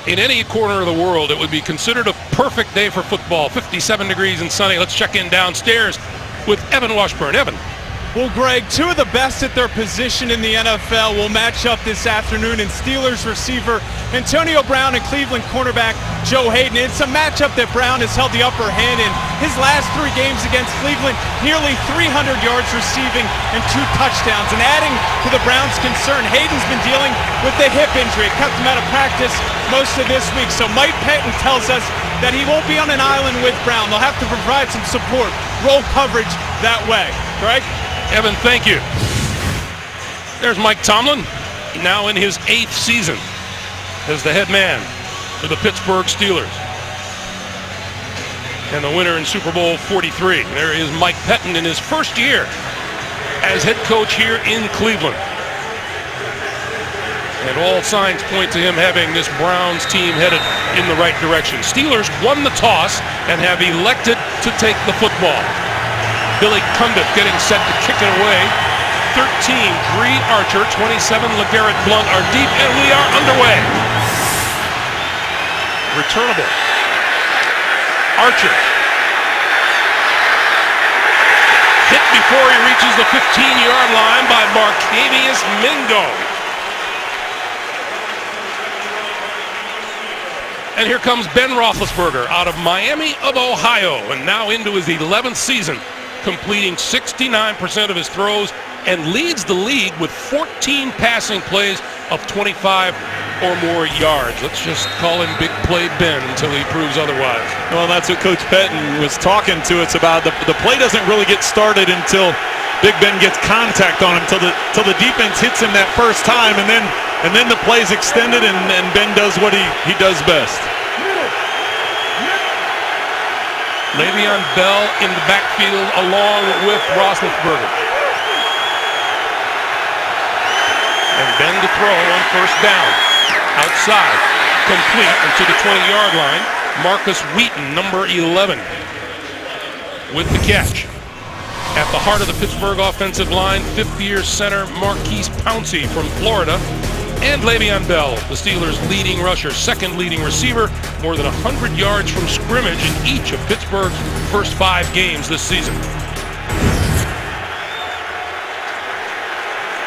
In any corner of the world, it would be considered a perfect day for football. 57 degrees and sunny. Let's check in downstairs with Evan Washburn. Evan. Well, Greg, two of the best at their position in the NFL will match up this afternoon in Steelers receiver Antonio Brown and Cleveland cornerback Joe Hayden. It's a matchup that Brown has held the upper hand in his last 3 games against Cleveland, nearly 300 yards receiving and 2 touchdowns. And adding to the Browns' concern, Hayden's been dealing with a hip injury. It kept him out of practice most of this week. So Mike Pettin tells us that he won't be on an island with Brown. They'll have to provide some support, roll coverage that way. Greg? Evan, thank you. There's Mike Tomlin, now in his 8th season as the head man for the Pittsburgh Steelers. And the winner in Super Bowl 43. There is Mike Pettin in his first year as head coach here in Cleveland. And all signs point to him having this Browns team headed in the right direction. Steelers won the toss and have elected to take the football. Billy Cundiff getting set to kick it away. 13, Bree Archer, 27, LeGarrette Blount are deep, and we are underway. Returnable. Archer. Hit before he reaches the 15-yard line by Marquavius Mingo. And here comes Ben Roethlisberger out of Miami of Ohio, and now into his 11th season, completing 69% of his throws and leads the league with 14 passing plays of 25 or more yards. Let's just call him Big Play Ben until he proves otherwise. Well, that's what Coach Pettin was talking to us about. The play doesn't really get started until Big Ben gets contact on him, till the defense hits him that first time, and then the play's extended, and Ben does what he does best. Le'Veon Bell in the backfield along with Roethlisberger. And Ben to throw on first down. Outside, complete into the 20-yard line. Marcus Wheaton, number 11, with the catch. At the heart of the Pittsburgh offensive line, 5th-year center Marquise Pouncey from Florida. And Le'Veon Bell, the Steelers' leading rusher, 2nd leading receiver, more than 100 yards from scrimmage in each of Pittsburgh's first 5 games this season.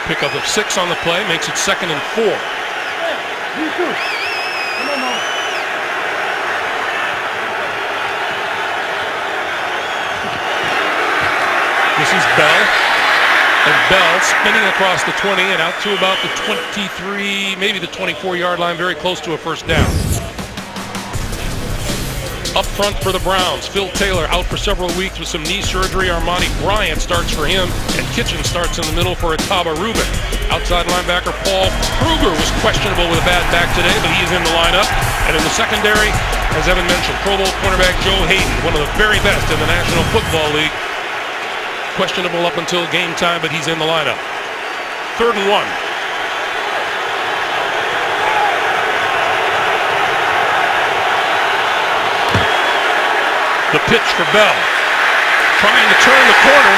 Pickup of 6 on the play makes it 2nd and 4. This is Bell. And Bell spinning across the 20 and out to about the 23, maybe the 24-yard line, very close to a first down. Up front for the Browns, Phil Taylor out for several weeks with some knee surgery. Armani Bryant starts for him, and Kitchen starts in the middle for Ataba Rubin. Outside linebacker Paul Kruger was questionable with a bad back today, but he's in the lineup. And in the secondary, as Evan mentioned, Pro Bowl cornerback Joe Hayden, one of the very best in the National Football League. Questionable up until game time, but he's in the lineup. 3rd and 1. The pitch for Bell. Trying to turn the corner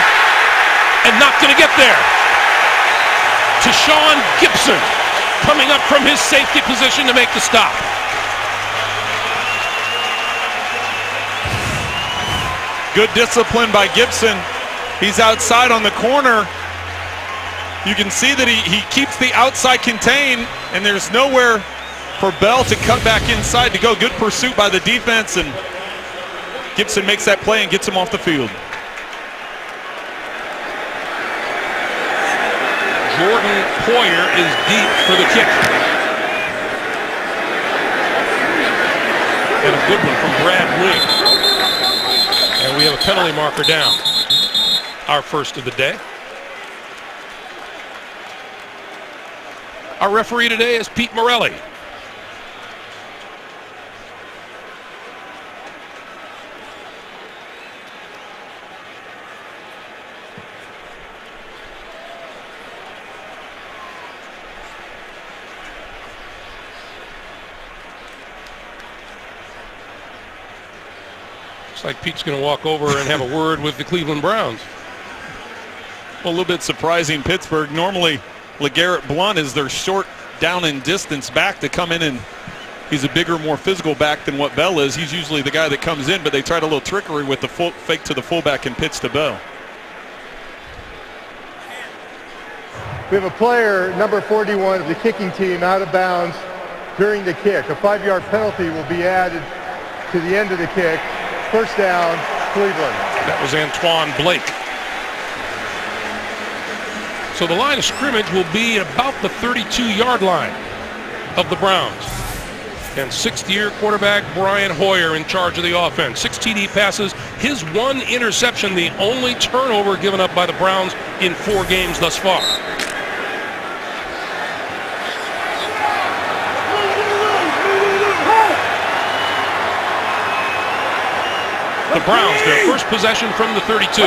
and not going to get there. To Sean Gibson, coming up from his safety position to make the stop. Good discipline by Gibson. He's outside on the corner. You can see that he keeps the outside contained, and there's nowhere for Bell to cut back inside to go. Good pursuit by the defense, and Gibson makes that play and gets him off the field. Jordan Poyer is deep for the kick. And a good one from Brad Williams. And we have a penalty marker down. Our first of the day. Our referee today is Pete Morelli. Looks like Pete's going to walk over and have a word with the Cleveland Browns. Well, a little bit surprising, Pittsburgh. Normally, LeGarrette Blount is their short down and distance back to come in and He's a bigger, more physical back than what Bell is. He's usually the guy that comes in, but they tried a little trickery with the fake to the fullback and pitch to Bell. We have a player, number 41 of the kicking team, out of bounds during the kick. A 5-yard penalty will be added to the end of the kick. First down, Cleveland. That was Antoine Blake. So the line of scrimmage will be about the 32-yard line of the Browns. And sixth-year quarterback Brian Hoyer in charge of the offense. 6 TD passes, his 1 interception, the only turnover given up by the Browns in 4 games thus far. The Browns, their first possession from the 32.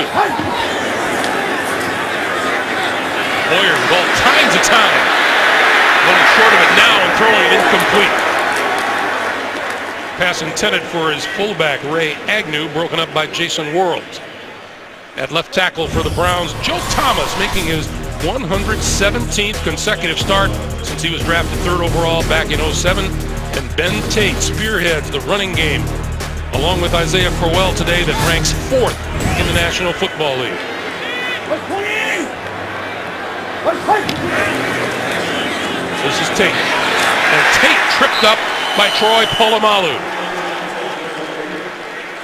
Hoyer with all kinds of time. Running short of it now and throwing it incomplete. Pass intended for his fullback, Ray Agnew, broken up by Jason Worlds. At left tackle for the Browns, Joe Thomas making his 117th consecutive start since he was drafted 3rd overall back in 07. And Ben Tate spearheads the running game, along with Isaiah Crowell today, that ranks 4th in the National Football League. This is Tate. And Tate tripped up by Troy Polamalu.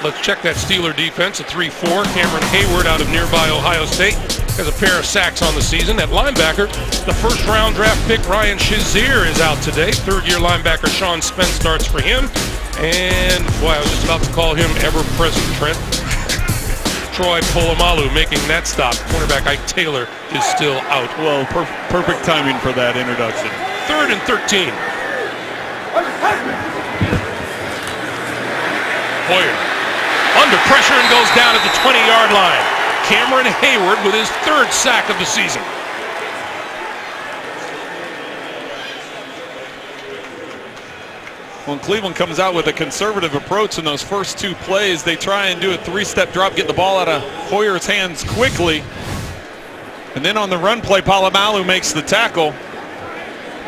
Let's check that Steeler defense at 3-4. Cameron Hayward out of nearby Ohio State has a pair of sacks on the season. At linebacker, the first-round draft pick Ryan Shazier is out today. 3rd-year linebacker Sean Spence starts for him. And, boy, I was just about to call him ever-present Trent. Troy Polamalu making that stop. Cornerback Ike Taylor is still out. Well, perfect timing for that introduction. 3rd and 13. Hoyer under pressure and goes down at the 20-yard line. Cameron Hayward with his 3rd sack of the season. When Cleveland comes out with a conservative approach in those first 2 plays, they try and do a 3-step drop, get the ball out of Hoyer's hands quickly. And then on the run play, Polamalu makes the tackle.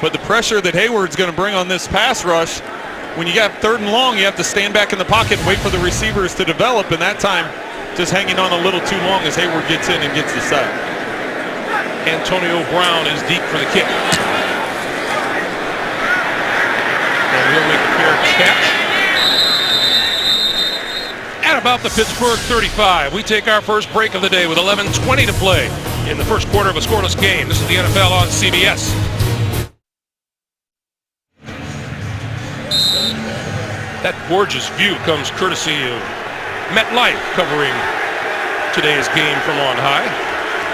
But the pressure that Hayward's going to bring on this pass rush, when you got 3rd and long, you have to stand back in the pocket and wait for the receivers to develop. And that time, just hanging on a little too long as Hayward gets in and gets the sack. Antonio Brown is deep for the kick. And he'll make a fair catch. At about the Pittsburgh 35, we take our first break of the day with 11:20 to play in the first quarter of a scoreless game. This is the NFL on CBS. That gorgeous view comes courtesy of MetLife, covering today's game from on high.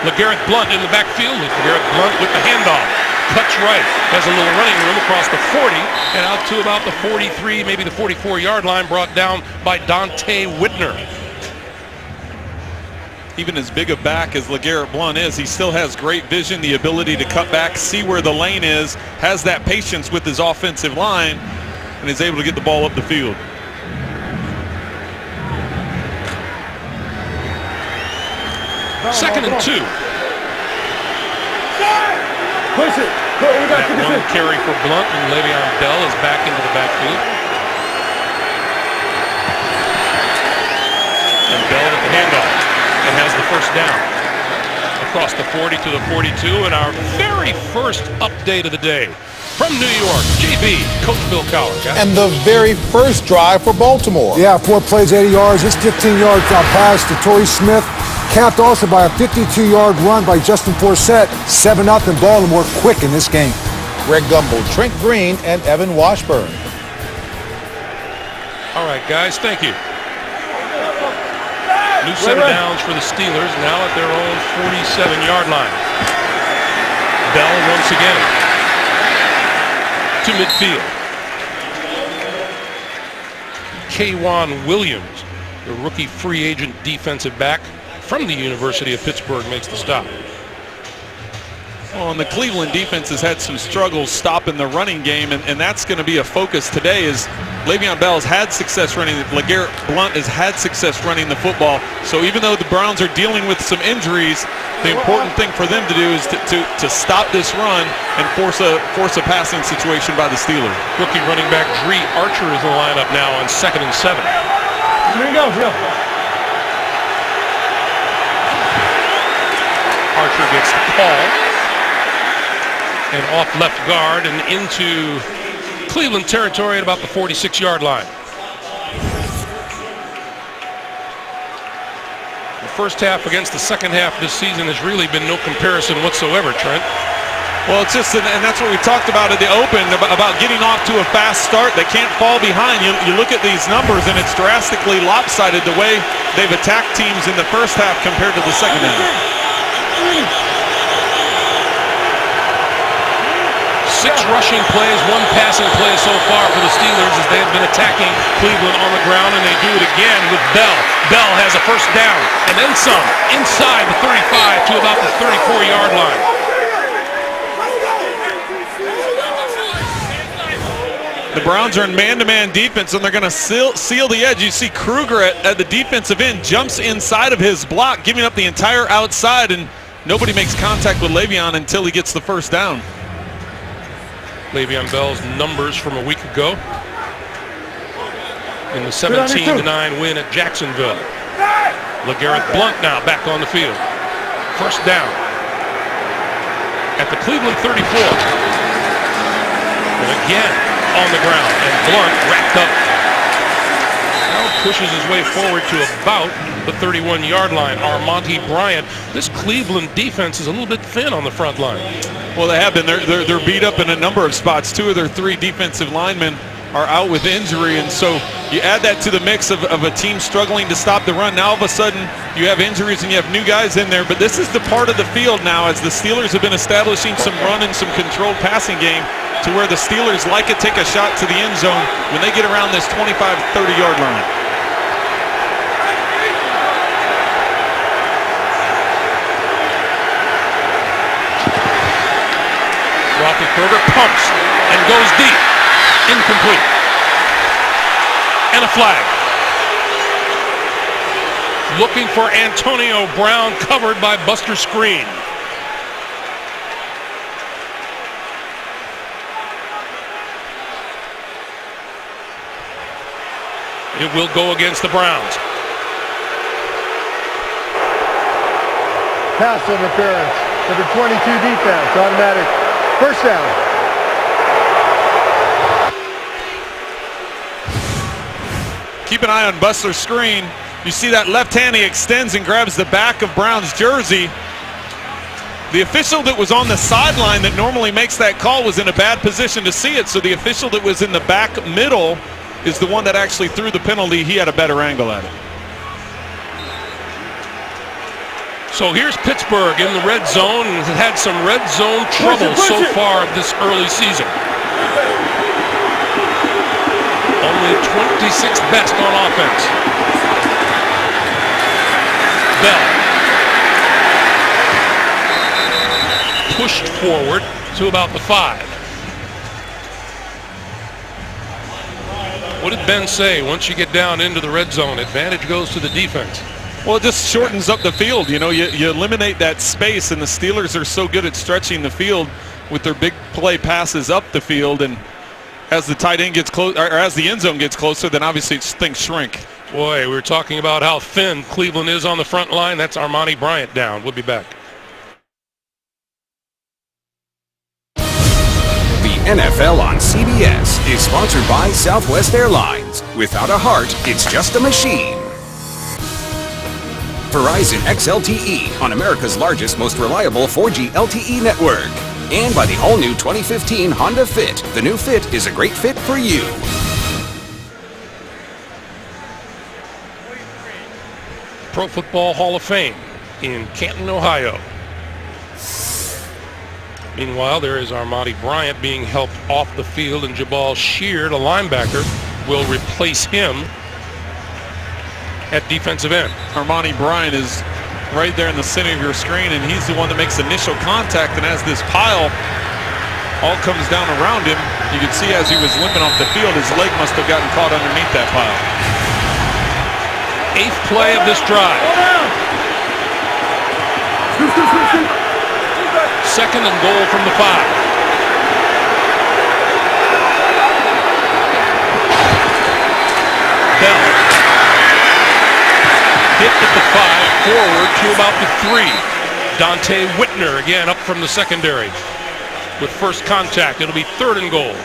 LeGarrette Blount in the backfield. LeGarrette Blount with the handoff. Cuts right. Has a little running room across the 40 and out to about the 43, maybe the 44-yard line, brought down by Dante Whitner. Even as big a back as LeGarrette Blount is, he still has great vision, the ability to cut back, see where the lane is, has that patience with his offensive line, and is able to get the ball up the field. Second and 2. Push it. That one carry for Blount, and Le'Veon Bell is back into the backfield. And Bell with the handoff and has the first down. Across the 40 to the 42, and our very first update of the day. From New York, JB, Coach Bill Cowher. And the very first drive for Baltimore. Yeah, 4 plays, 80 yards. This 15-yard pass to Torrey Smith, capped also by a 52-yard run by Justin Forsett. 7-0 Baltimore, quick in this game. Greg Gumbel, Trent Green, and Evan Washburn. All right, guys, thank you. New set of downs for the Steelers, now at their own 47-yard line. Bell once again to midfield. K'Wan Williams, the rookie free agent defensive back from the University of Pittsburgh, makes the stop. Well, and the Cleveland defense has had some struggles stopping the running game, and that's going to be a focus today. Is Le'Veon Bell has had success running, LeGarrette Blount has had success running the football. So even though the Browns are dealing with some injuries, the important thing for them to do is to stop this run and force a passing situation by the Steelers. Rookie running back Dree Archer is in the lineup now on 2nd and 7. Here you go. Archer gets the call. And off left guard and into Cleveland territory at about the 46-yard line. The first half against the second half this season has really been no comparison whatsoever, Trent. Well, it's just, and that's what we talked about at the open, about getting off to a fast start. They can't fall behind. You look at these numbers, and it's drastically lopsided the way they've attacked teams in the first half compared to the second half. 6 rushing plays, 1 passing play so far for the Steelers as they have been attacking Cleveland on the ground, and they do it again with Bell. Bell has a first down and then some inside the 35 to about the 34-yard line. The Browns are in man-to-man defense, and they're going to seal the edge. You see Kruger at the defensive end jumps inside of his block, giving up the entire outside, and nobody makes contact with Le'Veon until he gets the first down. Le'Veon Bell's numbers from a week ago in the 17-9 win at Jacksonville. LeGarrette Blount now back on the field. First down at the Cleveland 34. And again on the ground, and Blount wrapped up. Now pushes his way forward to about the 31-yard line. Armonte Bryant. This Cleveland defense is a little bit thin on the front line. Well, they have been. They're beat up in a number of spots. 2 of their 3 defensive linemen are out with injury, and so you add that to the mix of a team struggling to stop the run. Now all of a sudden you have injuries and you have new guys in there, but this is the part of the field now as the Steelers have been establishing some run and some controlled passing game to where the Steelers like to take a shot to the end zone when they get around this 25, 30-yard line. Roethlisberger pumps and goes deep. Incomplete. And a flag. Looking for Antonio Brown, covered by Buster Screen. It will go against the Browns. Pass interference. Number 22 defense. Automatic. First down. Keep an eye on Buster Screen. You see that left hand, he extends and grabs the back of Brown's jersey. The official that was on the sideline that normally makes that call was in a bad position to see it, so the official that was in the back middle is the one that actually threw the penalty. He had a better angle at it. So here's Pittsburgh in the red zone and has had some red zone trouble so far this early season. Only 26th best on offense. Bell pushed forward to about the 5. What did Ben say? Once you get down into the red zone, advantage goes to the defense. Well, it just shortens up the field. You know, you eliminate that space, and the Steelers are so good at stretching the field with their big play passes up the field, and as the tight end gets close, or as the end zone gets closer, then obviously things shrink. Boy, we were talking about how thin Cleveland is on the front line. That's Armonte Bryant down. We'll be back. The NFL on CBS is sponsored by Southwest Airlines. Without a heart, it's just a machine. Verizon XLTE on America's largest, most reliable 4G LTE network. And by the all-new 2015 Honda Fit. The new Fit is a great fit for you. Pro Football Hall of Fame in Canton, Ohio. Meanwhile, there is Armonte Bryant being helped off the field, and Jabal Sheard, a linebacker, will replace him at defensive end. Armonte Bryant is right there in the center of your screen, and he's the one that makes initial contact, and as this pile all comes down around him, you can see as he was limping off the field, his leg must have gotten caught underneath that pile. 8th play of this drive. 2nd and goal from the 5. Bell. Hit at the 5, forward to about the 3. Dante Whitner again up from the secondary with first contact. It'll be 3rd and goal.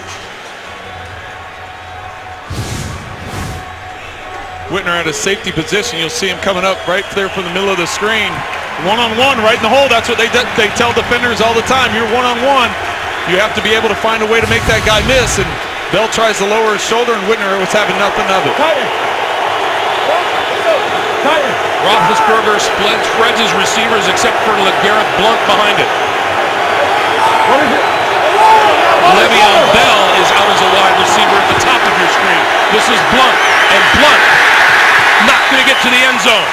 Whitner at a safety position. You'll see him coming up right there from the middle of the screen. One-on-one right in the hole. That's what they tell defenders all the time. You're one-on-one. You have to be able to find a way to make that guy miss. And Bell tries to lower his shoulder, and Whitner was having nothing of it. Roethlisberger spreads his receivers except for LeGarrette Blount behind it. Le'Veon Bell is out as a wide receiver at the top of your screen. This is Blount, and Blount not going to get to the end zone.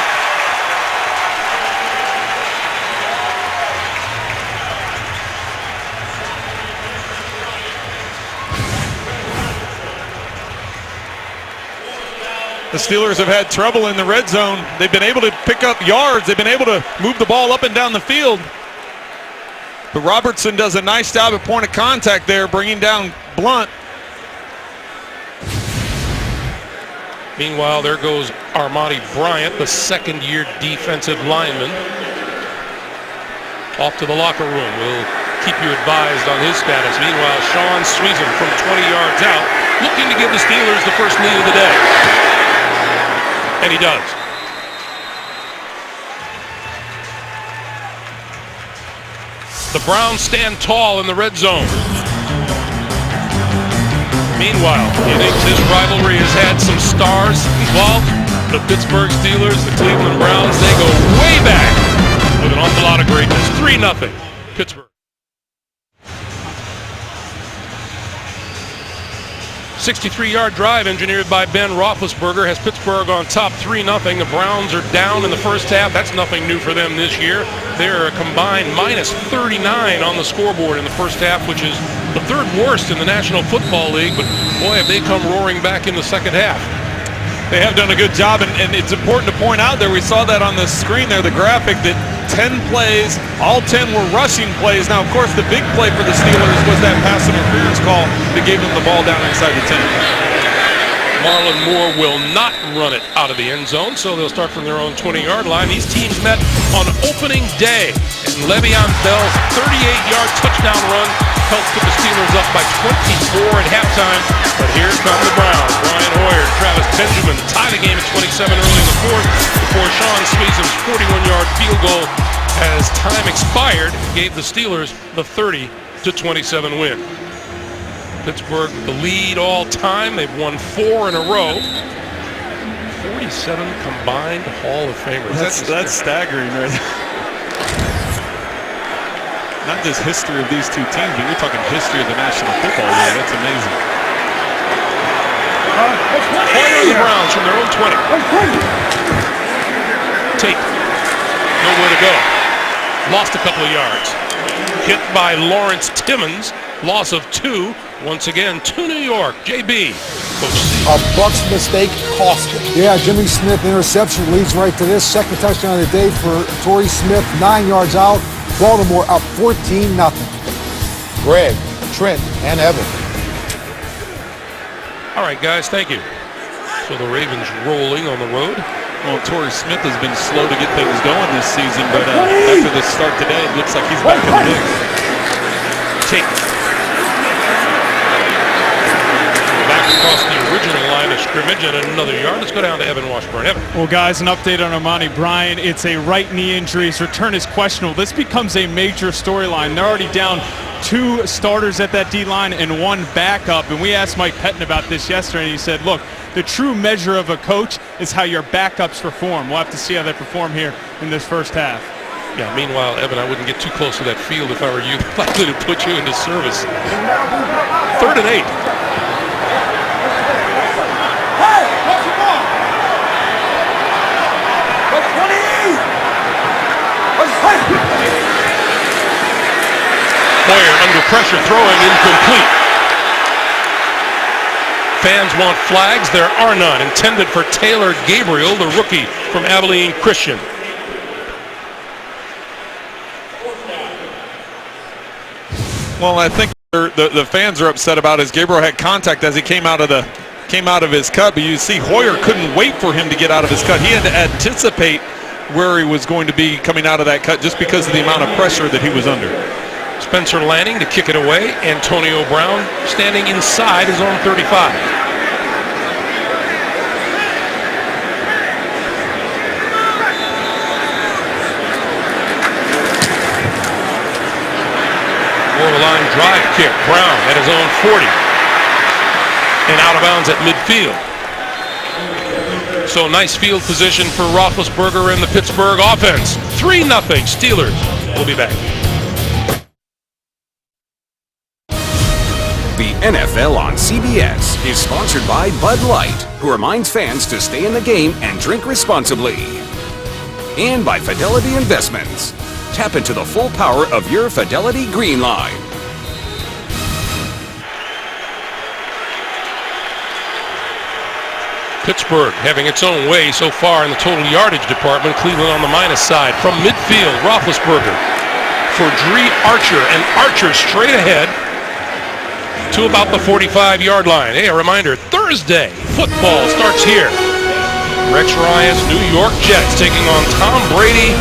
The Steelers have had trouble in the red zone. They've been able to pick up yards. They've been able to move the ball up and down the field. But Robertson does a nice job at point of contact there, bringing down Blount. Meanwhile, there goes Armani Bryant, the second-year defensive lineman, off to the locker room. We'll keep you advised on his status. Meanwhile, Sean Sweezum from 20 yards out, looking to give the Steelers the first lead of the day. And he does. The Browns stand tall in the red zone. Meanwhile, you think this rivalry has had some stars involved? The Pittsburgh Steelers, the Cleveland Browns, they go way back with an awful lot of greatness. 3-0, Pittsburgh. 63-yard drive engineered by Ben Roethlisberger has Pittsburgh on top 3-0. The Browns are down in the first half. That's nothing new for them this year. They're a combined minus 39 on the scoreboard in the first half, which is the 3rd worst in the National Football League. But boy, have they come roaring back in the second half. They have done a good job, and it's important to point out there, we saw that on the screen there, the graphic, that 10 plays, all 10 were rushing plays. Now, of course, the big play for the Steelers was that pass interference call that gave them the ball down inside the 10. Marlon Moore will not run it out of the end zone, so they'll start from their own 20-yard line. These teams met on opening day, and Le'Veon Bell's 38-yard touchdown run helped put the Steelers up by 24 at halftime. But here come the Browns. Brian Hoyer, Travis Benjamin tie the game at 27 early in the 4th before Sean Sweezum's 41-yard field goal as time expired gave the Steelers the 30-27 win. Pittsburgh the lead all time. They've won 4 in a row. 47 combined Hall of Famers. That's staggering, right? Not just history of these two teams, but you're talking history of the National Football League. That's amazing. The Browns from their own 20. Tate, nowhere to go. Lost a couple of yards. Hit by Lawrence Timmons. Loss of 2. Once again to New York. JB. Coach C. A Bucs mistake cost him. Yeah, Jimmy Smith interception leads right to this. Second touchdown of the day for Torrey Smith, 9 yards out. Baltimore up 14-0. Greg, Trent, and Evan. All right, guys, thank you. So the Ravens rolling on the road. Well, Torrey Smith has been slow to get things going this season, but after the start today, it looks like he's back in the mix. Tate. Back across the original line of scrimmage and another yard. Let's go down to Evan Washburn. Evan. Well, guys, an update on Armani Bryant. It's a right knee injury. His return is questionable. This becomes a major storyline. They're already down 2 starters at that D-line and 1 backup. And we asked Mike Pettin about this yesterday, and he said, look, the true measure of a coach is how your backups perform. We'll have to see how they perform here in this first half. Yeah, meanwhile, Evan, I wouldn't get too close to that field if I were you. Likely to put you into service. 3rd and 8. Hoyer under pressure, throwing incomplete. Fans want flags. There are none. Intended for Taylor Gabriel, the rookie from Abilene Christian. Well, I think the fans are upset about is Gabriel had contact as he came out of his cut, but you see Hoyer couldn't wait for him to get out of his cut. He had to anticipate where he was going to be coming out of that cut just because of the amount of pressure that he was under. Spencer Lanning to kick it away. Antonio Brown standing inside his own 35. Line drive kick. Brown at his own 40. And out of bounds at midfield. So nice field position for Roethlisberger and the Pittsburgh offense. 3-0 Steelers. We'll be back. The NFL on CBS is sponsored by Bud Light, who reminds fans to stay in the game and drink responsibly. And by Fidelity Investments. Tap into the full power of your Fidelity Green Line. Pittsburgh having its own way so far in the total yardage department. Cleveland on the minus side. From midfield, Roethlisberger for Dree Archer, and Archer straight ahead to about the 45-yard line. Hey, a reminder, Thursday, football starts here. Rex Ryan's New York Jets taking on Tom Brady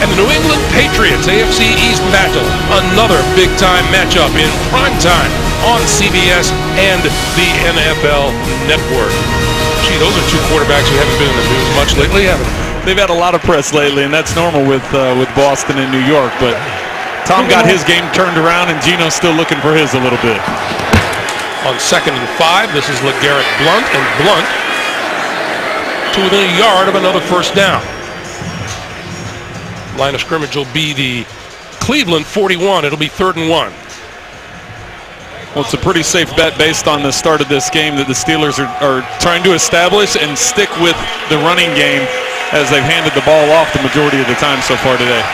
and the New England Patriots, AFC East battle. Another big-time matchup in prime time on CBS and the NFL Network. Gee, those are two quarterbacks who haven't been in the news much lately, haven't they? They've had a lot of press lately, and that's normal with Boston and New York. But Tom got his game turned around, and Gino's still looking for his a little bit. On 2nd and 5, this is LeGarrette Blount, and Blount to within a yard of another first down. Line of scrimmage will be the Cleveland 41. It'll be 3rd and 1. Well, it's a pretty safe bet based on the start of this game that the Steelers are trying to establish and stick with the running game as they've handed the ball off the majority of the time so far today.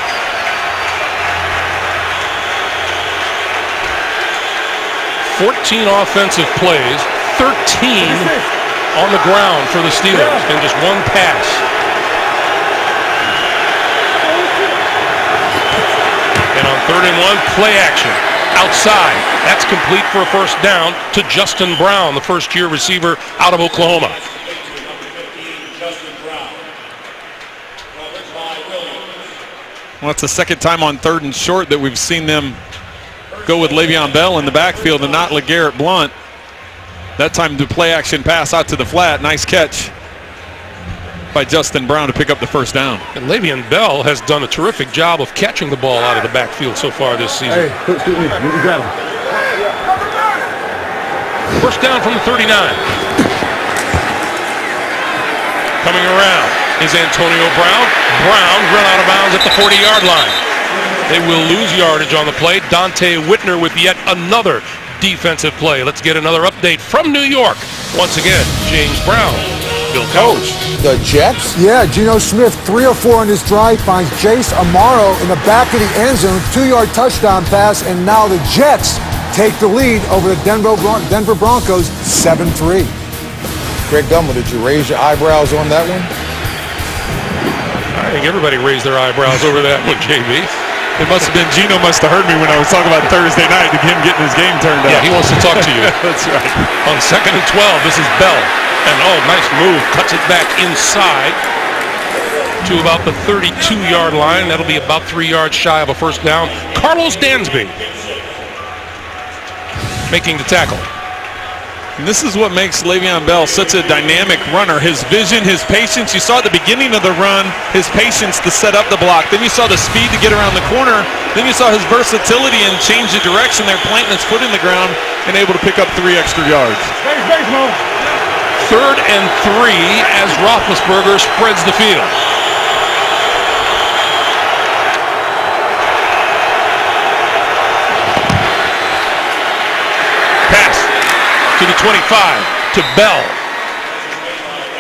"14 offensive plays, 13 on the ground for the Steelers, and just one pass. And on 3rd and 1, play action. Outside. That's complete for a first down to Justin Brown, the first-year receiver out of Oklahoma. Well, it's the second time on 3rd and short that we've seen them go with Le'Veon Bell in the backfield and not LeGarrette Blount. That time the play action pass out to the flat. Nice catch by Justin Brown to pick up the first down. And Le'Veon Bell has done a terrific job of catching the ball out of the backfield so far this season. Hey, excuse me, you grab him. First down from the 39. Coming around is Antonio Brown. Brown run out of bounds at the 40-yard line. They will lose yardage on the play. Dante Whitner with yet another defensive play. Let's get another update from New York. Once again, James Brown. Bill Coach. The Jets? Yeah, Geno Smith, 3 or 4 on this drive, finds Jace Amaro in the back of the end zone, 2-yard touchdown pass, and now the Jets take the lead over the Denver Broncos, 7-3. Greg Gumbel, did you raise your eyebrows on that one? I think everybody raised their eyebrows over that one, JB. It must have been Gino must have heard me when I was talking about Thursday night to him getting his game turned up. Yeah, he wants to talk to you. That's right. On 2nd and 12, this is Bell. And nice move. Cuts it back inside to about the 32-yard line. That'll be about 3 yards shy of a first down. Carlos Dansby making the tackle. And this is what makes Le'Veon Bell such a dynamic runner. His vision, his patience. You saw at the beginning of the run, his patience to set up the block. Then you saw the speed to get around the corner. Then you saw his versatility and change the direction there, planting his foot in the ground and able to pick up 3 extra yards. 3rd and 3 as Roethlisberger spreads the field. Pass to the 25 to Bell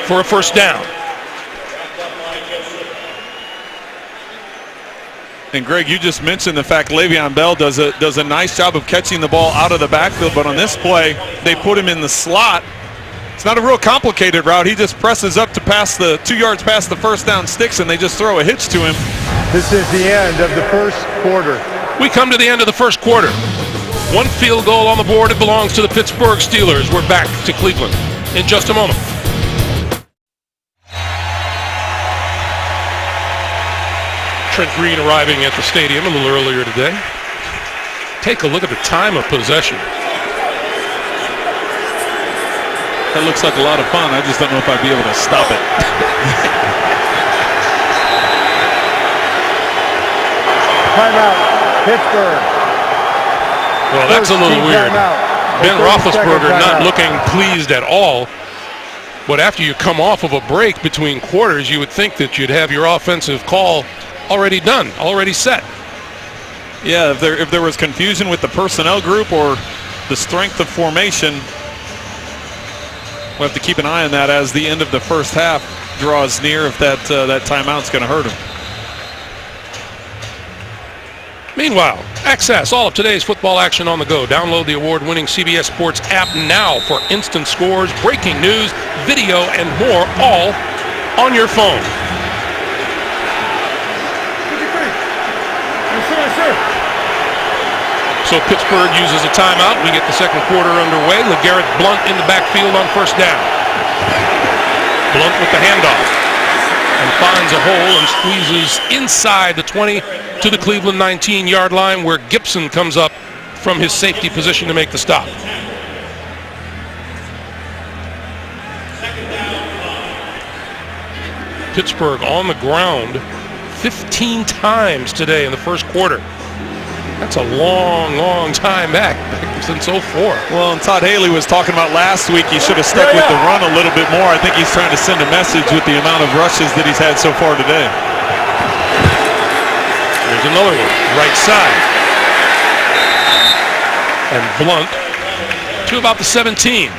for a first down. And Greg, you just mentioned the fact Le'Veon Bell does a nice job of catching the ball out of the backfield, but on this play, they put him in the slot. It's not a real complicated route. He just presses up to pass the 2 yards past the first down sticks, and they just throw a hitch to him. This is the end of the first quarter. We come to the end of the first quarter. One field goal on the board. It belongs to the Pittsburgh Steelers. We're back to Cleveland in just a moment. Trent Green arriving at the stadium a little earlier today. Take a look at the time of possession. That looks like a lot of fun. I just don't know if I'd be able to stop it. Timeout, Pittsburgh. Well, that's a little weird. Ben Roethlisberger not timeout. looking pleased at all. But after you come off of a break between quarters, you would think that you'd have your offensive call already done, already set. Yeah, if there was confusion with the personnel group or the strength of formation, we'll have to keep an eye on that as the end of the first half draws near, if that timeout's going to hurt him. Meanwhile, access all of today's football action on the go. Download the award-winning CBS Sports app now for instant scores, breaking news, video, and more, all on your phone. So Pittsburgh uses a timeout. We get the second quarter underway. LeGarrette Blount in the backfield on first down. Blount with the handoff and finds a hole and squeezes inside the 20 to the Cleveland 19-yard line, where Gibson comes up from his safety position to make the stop. Pittsburgh on the ground 15 times today in the first quarter. That's a long, long time back since 04. Well, and Todd Haley was talking about last week he should have stuck with the run a little bit more. I think he's trying to send a message with the amount of rushes that he's had so far today. There's another one, right side. And Blount to about the 17.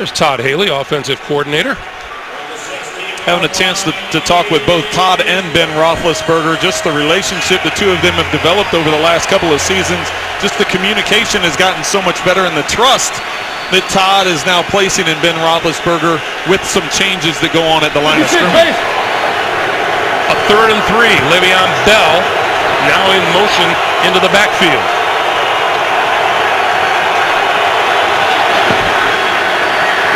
There's Todd Haley, offensive coordinator. Having a chance to talk with both Todd and Ben Roethlisberger, just the relationship the two of them have developed over the last couple of seasons. Just the communication has gotten so much better, and the trust that Todd is now placing in Ben Roethlisberger with some changes that go on at the line of scrimmage. A 3rd and 3. Le'Veon Bell now in motion into the backfield.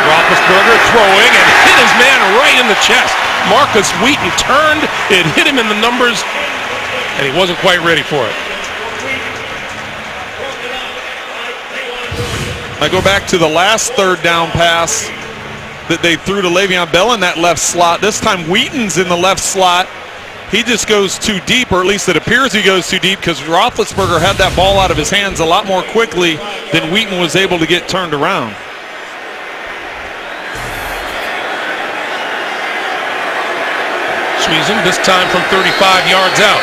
Roethlisberger throwing and hit his man right in the chest. Marcus Wheaton turned, it hit him in the numbers, and he wasn't quite ready for it. I go back to the last third down pass that they threw to Le'Veon Bell in that left slot. This time Wheaton's in the left slot. He just goes too deep, or at least it appears he goes too deep, because Roethlisberger had that ball out of his hands a lot more quickly than Wheaton was able to get turned around. Sweezin, this time from 35 yards out.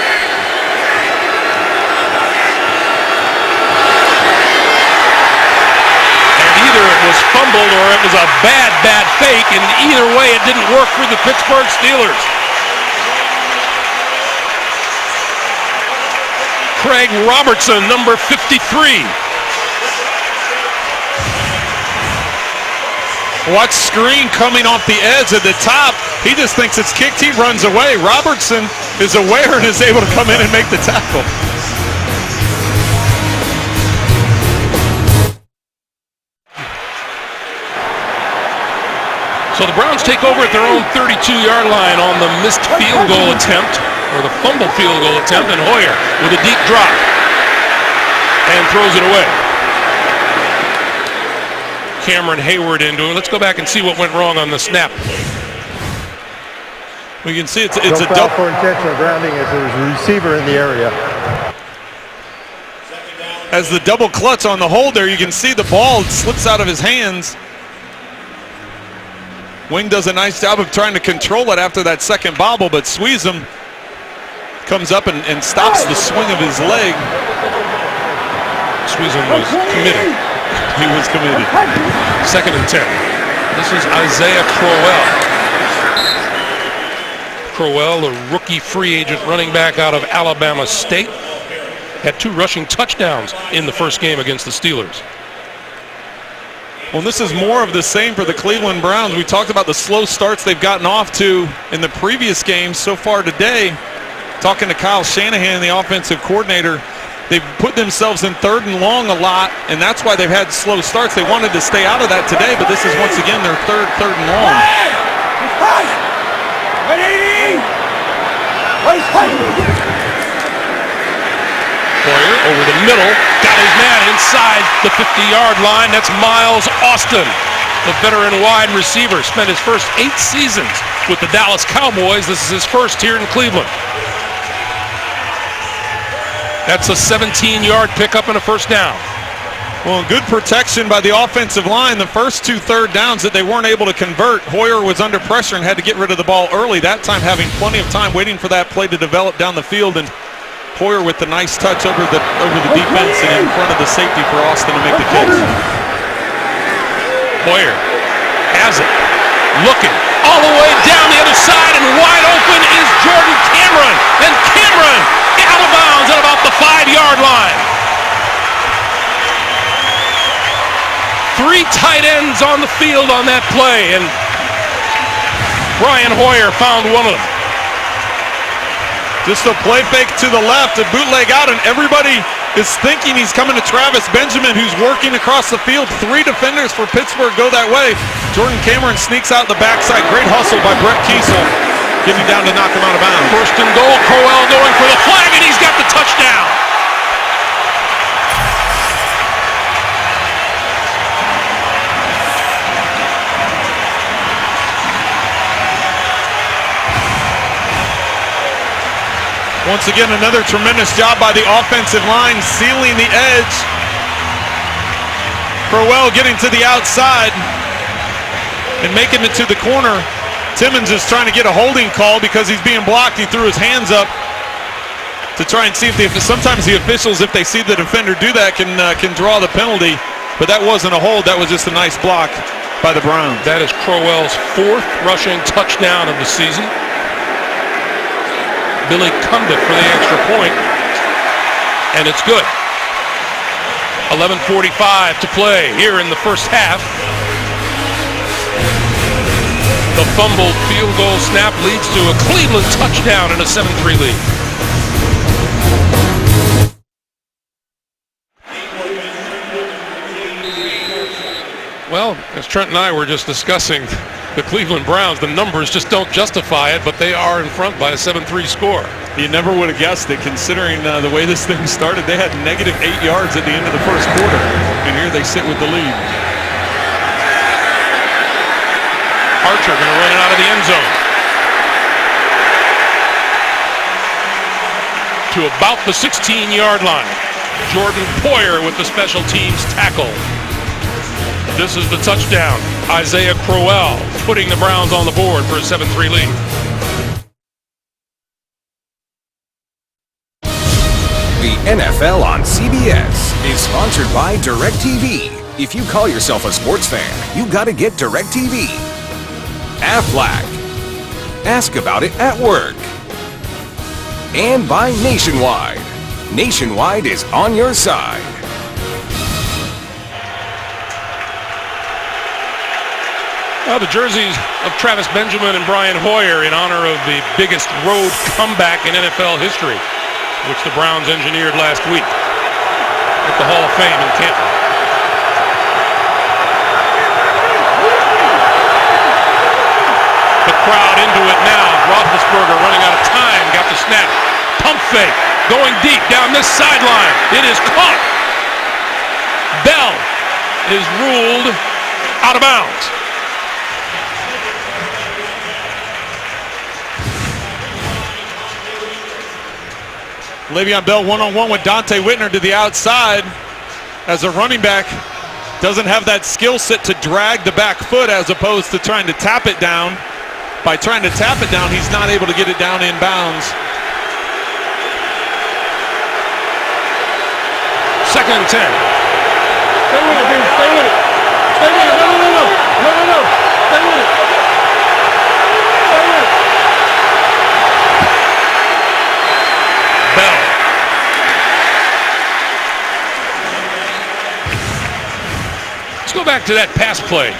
And either it was fumbled or it was a bad fake, and either way it didn't work for the Pittsburgh Steelers. Craig Robertson, number 53. Watch screen coming off the edge at the top. He just thinks it's kicked. He runs away. Robertson is aware and is able to come in and make the tackle. So the Browns take over at their own 32-yard line on the missed field goal attempt, or the fumble field goal attempt, and Hoyer with a deep drop and throws it away. Cameron Hayward into it. Let's go back and see what went wrong on the snap. We can see it's no a foul for intentional grounding as there was a receiver in the area. As the double clutch on the hold there, you can see the ball slips out of his hands. Wing does a nice job of trying to control it after that second bobble, but Sweezum comes up and stops the swing of his leg. Sweezum was committed. He was committed. 2nd and 10. This is Isaiah Crowell. Crowell, the rookie free agent running back out of Alabama State, had 2 rushing touchdowns in the first game against the Steelers. Well, this is more of the same for the Cleveland Browns. We talked about the slow starts they've gotten off to in the previous games so far today. Talking to Kyle Shanahan, the offensive coordinator, they've put themselves in 3rd and long a lot, and that's why they've had slow starts. They wanted to stay out of that today, but this is once again their third and long. Hoyer over the middle, got his man inside the 50-yard line. That's Miles Austin, the veteran wide receiver. Spent his first 8 seasons with the Dallas Cowboys. This is his first here in Cleveland. That's a 17-yard pickup and a first down. Well, good protection by the offensive line. The first 2 third downs that they weren't able to convert, Hoyer was under pressure and had to get rid of the ball early. That time having plenty of time waiting for that play to develop down the field, and Hoyer with the nice touch over the defense and in front of the safety for Austin to make the catch. Hoyer has it, looking all the way down the other side, and wide open is Jordan Cameron. And Cameron out of bounds at about the 5-yard line. 3 tight ends on the field on that play, and Brian Hoyer found one of them. Just a play fake to the left, a bootleg out, and everybody is thinking he's coming to Travis Benjamin, who's working across the field. 3 defenders for Pittsburgh go that way. Jordan Cameron sneaks out the backside. Great hustle by Brett Kiesel, getting down to knock him out of bounds. First and goal, Crowell going for the flag, and he's got the touchdown. Once again, another tremendous job by the offensive line, sealing the edge. Crowell getting to the outside and making it to the corner. Timmons is trying to get a holding call because he's being blocked. He threw his hands up to try and see if sometimes the officials, if they see the defender do that, can draw the penalty. But that wasn't a hold. That was just a nice block by the Browns. That is Crowell's 4th rushing touchdown of the season. Billy Cundiff for the extra point, and it's good. 11:45 to play here in the first half. The fumbled field goal snap leads to a Cleveland touchdown and a 7-3 lead. Well, as Trent and I were just discussing, the Cleveland Browns, the numbers just don't justify it, but they are in front by a 7-3 score. You never would have guessed it, considering the way this thing started. They had negative 8 yards at the end of the first quarter, and here they sit with the lead. Archer going to run it out of the end zone to about the 16-yard line. Jordan Poyer with the special teams tackle. This is the touchdown. Isaiah Crowell putting the Browns on the board for a 7-3 lead. The NFL on CBS is sponsored by DirecTV. If you call yourself a sports fan, you gotta get DirecTV. Aflac. Ask about it at work. And by Nationwide. Nationwide is on your side. Well, the jerseys of Travis Benjamin and Brian Hoyer in honor of the biggest road comeback in NFL history, which the Browns engineered last week at the Hall of Fame in Canton. The crowd into it now. Roethlisberger running out of time, got the snap. Pump fake, going deep down this sideline. It is caught. Bell is ruled out of bounds. Le'Veon Bell one-on-one with Dante Whitner to the outside, as a running back doesn't have that skill set to drag the back foot as opposed to trying to tap it down. By trying to tap it down, he's not able to get it down in bounds. 2nd and 10. Stay with it, dude. Stay with it. Stay with it. No. Stay with it. Stay with it. back to that pass play.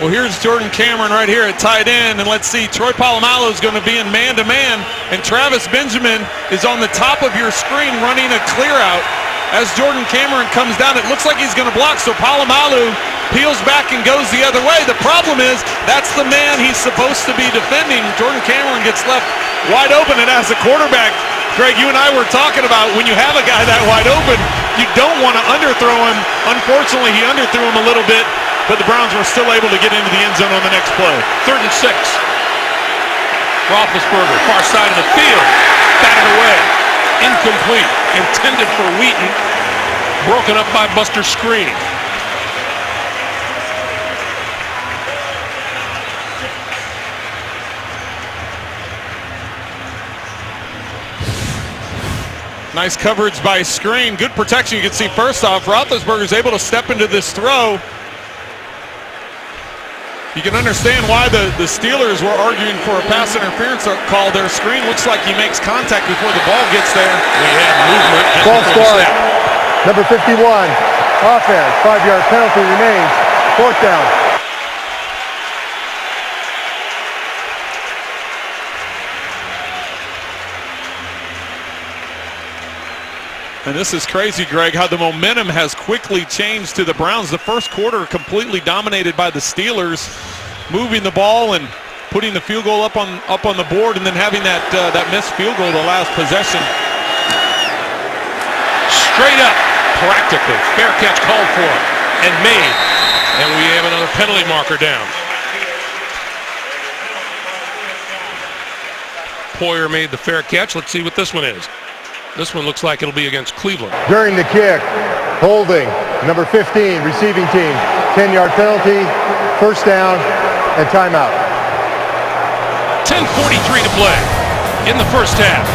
Well, here's Jordan Cameron right here at tight end, and let's see, Troy Polamalu is going to be in man-to-man, and Travis Benjamin is on the top of your screen running a clear out. As Jordan Cameron comes down, it looks like he's going to block, so Polamalu peels back and goes the other way. The problem is, that's the man he's supposed to be defending. Jordan Cameron gets left wide open, and as a quarterback, Greg, you and I were talking about when you have a guy that wide open, you don't want to underthrow him. Unfortunately, he underthrew him a little bit, but the Browns were still able to get into the end zone on the next play. 3rd and 6. Roethlisberger, far side of the field, batted away. Incomplete, intended for Wheaton, broken up by Buster Screen. Nice coverage by Screen, good protection. You can see first off, Roethlisberger is able to step into this throw. You can understand why the Steelers were arguing for a pass interference call there. Screen looks like he makes contact before the ball gets there. We had movement. Ball start. Number 51, offense. 5-yard penalty remains. 4th down. And this is crazy, Greg, how the momentum has quickly changed to the Browns. The first quarter completely dominated by the Steelers, moving the ball and putting the field goal up on the board, and then having that missed field goal the last possession. Straight up, practically. Fair catch called for and made. And we have another penalty marker down. Poyer made the fair catch. Let's see what this one is. This one looks like it'll be against Cleveland. During the kick, holding, number 15, receiving team. 10-yard penalty, 1st down, and timeout. 10:43 to play in the first half.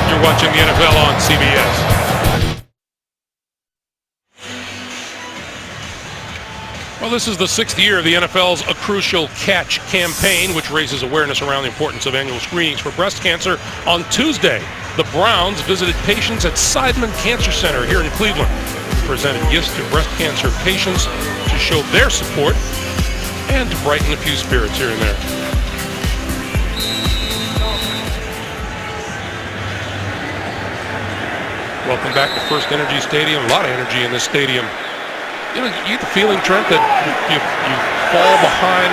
You're watching the NFL on CBS. Well, this is the 6th year of the NFL's A Crucial Catch campaign, which raises awareness around the importance of annual screenings for breast cancer. On Tuesday, the Browns visited patients at Seidman Cancer Center here in Cleveland, presented gifts to breast cancer patients to show their support and to brighten a few spirits here and there. Welcome back to First Energy Stadium. A lot of energy in this stadium. You know, you get the feeling, Trent, that you fall behind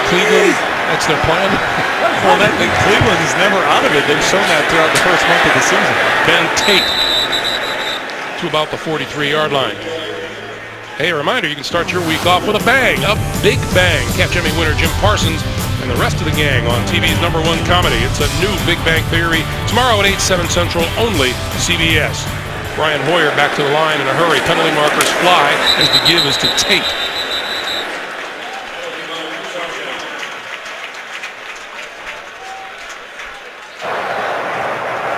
Cleveland. That's their plan. Well, Cleveland is never out of it. They've shown that throughout the first month of the season. Ben Tate to about the 43-yard line. Hey, a reminder, you can start your week off with a bang, a big bang. Catch Emmy winner Jim Parsons and the rest of the gang on TV's #1 comedy. It's a new Big Bang Theory tomorrow at 8/7 Central, only CBS. Brian Hoyer back to the line in a hurry. Penalty markers fly as the give is to Tate.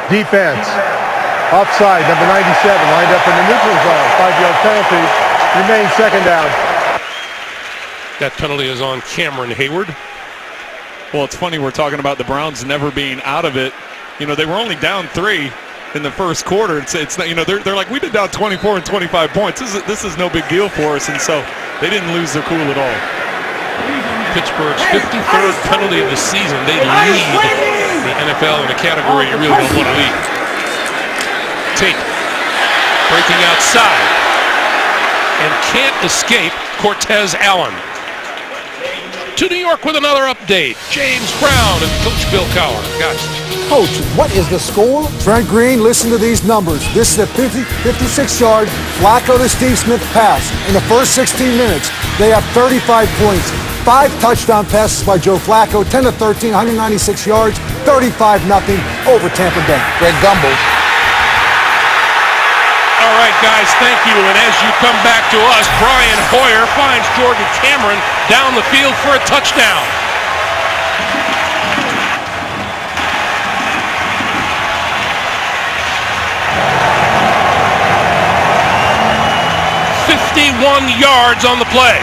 Defense, offside, number 97, lined up in the neutral zone. 5-yard penalty, remains 2nd down. That penalty is on Cameron Hayward. Well, it's funny we're talking about the Browns never being out of it. You know, they were only down 3 in the first quarter. It's you know, they're like, we've been down 24 and 25 points. This is no big deal for us, and so they didn't lose their cool at all. Pittsburgh's 53rd penalty of the season. They lead the NFL in a category you really don't want to lead. Tate breaking outside and can't escape Cortez Allen. To New York with another update. James Brown and Coach Bill Cowher. Guys. Coach, what is the score? Trent Green, listen to these numbers. This is a 56-yard Flacco to Steve Smith pass. In the first 16 minutes, they have 35 points. 5 touchdown passes by Joe Flacco, 10-13, 196 yards, 35-0 over Tampa Bay. Greg Gumbel. All right, guys, thank you. And as you come back to us, Brian Hoyer finds Jordan Cameron down the field for a touchdown. .51 yards on the play.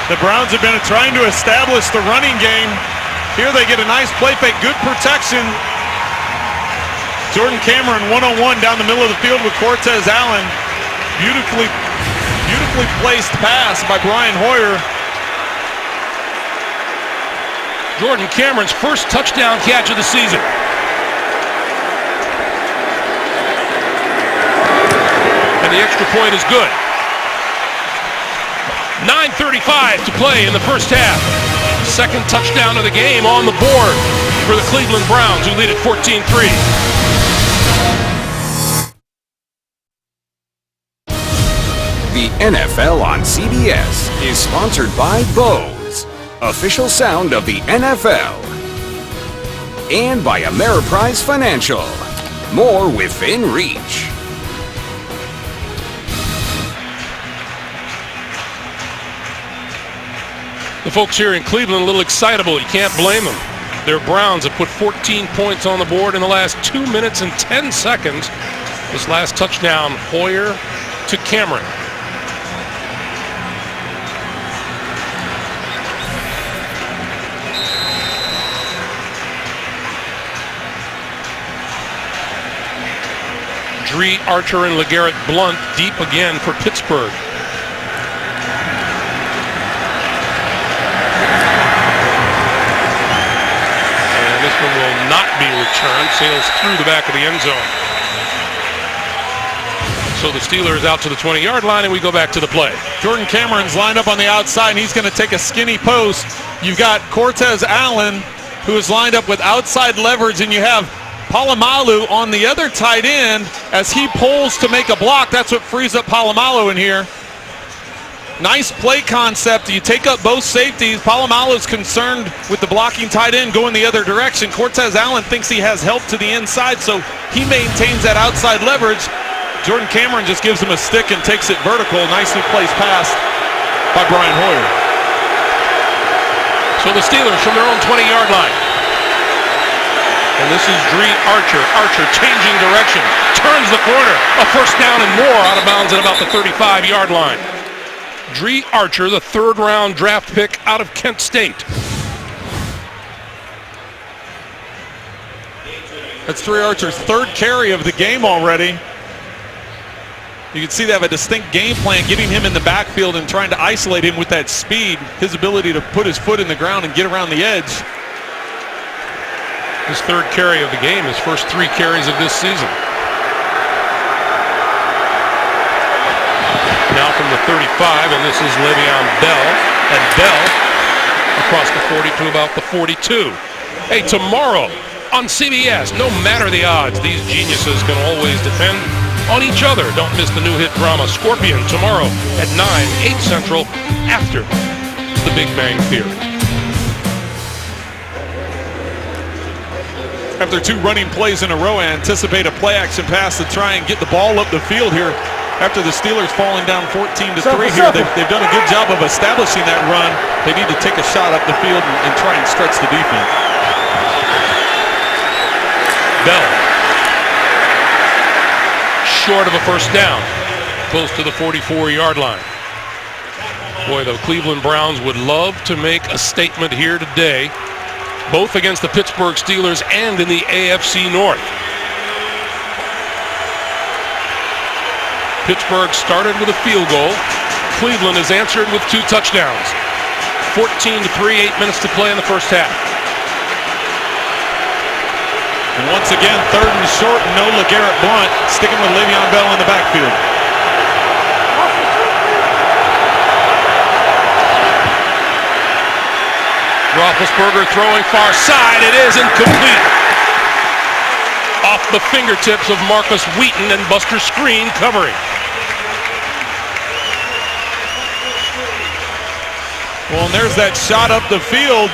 The Browns have been trying to establish the running game. Here they get a nice play fake, good protection. Jordan Cameron one-on-one down the middle of the field with Cortez Allen. Beautifully placed pass by Brian Hoyer. Jordan Cameron's first touchdown catch of the season. And the extra point is good. 9:35 to play in the first half. Second touchdown of the game on the board for the Cleveland Browns, who lead at 14-3. The NFL on CBS is sponsored by Bose, official sound of the NFL. And by Ameriprise Financial, more within reach. The folks here in Cleveland a little excitable. You can't blame them. Their Browns have put 14 points on the board in the last 2 minutes and 10 seconds. This last touchdown, Hoyer to Cameron. Dree Archer and LeGarrette Blount deep again for Pittsburgh. And this one will not be returned. Sails through the back of the end zone. So the Steelers out to the 20-yard line, and we go back to the play. Jordan Cameron's lined up on the outside, and he's going to take a skinny post. You've got Cortez Allen, who is lined up with outside leverage, and you have Polamalu on the other tight end as he pulls to make a block. That's what frees up Polamalu in here. Nice play concept. You take up both safeties. Polamalu's concerned with the blocking tight end going the other direction. Cortez Allen thinks he has help to the inside, so he maintains that outside leverage. Jordan Cameron just gives him a stick and takes it vertical. Nicely placed pass by Brian Hoyer. So the Steelers from their own 20-yard line. And this is Dree Archer. Archer changing direction, turns the corner. A first down and more, out of bounds at about the 35-yard line. Dree Archer, the third-round draft pick out of Kent State. That's Dree Archer's third carry of the game already. You can see they have a distinct game plan, getting him in the backfield and trying to isolate him with that speed, his ability to put his foot in the ground and get around the edge. His third carry of the game, his first 3 carries of this season. Now from the 35, and this is Le'Veon Bell. And Bell across the 40 to about the 42. Hey, tomorrow on CBS, no matter the odds, these geniuses can always defend on each other. Don't miss the new hit drama Scorpion tomorrow at 9, 8 Central after The Big Bang Theory. After 2 running plays in a row, I anticipate a play-action pass to try and get the ball up the field here. After the Steelers falling down 14-3 here, they've done a good job of establishing that run. They need to take a shot up the field and try and stretch the defense. Bell. Short of a first down, close to the 44-yard line. Boy, the Cleveland Browns would love to make a statement here today, both against the Pittsburgh Steelers and in the AFC North. Pittsburgh started with a field goal. Cleveland has answered with 2 touchdowns. 14-3, 8 minutes to play in the first half. And once again, 3rd and short, no LeGarrette Blount, sticking with Le'Veon Bell in the backfield. Roethlisberger throwing far side. It is incomplete. Off the fingertips of Marcus Wheaton, and Buster Skrine covering. Well, and there's that shot up the field.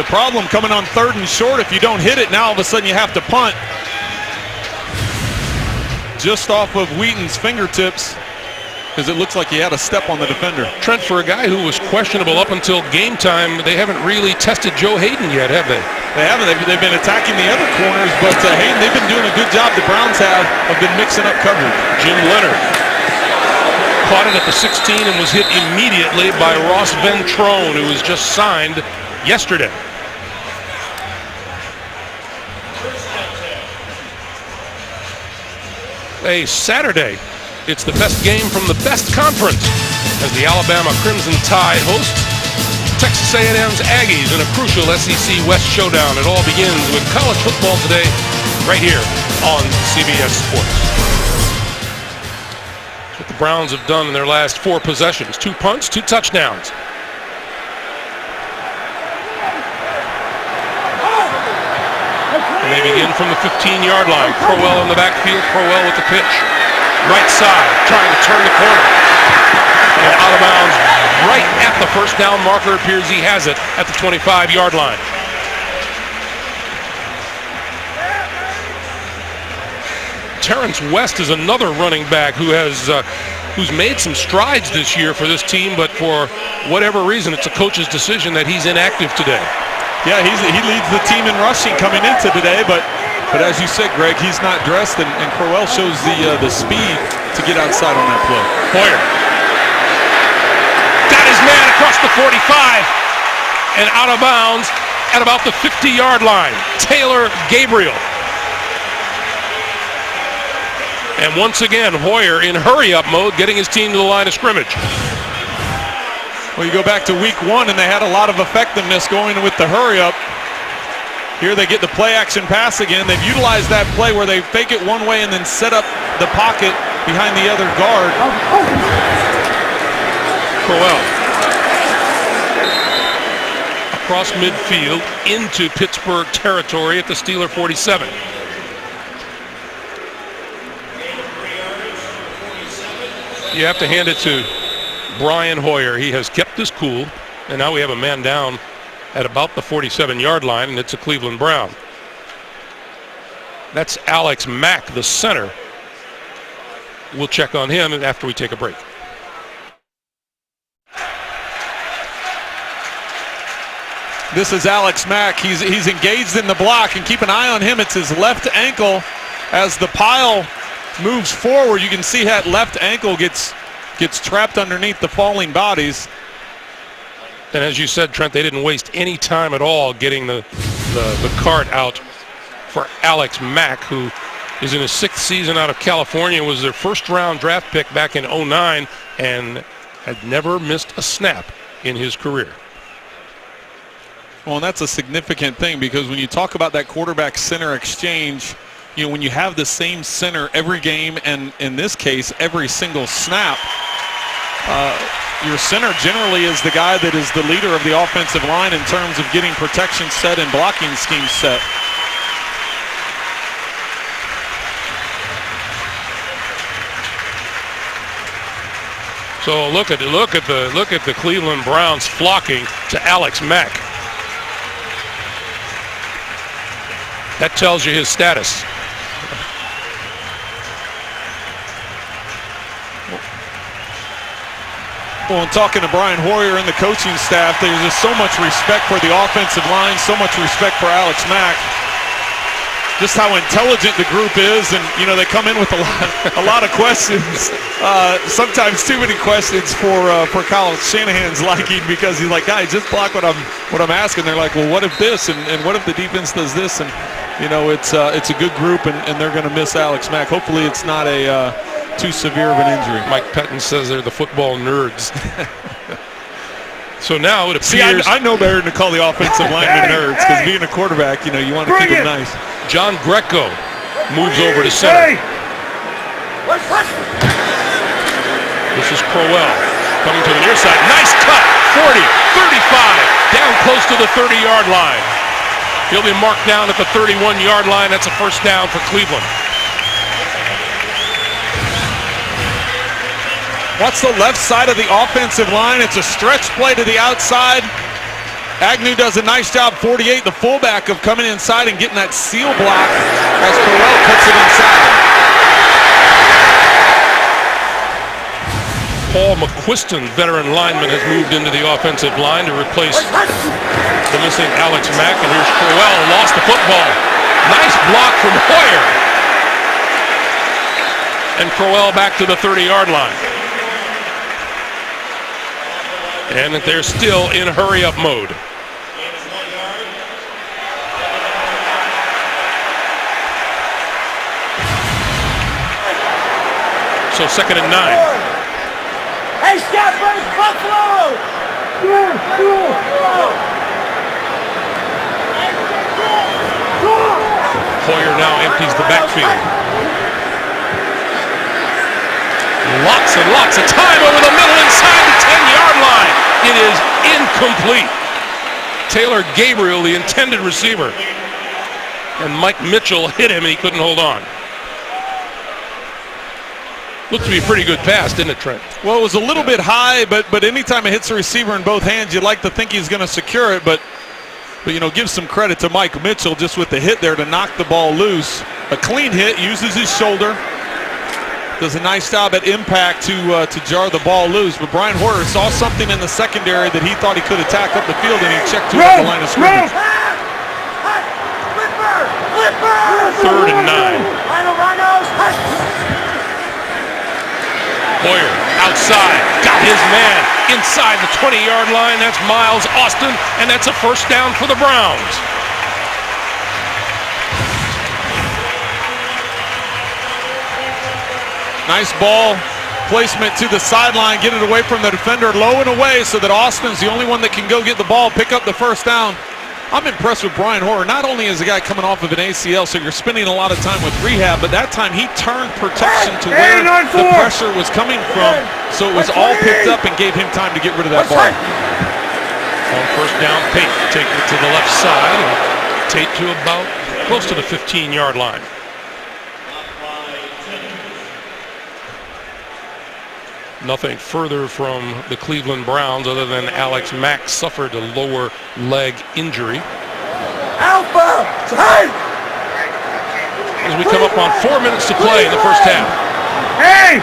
The problem coming on 3rd and short, if you don't hit it, now all of a sudden you have to punt. Just off of Wheaton's fingertips, because it looks like he had a step on the defender. Trent, for a guy who was questionable up until game time, they haven't really tested Joe Hayden yet, have they? They haven't. They've been attacking the other corners, but Hayden, they've been doing a good job. The Browns have been mixing up coverage. Jim Leonard caught it at the 16 and was hit immediately by Ross Ventrone, who was just signed yesterday. A Saturday It's the best game from the best conference as the Alabama Crimson Tide hosts Texas A&M's Aggies in a crucial SEC West showdown. It all begins with college football today, right here on CBS Sports. That's what the Browns have done in their last 4 possessions. 2 punts, 2 touchdowns. And they begin from the 15-yard line. Crowell in the backfield, Crowell with the pitch. Right side, trying to turn the corner. And out of bounds right at the first down marker. Appears he has it at the 25-yard line. Terrence West is another running back who's made some strides this year for this team, but for whatever reason, it's a coach's decision that he's inactive today. Yeah, he leads the team in rushing coming into today, but as you said, Greg, he's not dressed, and Crowell shows the speed to get outside on that play. Hoyer got his man across the 45 and out of bounds at about the 50-yard line. Taylor Gabriel. And once again, Hoyer in hurry-up mode, getting his team to the line of scrimmage. Well, you go back to week 1, and they had a lot of effectiveness going with the hurry-up. Here they get the play-action pass again. They've utilized that play where they fake it one way and then set up the pocket behind the other guard. Crowell across midfield into Pittsburgh territory at the Steeler 47. You have to hand it to Brian Hoyer. He has kept his cool, and now we have a man down at about the 47-yard line, and it's a Cleveland Brown. That's Alex Mack, the center. We'll check on him after we take a break. This is Alex Mack. He's engaged in the block, and keep an eye on him. It's his left ankle as the pile moves forward. You can see that left ankle gets trapped underneath the falling bodies. And as you said, Trent, they didn't waste any time at all getting the cart out for Alex Mack, who is in his 6th season out of California, was their first-round draft pick back in 2009, and had never missed a snap in his career. Well, and that's a significant thing, because when you talk about that quarterback-center exchange, you know, when you have the same center every game, and in this case, every single snap, your center generally is the guy that is the leader of the offensive line in terms of getting protection set and blocking scheme set. So look at the Cleveland Browns flocking to Alex Mack. That tells you his status. Well, and talking to Brian Hoyer and the coaching staff, there's just so much respect for the offensive line, so much respect for Alex Mack. Just how intelligent the group is, and you know they come in with a lot of questions. Sometimes too many questions for Kyle Shanahan's liking, because he's like, guys, just block what I'm asking. They're like, well, what if this, and what if the defense does this? And you know, it's a good group, and they're going to miss Alex Mack. Hopefully, it's not a too severe of an injury. Mike Pettin says they're the football nerds. So now it appears... See, I know better than to call the offensive linemen nerds, because being a quarterback, you know, you want to keep them nice. John Greco moves over to center. This is Crowell coming to the near side. Nice cut. 40, 35, down close to the 30-yard line. He'll be marked down at the 31-yard line. That's a first down for Cleveland. Watch the left side of the offensive line. It's a stretch play to the outside. Agnew does a nice job, 48, the fullback, of coming inside and getting that seal block as Crowell puts it inside. Paul McQuiston, veteran lineman, has moved into the offensive line to replace the missing Alex Mack. And here's Crowell, lost the football. Nice block from Hoyer. And Crowell back to the 30-yard line. And they're still in hurry-up mode. So 2nd and 9. Hey, Stafford, Buffalo! Hoyer now empties the backfield. Lots and lots of time over the middle inside the 10-yard line. It is incomplete. Taylor Gabriel, the intended receiver. And Mike Mitchell hit him and he couldn't hold on. Looked to be a pretty good pass, didn't it, Trent? Well, it was a little bit high, but anytime it hits the receiver in both hands, you'd like to think he's going to secure it, but you know, give some credit to Mike Mitchell just with the hit there to knock the ball loose. A clean hit, uses his shoulder, does a nice job at impact to jar the ball loose. But Brian Hoyer saw something in the secondary that he thought he could attack up the field, and he checked to the line of scrimmage. 3rd and 9. Hoyer outside, got his man inside the 20-yard line. That's Miles Austin, and that's a first down for the Browns. Nice ball placement to the sideline, get it away from the defender, low and away, so that Austin's the only one that can go get the ball, pick up the first down. I'm impressed with Brian Hoyer. Not only is a guy coming off of an ACL, so you're spending a lot of time with rehab, but that time he turned protection to where the pressure was coming from, so it was all picked up and gave him time to get rid of that ball. On first down, Pate taking it to the left side, and Tate to about close to the 15-yard line. Nothing further from the Cleveland Browns other than Alex Mack suffered a lower leg injury. Alpha! Tight! As we come up on 4 minutes to play in the first half. Hey!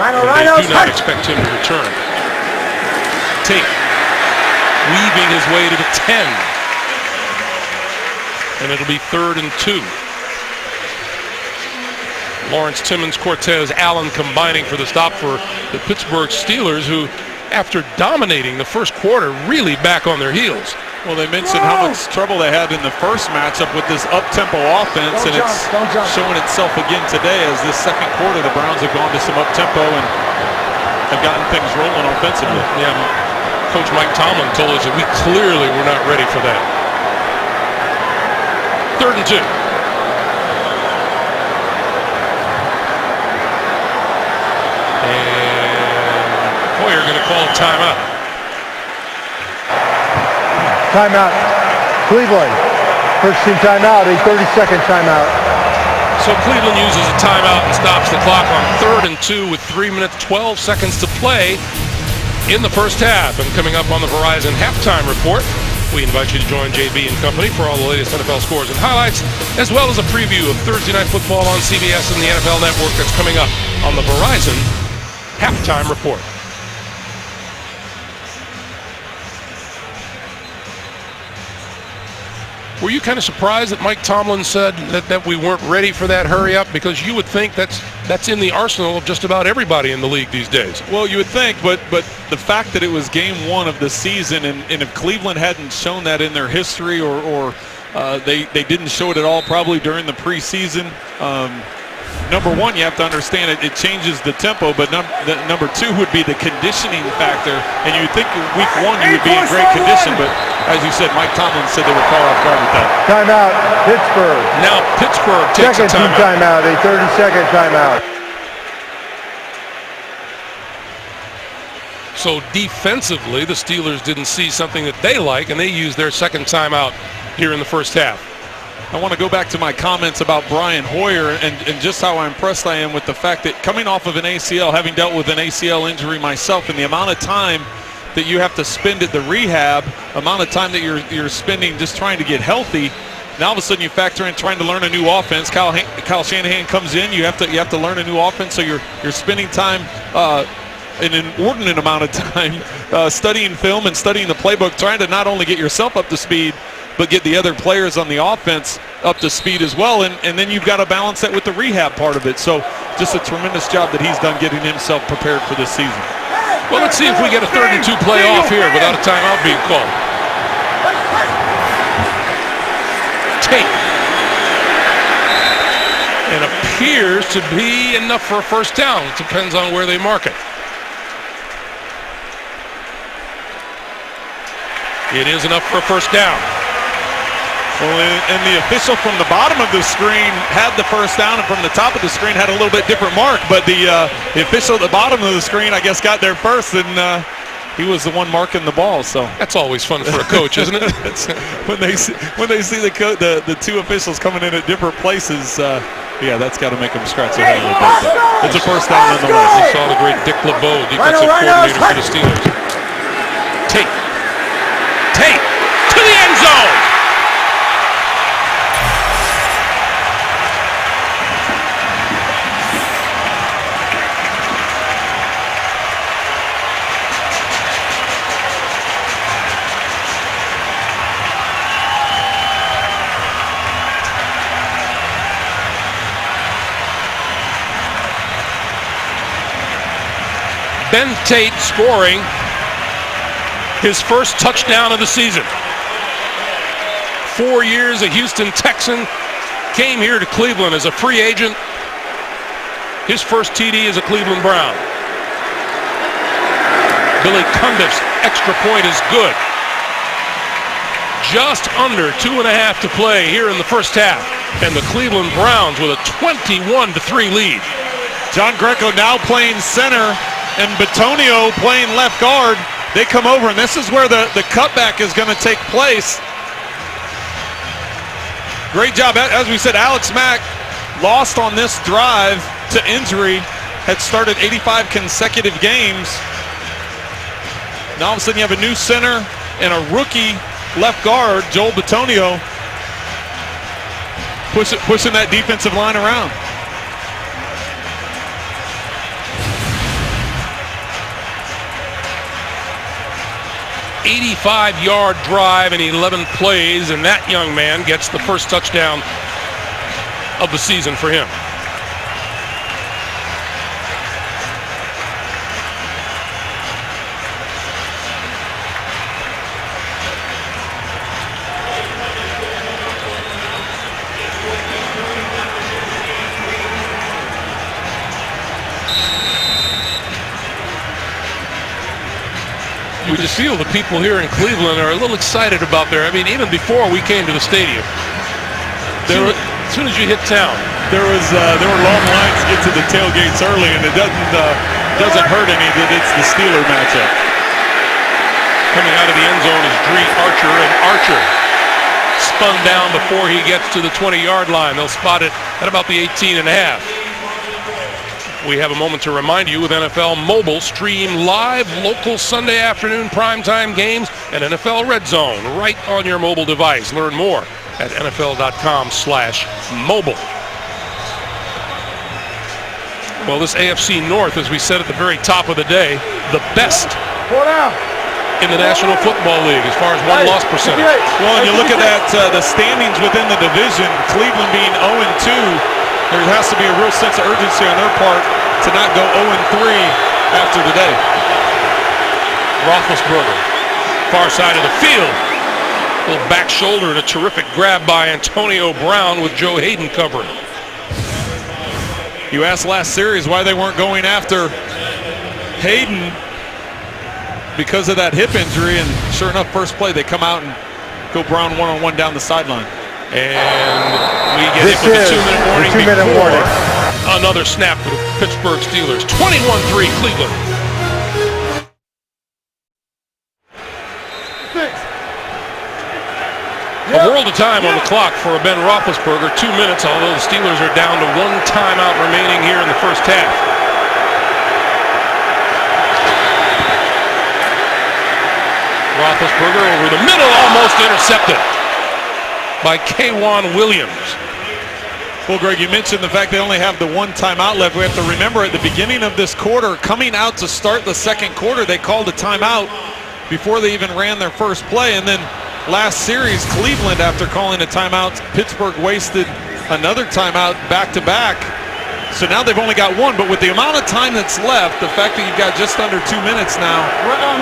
And they do not expect him to return. Tate weaving his way to the 10. And it'll be 3rd and 2. Lawrence, Timmons, Cortez, Allen combining for the stop for the Pittsburgh Steelers, who, after dominating the first quarter, really back on their heels. Well, they mentioned how much trouble they had in the first matchup with this up-tempo offense, and it's showing itself again today as this second quarter the Browns have gone to some up-tempo and have gotten things rolling offensively. Yeah, Coach Mike Tomlin told us that we clearly were not ready for that. 3rd and 2. Hoyer going to call a timeout. Timeout. Cleveland. First team timeout, a 30-second timeout. So Cleveland uses a timeout and stops the clock on 3rd and 2 with 3 minutes, 12 seconds to play in the first half. And coming up on the Verizon halftime report, we invite you to join JB and company for all the latest NFL scores and highlights, as well as a preview of Thursday Night Football on CBS and the NFL Network that's coming up on the Verizon halftime report. Were you kind of surprised that Mike Tomlin said that we weren't ready for that hurry up? Because you would think that's in the arsenal of just about everybody in the league these days. Well, you would think, but the fact that it was game 1 of the season, and if Cleveland hadn't shown that in their history, or they didn't show it at all probably during the preseason, number one, you have to understand it changes the tempo, but number 2 would be the conditioning factor. And you'd think week 1 you would be in great condition, but as you said, Mike Tomlin said they were caught off guard with that. Timeout, Pittsburgh. Now Pittsburgh takes a Second team timeout, a 30-second timeout. So defensively, the Steelers didn't see something that they like, and they used their second timeout here in the first half. I want to go back to my comments about Brian Hoyer and just how impressed I am with the fact that coming off of an ACL, having dealt with an ACL injury myself, and the amount of time that you have to spend at the rehab, amount of time that you're spending just trying to get healthy. Now all of a sudden you factor in trying to learn a new offense. Kyle Shanahan comes in. You have to learn a new offense. So you're spending time, an inordinate amount of time, studying film and studying the playbook, trying to not only get yourself up to speed, but get the other players on the offense up to speed as well. And then you've got to balance that with the rehab part of it. So just a tremendous job that he's done getting himself prepared for this season. Well, let's see if we get a 3rd and 2 play off here without a timeout being called. Tate. And a appears to be enough for a first down. It depends on where they mark it. It is enough for a first down. Well, and the official from the bottom of the screen had the first down, and from the top of the screen had a little bit different mark. But the official at the bottom of the screen, I guess, got there first, and he was the one marking the ball. So that's always fun for a coach, isn't it? when they see the two officials coming in at different places, yeah, that's got to make them scratch their head a little bit. But it's a first down nonetheless. We saw the great Dick LeBeau, defensive coordinator for the Steelers. Tate to the end zone. Ben Tate scoring his first touchdown of the season. 4 years a Houston Texan, came here to Cleveland as a free agent. His first TD as a Cleveland Brown. Billy Cundiff's extra point is good. Just under 2.5 to play here in the first half. And the Cleveland Browns with a 21-3 lead. John Greco now playing center, and Bitonio playing left guard. They come over, and this is where the cutback is going to take place. Great job. As we said, Alex Mack lost on this drive to injury, had started 85 consecutive games. Now all of a sudden you have a new center and a rookie left guard, Joel Bitonio, pushing that defensive line around. '85-yard drive in 11 plays, and that young man gets the first touchdown of the season for him. We just feel the people here in Cleveland are a little excited about their, even before we came to the stadium. As soon as you hit town. There were long lines to get to the tailgates early, and it doesn't hurt any that it's the Steeler matchup. Coming out of the end zone is Dree Archer, and Archer spun down before he gets to the 20-yard line. They'll spot it at about the 18.5. We have a moment to remind you with NFL Mobile, stream live local Sunday afternoon primetime games and NFL Red Zone right on your mobile device. Learn more at NFL.com/mobile. Well, this AFC North, as we said at the very top of the day, the best in the National Football League as far as won-loss percentage. Well, and you look at that, the standings within the division, Cleveland being 0-2, there has to be a real sense of urgency on their part to not go 0-3 after today. Roethlisberger, far side of the field. Little back shoulder and a terrific grab by Antonio Brown with Joe Hayden covering. You asked last series why they weren't going after Hayden because of that hip injury, and sure enough, first play they come out and go Brown one-on-one down the sideline. And we get hit with a 2-minute warning. Another snap for the Pittsburgh Steelers. 21-3 Cleveland. A world of time on the clock for Ben Roethlisberger. 2 minutes, although the Steelers are down to 1 timeout remaining here in the first half. Roethlisberger over the middle, almost intercepted by K'Wan Williams. Well, Greg, you mentioned the fact they only have the 1 timeout left. We have to remember at the beginning of this quarter, coming out to start the second quarter, they called a timeout before they even ran their first play. And then last series, Cleveland, after calling a timeout, Pittsburgh wasted another timeout back-to-back. So now they've only got 1, but with the amount of time that's left, the fact that you've got just under 2 minutes now,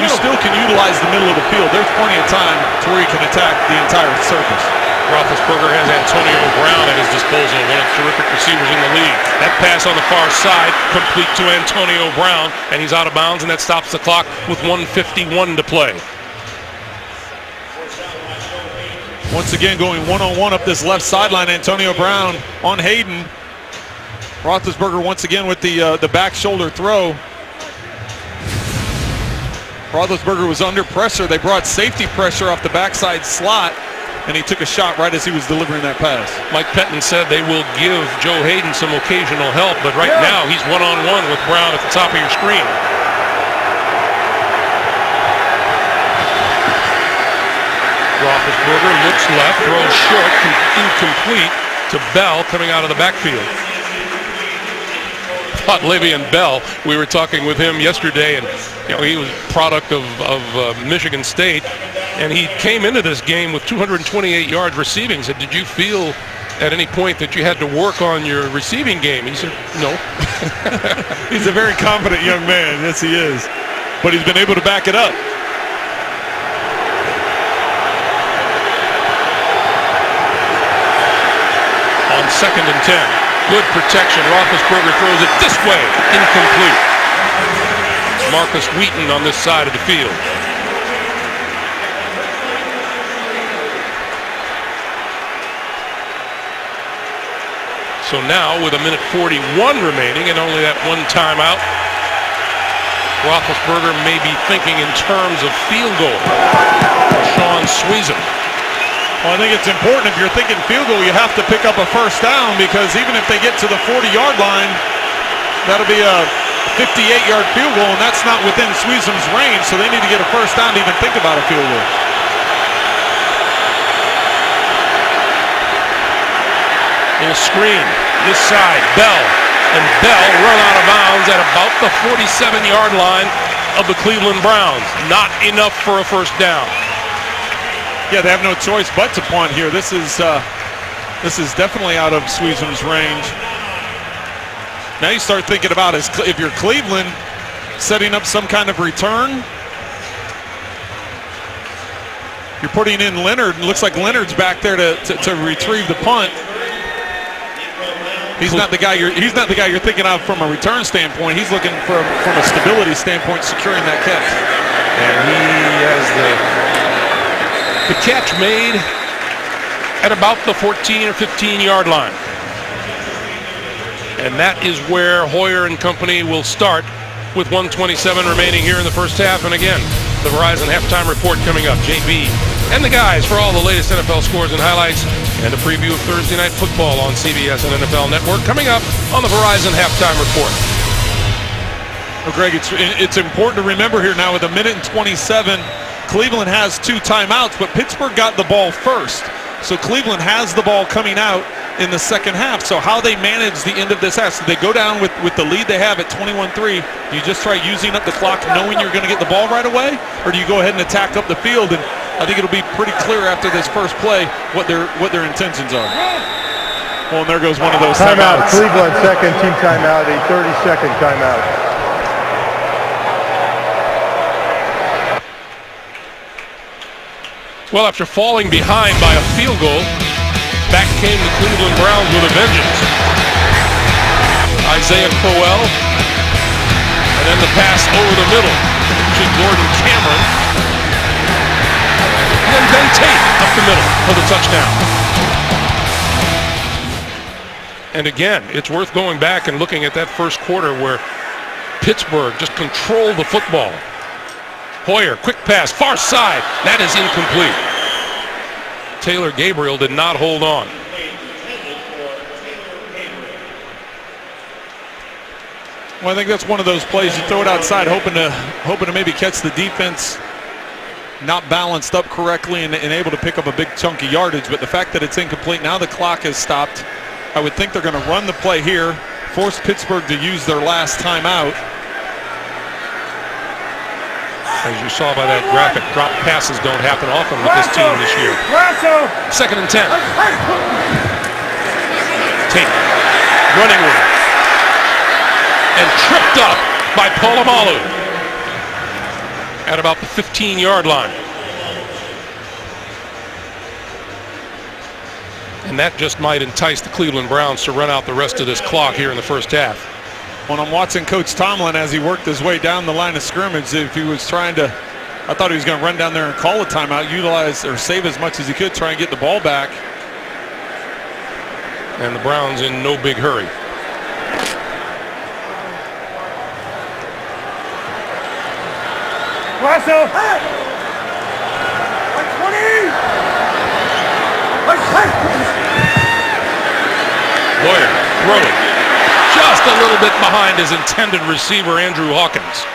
you still can utilize the middle of the field. There's plenty of time to where you can attack the entire surface. Roethlisberger has Antonio Brown at his disposal, one of 3. terrific receivers in the league. That pass on the far side, complete to Antonio Brown, and he's out of bounds, and that stops the clock with 1:51 to play. Once again, going one-on-one up this left sideline, Antonio Brown on Hayden. Roethlisberger once again with the back shoulder throw. Roethlisberger was under pressure. They brought safety pressure off the backside slot, and he took a shot right as he was delivering that pass. Mike Pettin said they will give Joe Hayden some occasional help, but right now he's one-on-one with Brown at the top of your screen. Roethlisberger looks left, throws short, incomplete to Bell coming out of the backfield. Thought Le'Veon Bell, we were talking with him yesterday, and he was product of Michigan State, and he came into this game with 228 yards receiving. Said, did you feel at any point that you had to work on your receiving game? He said, no. He's a very confident young man. Yes, he is. But he's been able to back it up. On 2nd and 10. Good protection. Roethlisberger throws it this way. Incomplete. Marcus Wheaton on this side of the field. So now with 1:41 remaining and only that one timeout, Roethlisberger may be thinking in terms of field goal. Sean Sweezum. Well, I think it's important if you're thinking field goal, you have to pick up a first down, because even if they get to the 40-yard line, that'll be a 58-yard field goal, and that's not within Sweezum's range, so they need to get a first down to even think about a field goal. Little screen, this side, Bell. And Bell run out of bounds at about the 47-yard line of the Cleveland Browns. Not enough for a first down. Yeah, they have no choice but to punt here. This is definitely out of Sweezum's range. Now you start thinking about, if you're Cleveland, setting up some kind of return. You're putting in Leonard. It looks like Leonard's back there to retrieve the punt. He's not the guy you're thinking of from a return standpoint. He's looking from a stability standpoint, securing that catch. And he has the catch made at about the 14 or 15-yard line. And that is where Hoyer and company will start with 1:27 remaining here in the first half. And again, the Verizon halftime report coming up. JB and the guys for all the latest NFL scores and highlights, and a preview of Thursday Night Football on CBS and NFL Network coming up on the Verizon halftime report. Well, Greg, it's important to remember here now with 1:27, Cleveland has 2 timeouts, but Pittsburgh got the ball first. So Cleveland has the ball coming out in the second half. So how they manage the end of this half, so they go down with the lead they have at 21-3. Do you just try using up the clock knowing you're going to get the ball right away? Or do you go ahead and attack up the field? And I think it'll be pretty clear after this first play what their intentions are. Well, and there goes one of those timeout. timeouts. Cleveland second team timeout, a 30-second timeout. Well, after falling behind by a field goal, back came the Cleveland Browns with a vengeance. Isaiah Crowell, and then the pass over the middle to Gordon Cameron. And then Ben Tate up the middle for the touchdown. And again, it's worth going back and looking at that first quarter where Pittsburgh just controlled the football. Hoyer, quick pass, far side. That is incomplete. Taylor Gabriel did not hold on. Well, I think that's one of those plays you throw it outside, hoping to maybe catch the defense not balanced up correctly and able to pick up a big chunk of yardage. But the fact that it's incomplete, now the clock has stopped. I would think they're going to run the play here, force Pittsburgh to use their last timeout. As you saw by that graphic, drop passes don't happen often with this team this year. 2nd and 10. Tate running with it. And tripped up by Polamalu at about the 15-yard line. And that just might entice the Cleveland Browns to run out the rest of this clock here in the first half. When I'm watching Coach Tomlin as he worked his way down the line of scrimmage, if he was trying to, I thought he was going to run down there and call a timeout, utilize or save as much as he could, try and get the ball back. And the Browns in no big hurry. Russell! Hey! 120! Lawyer throwing just a little bit behind his intended receiver, Andrew Hawkins.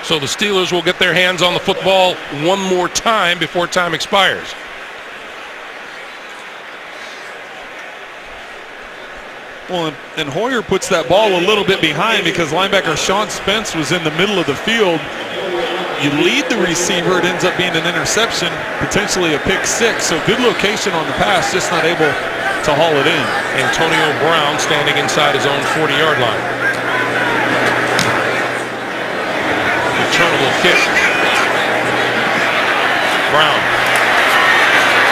So the Steelers will get their hands on the football one more time before time expires. Well, and Hoyer puts that ball a little bit behind because linebacker Sean Spence was in the middle of the field. You lead the receiver, it ends up being an interception, potentially a pick six. So good location on the pass, just not able to haul it in. Antonio Brown standing inside his own 40-yard line. Returnable kick. Brown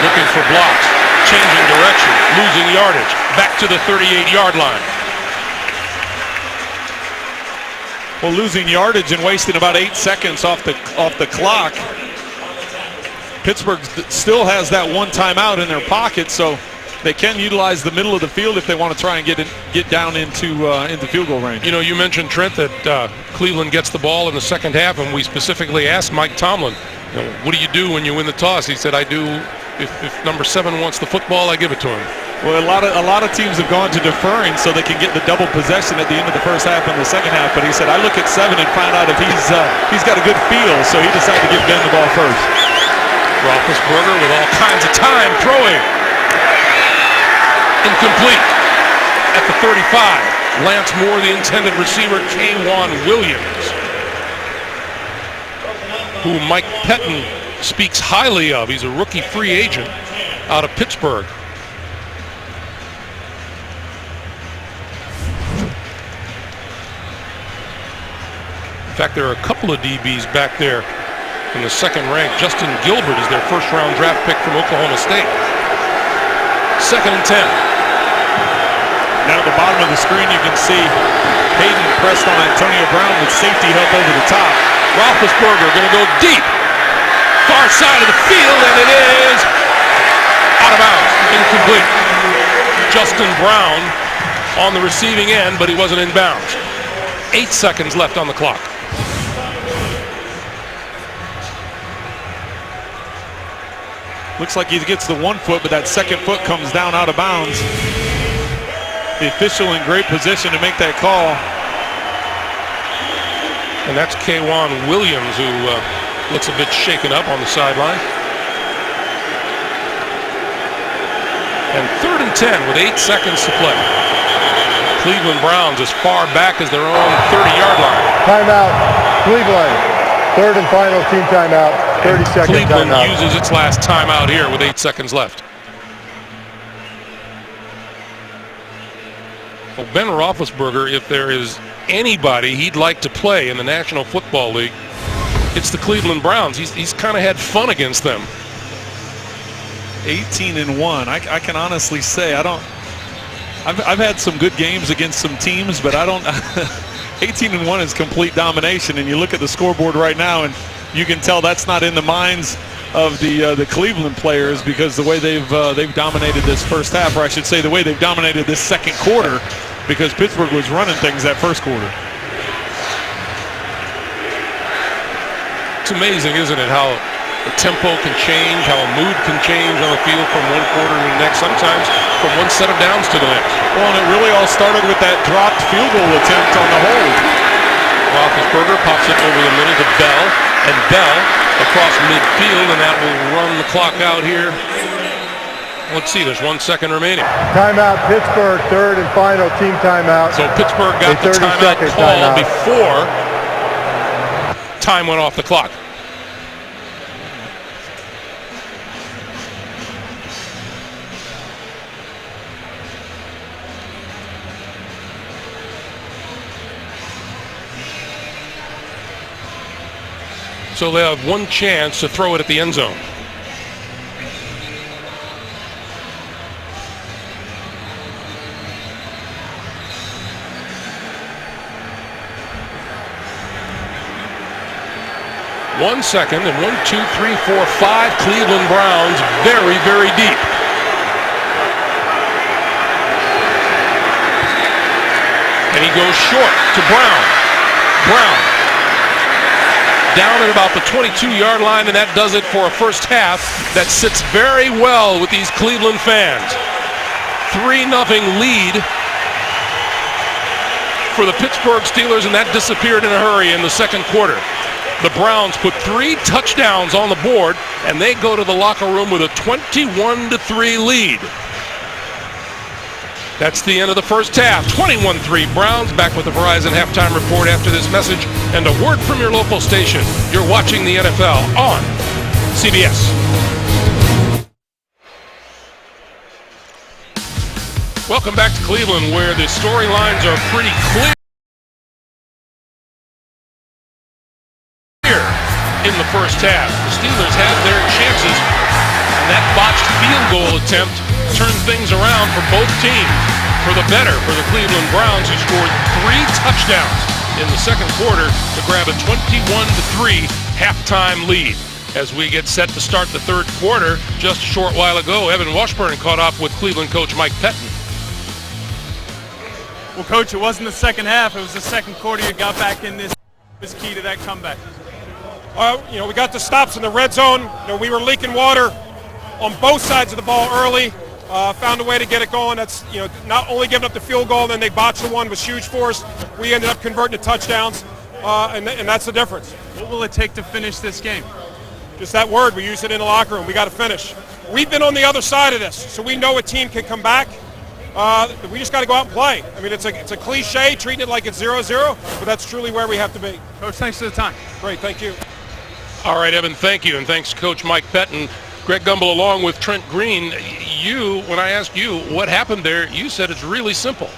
looking for blocks, changing direction, losing yardage, back to the 38-yard line. Well, losing yardage and wasting about 8 seconds off the clock. Pittsburgh still has that one timeout in their pocket, so they can utilize the middle of the field if they want to try and get down into field goal range. You know, you mentioned, Trent, that Cleveland gets the ball in the second half, and we specifically asked Mike Tomlin, you know, what do you do when you win the toss? He said, I do, if number 7 wants the football, I give it to him. Well, a lot of teams have gone to deferring so they can get the double possession at the end of the first half and the second half. But he said, I look at 7 and find out if he's got a good feel. So he decided to give Ben the ball first. Roethlisberger with all kinds of time throwing. Incomplete at the 35. Lance Moore, the intended receiver, K'Wan Williams, who Mike Pettin speaks highly of. He's a rookie free agent out of Pittsburgh. In fact, there are a couple of DBs back there in the second rank. Justin Gilbert is their first-round draft pick from Oklahoma State. 2nd and 10. Now at the bottom of the screen, you can see Hayden pressed on Antonio Brown with safety help over the top. Roethlisberger going to go deep. Far side of the field, and it is out of bounds. Incomplete. Justin Brown on the receiving end, but he wasn't in bounds. 8 seconds left on the clock. Looks like he gets the 1 foot, but that 2nd foot comes down out of bounds. The official in great position to make that call. And that's K'Wan Williams, who looks a bit shaken up on the sideline. And 3rd and 10 with 8 seconds to play. Cleveland Browns as far back as their own 30-yard line. Timeout, Cleveland. 3rd and final team timeout. 30-second Cleveland timeout. uses its last timeout here with 8 seconds left. Well, Ben Roethlisberger, if there is anybody he'd like to play in the National Football League, it's the Cleveland Browns. He's kind of had fun against them. 18-1. I can honestly say I've had some good games against some teams, but I don't. 18-1 is complete domination, and you look at the scoreboard right now, and you can tell that's not in the minds of the Cleveland players because the way they've dominated this first half, or I should say the way they've dominated this second quarter, because Pittsburgh was running things that first quarter. It's amazing, isn't it, how the tempo can change, how a mood can change on the field from one quarter to the next, sometimes from one set of downs to the next. Well, and it really all started with that dropped field goal attempt on the hold. Roethlisberger pops it over the middle to Bell, and Bell across midfield, and that will run the clock out here. Let's see, there's 1 second remaining. Timeout, Pittsburgh, 3rd and final team timeout. So Pittsburgh got the timeout call before time went off the clock. So they have one chance to throw it at the end zone. 1 second, and 1, 2, 3, 4, 5 Cleveland Browns very, very deep. And he goes short to Brown. Brown down at about the 22-yard line, and that does it for a first half that sits very well with these Cleveland fans. 3-0 lead for the Pittsburgh Steelers, and that disappeared in a hurry in the second quarter. The Browns put 3 touchdowns on the board, and they go to the locker room with a 21-3 lead. That's the end of the first half. 21-3 Browns. Back with the Verizon halftime report after this message and a word from your local station. You're watching the NFL on CBS. Welcome back to Cleveland, where the storylines are pretty clear in the first half. The Steelers had their chances, and that botched field goal attempt turned things around for both teams. For the better for the Cleveland Browns, who scored 3 touchdowns in the second quarter to grab a 21-3 halftime lead. As we get set to start the third quarter, just a short while ago, Evan Washburn caught up with Cleveland coach Mike Pettin. Well, Coach, it wasn't the second half. It was the second quarter you got back in this. Was key to that comeback. We got the stops in the red zone. We were leaking water on both sides of the ball early. Found a way to get it going. That's not only giving up the field goal, then they botched the one, was huge for us. We ended up converting to touchdowns, and that's the difference. What will it take to finish this game? Just that word. We use it in the locker room. We got to finish. We've been on the other side of this, so we know a team can come back. We just got to go out and play. I mean, it's a cliche, treating it like it's 0-0, but that's truly where we have to be. Coach, thanks for the time. Great, thank you. All right, Evan, thank you, and thanks to Coach Mike Pettin. Greg Gumbel along with Trent Green. When I asked you what happened there, you said it's really simple.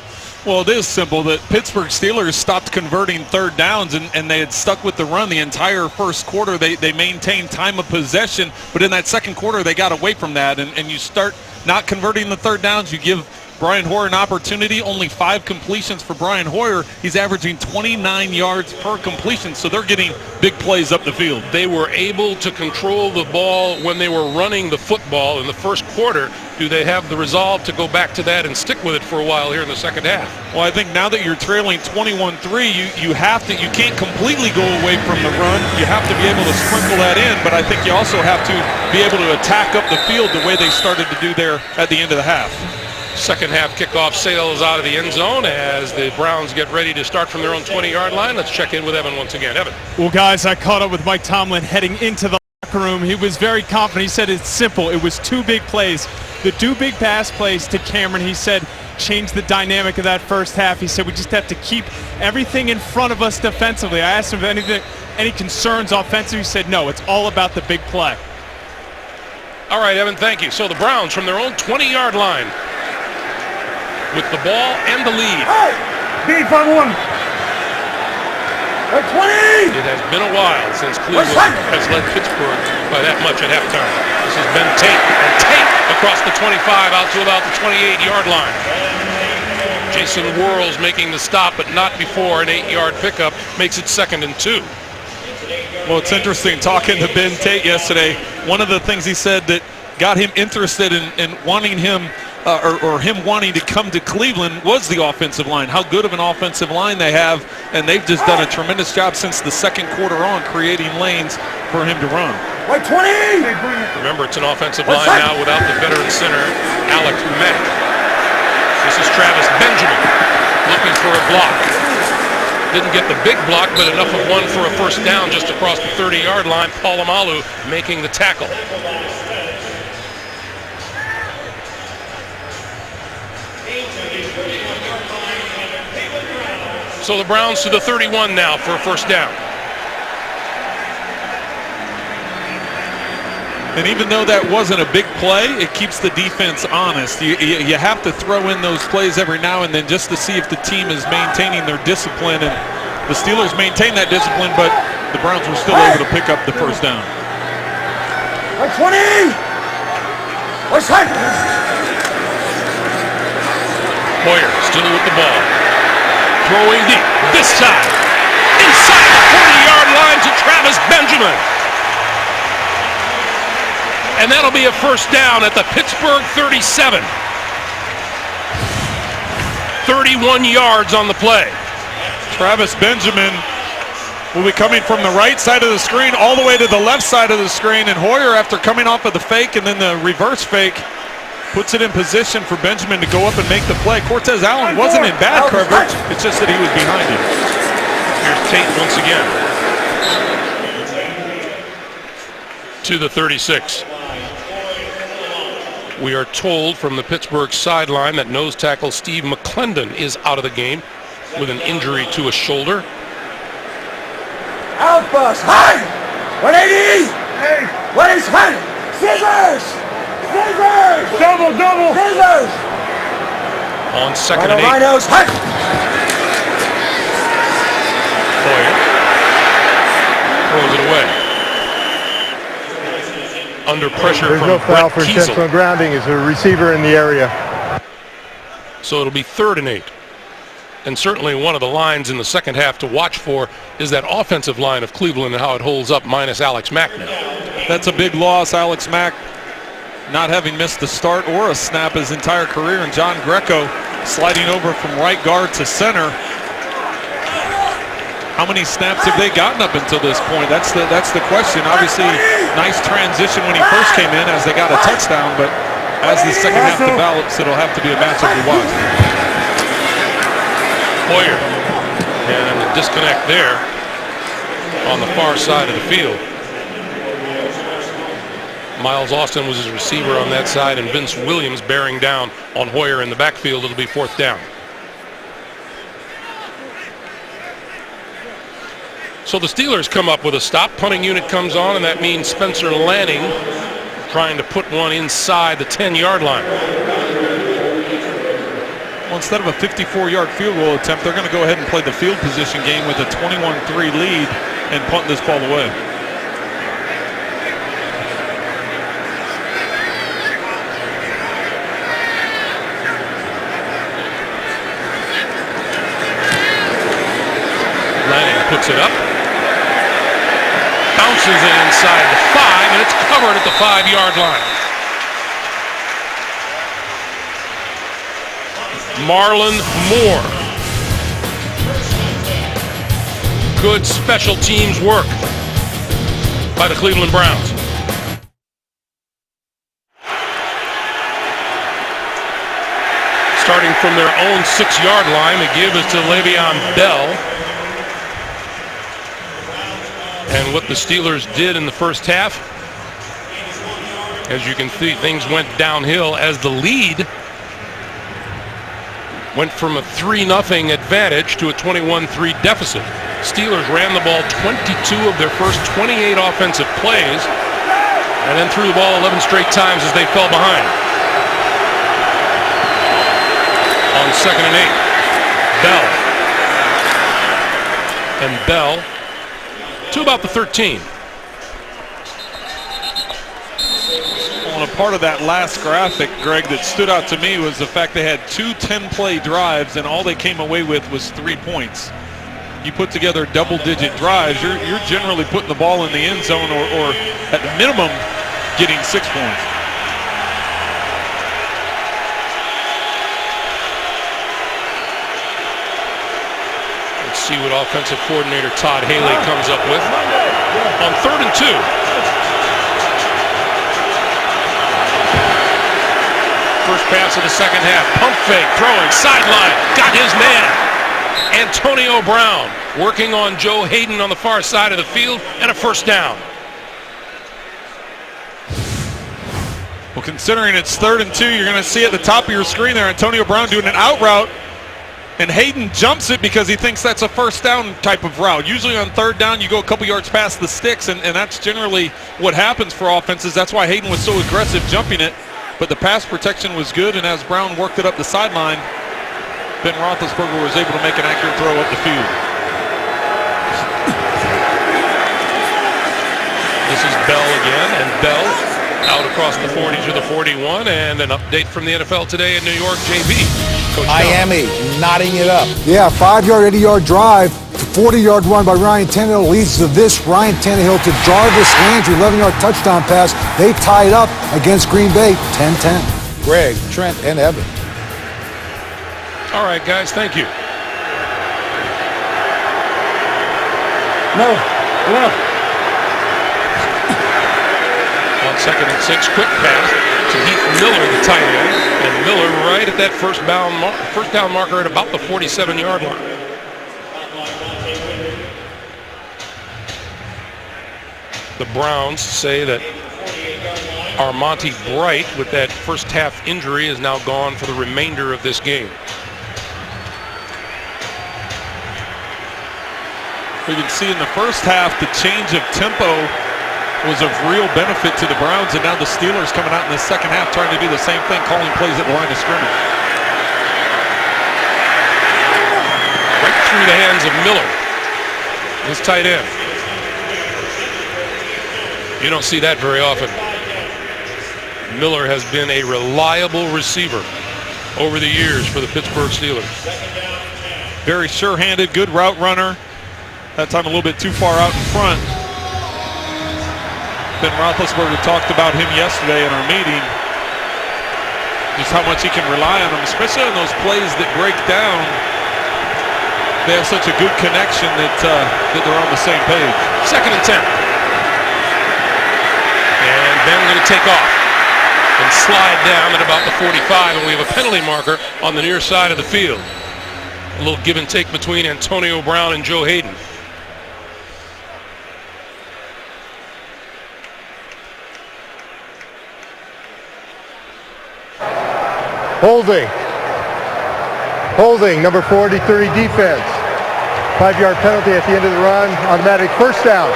Well, it is simple. The Pittsburgh Steelers stopped converting third downs, and they had stuck with the run the entire first quarter. They maintained time of possession, but in that second quarter, they got away from that, and you start not converting the third downs. You give Brian Hoyer an opportunity, only 5 completions for Brian Hoyer. He's averaging 29 yards per completion, so they're getting big plays up the field. They were able to control the ball when they were running the football in the first quarter. Do they have the resolve to go back to that and stick with it for a while here in the second half? Well, I think now that you're trailing 21-3, you can't completely go away from the run. You have to be able to sprinkle that in, but I think you also have to be able to attack up the field the way they started to do there at the end of the half. Second half kickoff sails out of the end zone as the Browns get ready to start from their own 20-yard line. Let's check in with Evan once again. Evan. Well, guys, I caught up with Mike Tomlin heading into the locker room. He was very confident. He said it's simple. It was 2 big plays. The 2 big pass plays to Cameron, he said, changed the dynamic of that first half. He said we just have to keep everything in front of us defensively. I asked him if any concerns offensively. He said no, it's all about the big play. All right, Evan, thank you. So the Browns from their own 20-yard line with the ball and the lead. Hey! Beat from 1. 20! It has been a while since Cleveland has led Pittsburgh by that much at halftime. This has been Tate, and Tate across the 25 out to about the 28-yard line. Jason Whirls making the stop, but not before an 8-yard pickup makes it 2nd and 2. Well, it's interesting talking to Ben Tate yesterday. One of the things he said that got him interested in wanting him or him wanting to come to Cleveland was the offensive line, how good of an offensive line they have, and they've just done a tremendous job since the second quarter on creating lanes for him to run. 20! Remember, it's an offensive line now without the veteran center, Alec Mack. This is Travis Benjamin looking for a block. Didn't get the big block, but enough of one for a first down just across the 30-yard line. Polamalu making the tackle. So the Browns to the 31 now for a first down. And even though that wasn't a big play, it keeps the defense honest. You have to throw in those plays every now and then just to see if the team is maintaining their discipline. And the Steelers maintained that discipline, but the Browns were still able to pick up the first down. 20! Hoyer still with the ball. Throwing deep. This time, inside the 40-yard line to Travis Benjamin. and that'll be a first down at the Pittsburgh 37. 31 yards on the play. Travis Benjamin will be coming from the right side of the screen all the way to the left side of the screen, and Hoyer, after coming off of the fake and then the reverse fake, puts it in position for Benjamin to go up and make the play. Cortez Allen wasn't in bad coverage, it's just that he was behind him. Here's Tate once again to the 36. We are told from the Pittsburgh sideline that nose tackle Steve McClendon is out of the game with an injury to a shoulder. Out bus, high! 180! Hey, What is high? Scissors! Scissors! double, double. Scissors! On second and 8, Rhinos, high! Hoyer throws it away. Under pressure There's from no foul Brett for Kiesel. intentional grounding. Is a receiver in the area. So it'll be 3rd and 8. And certainly one of the lines in the second half to watch for is that offensive line of Cleveland and how it holds up minus Alex Mack now. That's a big loss. Alex Mack not having missed a start or a snap his entire career, and John Greco sliding over from right guard to center. How many snaps have they gotten up until this point? That's the question. Obviously, nice transition when he first came in as they got a touchdown, but as the second half develops, it'll have to be a matchup to watch. Hoyer, and a disconnect there on the far side of the field. Miles Austin was his receiver on that side, and Vince Williams bearing down on Hoyer in the backfield. It'll be 4th down. So the Steelers come up with a stop. Punting unit comes on, and that means Spencer Lanning trying to put one inside the 10-yard line. Well, instead of a 54-yard field goal attempt, they're going to go ahead and play the field position game with a 21-3 lead and punt this ball away. Lanning puts it up. Bounces it inside the 5, and it's covered at the 5-yard line. Marlon Moore. Good special teams work by the Cleveland Browns. Starting from their own 6-yard line, the give is to Le'Veon Bell. And what the Steelers did in the first half, as you can see, things went downhill as the lead went from a 3-0 advantage to a 21-3 deficit. Steelers ran the ball 22 of their first 28 offensive plays and then threw the ball 11 straight times as they fell behind. On 2nd and 8, Bell. And Bell to about the 13. Well, a part of that last graphic, Greg, that stood out to me was the fact they had 2 10-play drives and all they came away with was 3 points. You put together double-digit drives, you're generally putting the ball in the end zone or at the minimum getting 6 points. See what offensive coordinator Todd Haley comes up with on 3rd and 2. First pass of the second half. Pump fake, throwing, sideline, got his man. Antonio Brown working on Joe Hayden on the far side of the field, and a first down. Well, considering it's 3rd and 2, you're going to see at the top of your screen there Antonio Brown doing an out route. And Hayden jumps it because he thinks that's a first down type of route. Usually on 3rd down, you go a couple yards past the sticks, and that's generally what happens for offenses. That's why Hayden was so aggressive jumping it. But the pass protection was good, and as Brown worked it up the sideline, Ben Roethlisberger was able to make an accurate throw up the field. This is Bell again, and Bell out across the 40 to the 41, and an update from the NFL Today in New York, JB. Coach Miami knotting it up. Yeah, 5-yard, 80-yard drive. 40-yard run by Ryan Tannehill leads to this. Ryan Tannehill to Jarvis Landry, 11-yard touchdown pass. They tie it up against Green Bay, 10-10. Greg, Trent, and Evan. All right, guys, thank you. No. No. On 2nd and 6, quick pass to Heath Miller, the tight end. And Miller right at that first down marker at about the 47-yard line. The Browns say that Armonte Bright, with that first half injury, is now gone for the remainder of this game. We can see in the first half the change of tempo was of real benefit to the Browns, and now the Steelers coming out in the second half trying to do the same thing, calling plays at the line of scrimmage. Right through the hands of Miller, his tight end. You don't see that very often. Miller has been a reliable receiver over the years for the Pittsburgh Steelers. Very sure-handed, good route runner. That time a little bit too far out in front. Ben Roethlisberger talked about him yesterday in our meeting, just how much he can rely on him, especially on those plays that break down. They have such a good connection that they're on the same page. 2nd and 10. And Ben going to take off and slide down at about the 45, and we have a penalty marker on the near side of the field. A little give and take between Antonio Brown and Joe Hayden. Holding, number 43 defense. 5-yard penalty at the end of the run, automatic first down.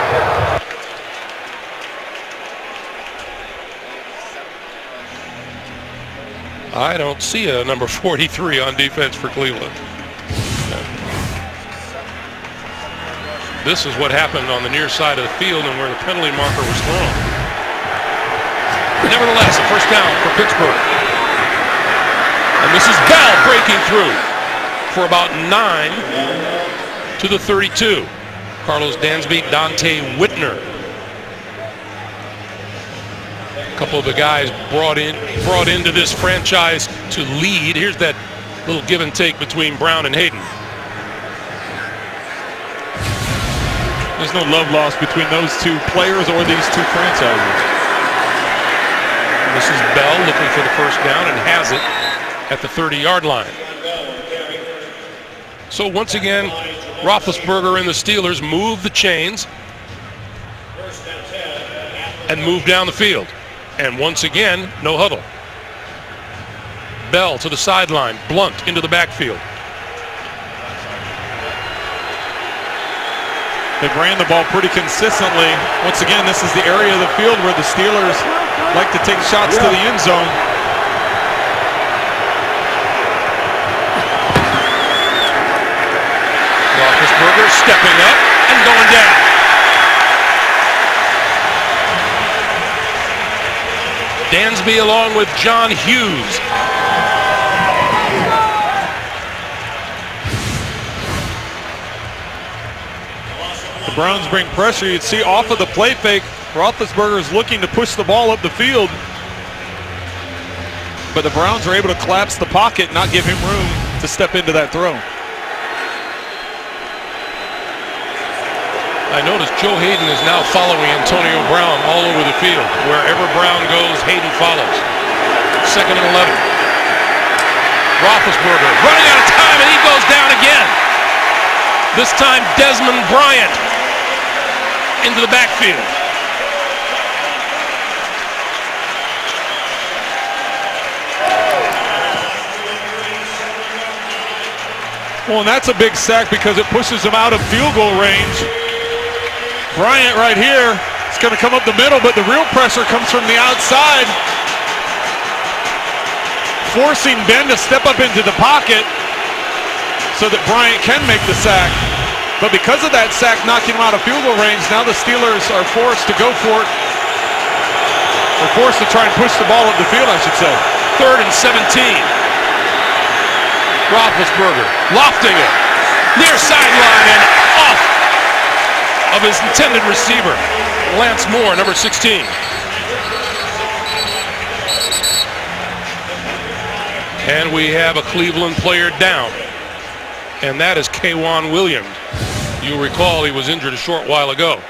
I don't see a number 43 on defense for Cleveland. This is what happened on the near side of the field and where the penalty marker was thrown. Nevertheless, a first down for Pittsburgh. And this is Bell breaking through for about 9 to the 32. Carlos Dansby, Dante Whitner. A couple of the guys brought into this franchise to lead. Here's that little give and take between Brown and Hayden. There's no love lost between those two players or these two franchises. This is Bell looking for the first down and has it at the 30-yard line. So once again, Roethlisberger and the Steelers move the chains and move down the field. And once again, no huddle. Bell to the sideline, Blunt into the backfield. They've ran the ball pretty consistently. Once again, this is the area of the field where the Steelers like to take shots to the end zone. Roethlisberger stepping up and going down. Dansby along with John Hughes. The Browns bring pressure. You'd see off of the play fake, Roethlisberger is looking to push the ball up the field. But the Browns are able to collapse the pocket, not give him room to step into that throw. I notice Joe Hayden is now following Antonio Brown all over the field. Wherever Brown goes, Hayden follows. 2nd and 11. Roethlisberger running out of time, and he goes down again. This time Desmond Bryant into the backfield. Well, and that's a big sack because it pushes him out of field goal range. Bryant right here is going to come up the middle, but the real pressure comes from the outside, forcing Ben to step up into the pocket so that Bryant can make the sack. But because of that sack knocking him out of field goal range, now the Steelers are forced to go for it. They're forced to try and push the ball up the field, I should say. 3rd and 17. Roethlisberger lofting it near sideline, and of his intended receiver, Lance Moore, number 16. And we have a Cleveland player down, and that is K'Wan Williams. You'll recall he was injured a short while ago.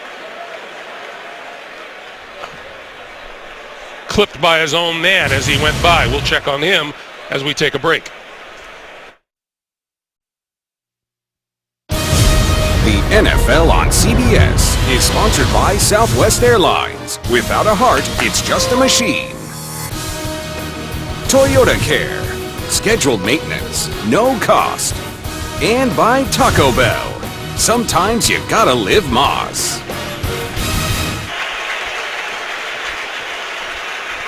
Clipped by his own man as he went by. We'll check on him as we take a break. The NFL on CBS is sponsored by Southwest Airlines. Without a heart, it's just a machine. Toyota Care. Scheduled maintenance, no cost. And by Taco Bell. Sometimes you gotta live Moss.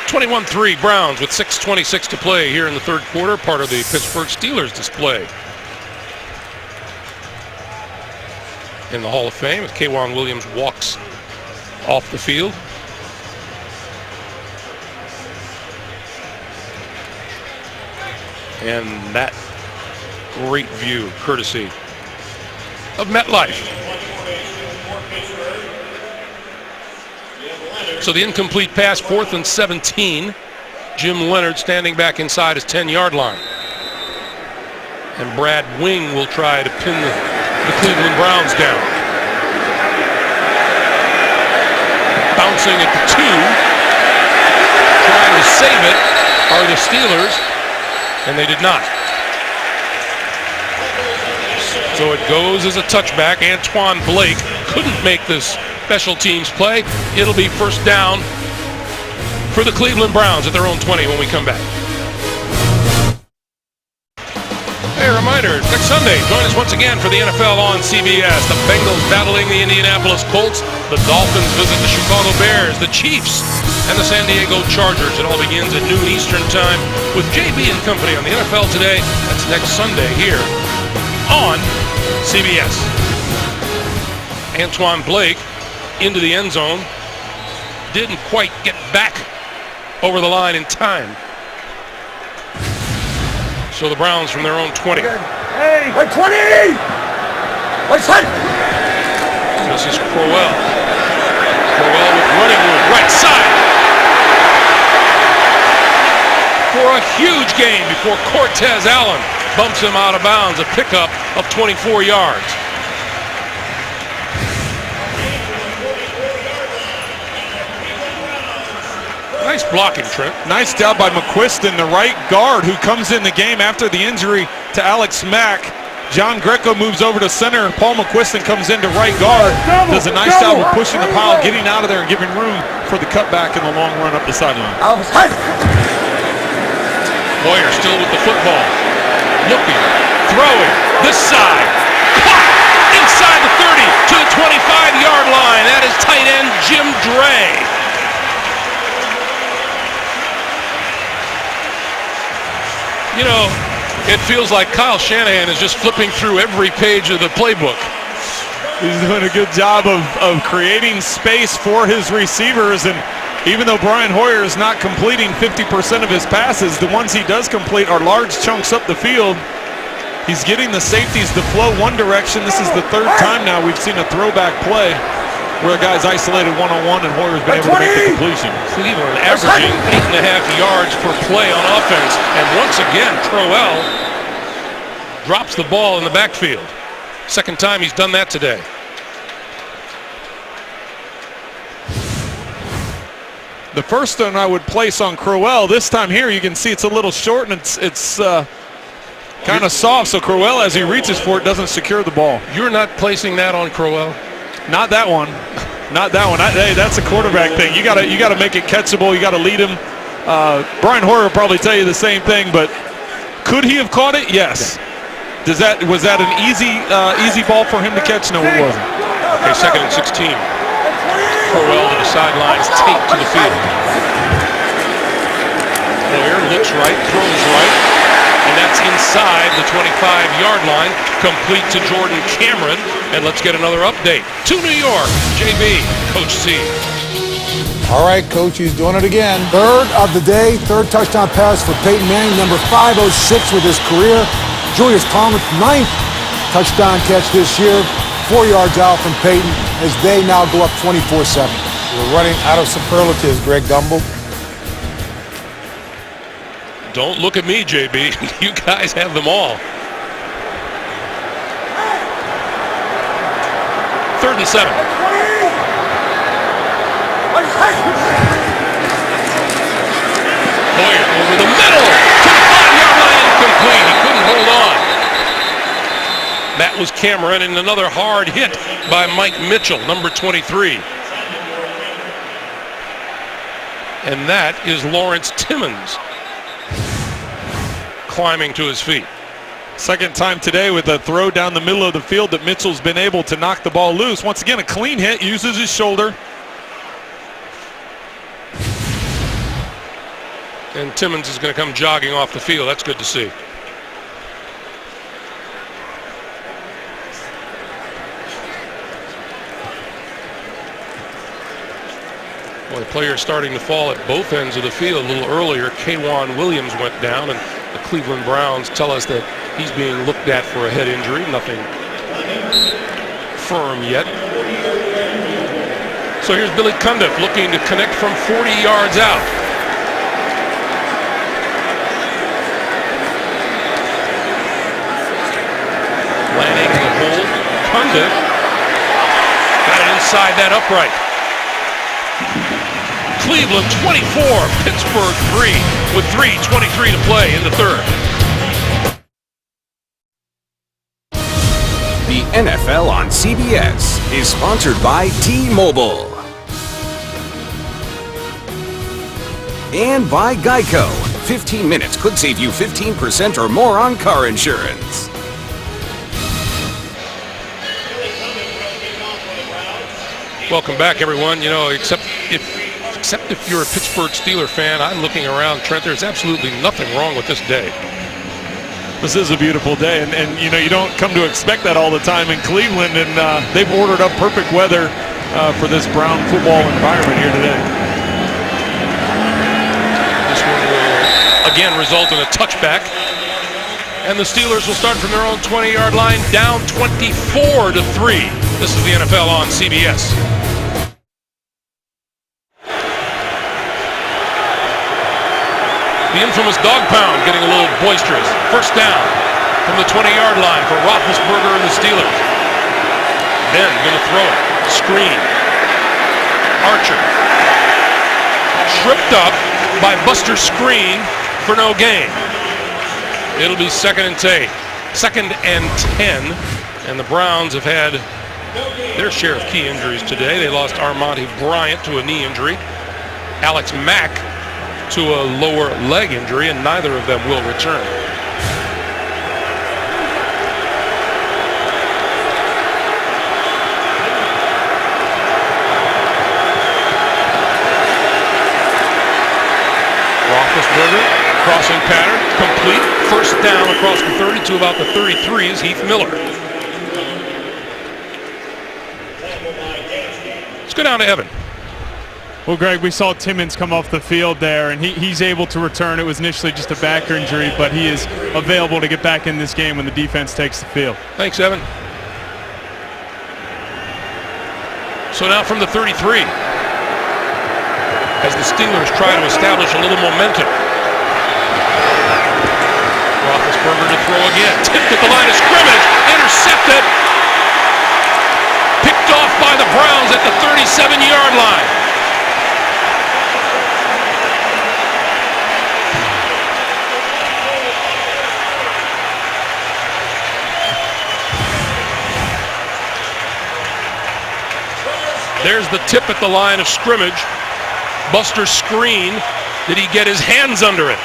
21-3 Browns with 6:26 to play here in the third quarter, part of the Pittsburgh Steelers display in the Hall of Fame as K'Wan Williams walks off the field. And that great view, courtesy of MetLife. So the incomplete pass, 4th and 17. Jim Leonard standing back inside his 10-yard line. And Brad Wing will try to pin the Cleveland Browns down. Bouncing at the 2. Trying to save it are the Steelers. And they did not. So it goes as a touchback. Antoine Blake couldn't make this special teams play. It'll be first down for the Cleveland Browns at their own 20 when we come back. Hey, a reminder, next Sunday, join us once again for the NFL on CBS. The Bengals battling the Indianapolis Colts. The Dolphins visit the Chicago Bears, the Chiefs, and the San Diego Chargers. It all begins at noon Eastern time with JB and company on the NFL Today. That's next Sunday here on CBS. Antoine Blake into the end zone. Didn't quite get back over the line in time. So the Browns from their own 20. Hey, 20! What's that? This is Crowell. Crowell with running room, right side. For a huge gain before Cortez Allen bumps him out of bounds. A pickup of 24 yards. Nice blocking, Trent. Nice job by McQuiston, the right guard who comes in the game after the injury to Alex Mack. John Greco moves over to center. Paul McQuiston comes into right guard. Does a nice job of pushing the pile, getting out of there and giving room for the cutback and the long run up the sideline. Hoyer still with the football. Looking, throwing, this side. Caught inside the 30 to the 25-yard line. That is tight end Jim Dre. You know, it feels like Kyle Shanahan is just flipping through every page of the playbook. He's doing a good job of creating space for his receivers, and even though Brian Hoyer is not completing 50% of his passes, the ones he does complete are large chunks up the field. He's getting the safeties to flow one direction. This is the third time now we've seen a throwback play where a guy's isolated one-on-one and Hoyer's been able to make the completion. Cleveland averaging 8.5 yards per play on offense. And once again, Crowell drops the ball in the backfield. Second time he's done that today. The first one I would place on Crowell. This time here you can see it's a little short and it's kind of soft. So Crowell, as he reaches for it, doesn't secure the ball. You're not placing that on Crowell? Not that one. Not that one. Hey, that's a quarterback thing. You gotta make it catchable. You gotta lead him. Brian Hoyer will probably tell you the same thing, but could he have caught it? Yes. Was that an easy ball for him to catch? No, it wasn't. Okay, 2nd and 16. Crowell to the sidelines, taped to the field. Hoyer looks right, throws right, and that's inside the 25-yard line, complete to Jordan Cameron. And let's get another update to New York. JB, Coach C. All right, Coach, he's doing it again. Third of the day, third touchdown pass for Peyton Manning, number 506 with his career. Julius Thomas, 9th touchdown catch this year, 4 yards out from Peyton. as they now go up 24-7. We're running out of superlatives, Greg Gumbel. Don't look at me, JB. You guys have them all. 3rd and 7. Boyer over the middle to the 5-yard line, incomplete. He couldn't hold on. That was Cameron, and another hard hit by Mike Mitchell, number 23. And that is Lawrence Timmons climbing to his feet. Second time today with a throw down the middle of the field that Mitchell's been able to knock the ball loose. Once again, a clean hit, uses his shoulder. And Timmons is going to come jogging off the field. That's good to see. Well, players starting to fall at both ends of the field. A little earlier, K'Wan Williams went down, and the Cleveland Browns tell us that he's being looked at for a head injury. Nothing firm yet. So here's Billy Cundiff looking to connect from 40 yards out. Landing in the hole. Cundiff got it inside that upright. Cleveland 24, Pittsburgh 3, with 3:23 to play in the third. The NFL on CBS is sponsored by T-Mobile. And by Geico. 15 minutes could save you 15% or more on car insurance. Welcome back, everyone. You know, except if you're a Pittsburgh Steelers fan, I'm looking around, Trent, there's absolutely nothing wrong with this day. This is a beautiful day, and you know, you don't come to expect that all the time in Cleveland, and they've ordered up perfect weather for this Brown football environment here today. This one will again result in a touchback, and the Steelers will start from their own 20-yard line, down 24-3. This is the NFL on CBS. The infamous dog pound getting a little boisterous. First down from the 20-yard line for Roethlisberger and the Steelers. Ben going to throw it. Screen. Archer. Tripped up by Buster Screen for no gain. It'll be 2nd and 10. 2nd and 10. And the Browns have had their share of key injuries today. They lost Armonte Bryant to a knee injury. Alex Mack to a lower leg injury, and neither of them will return. Roethlisberger, crossing pattern, complete. First down across the 30 to about the 33 is Heath Miller. Let's go down to Evan. Well, Greg, we saw Timmons come off the field there, and he's able to return. It was initially just a back injury, but he is available to get back in this game when the defense takes the field. Thanks, Evan. So now from the 33, as the Steelers try to establish a little momentum. Roethlisberger to throw again. Tipped at the line of scrimmage. Intercepted. Picked off by the Browns at the 37-yard line. There's the tip at the line of scrimmage. Buster Screen. Did he get his hands under it?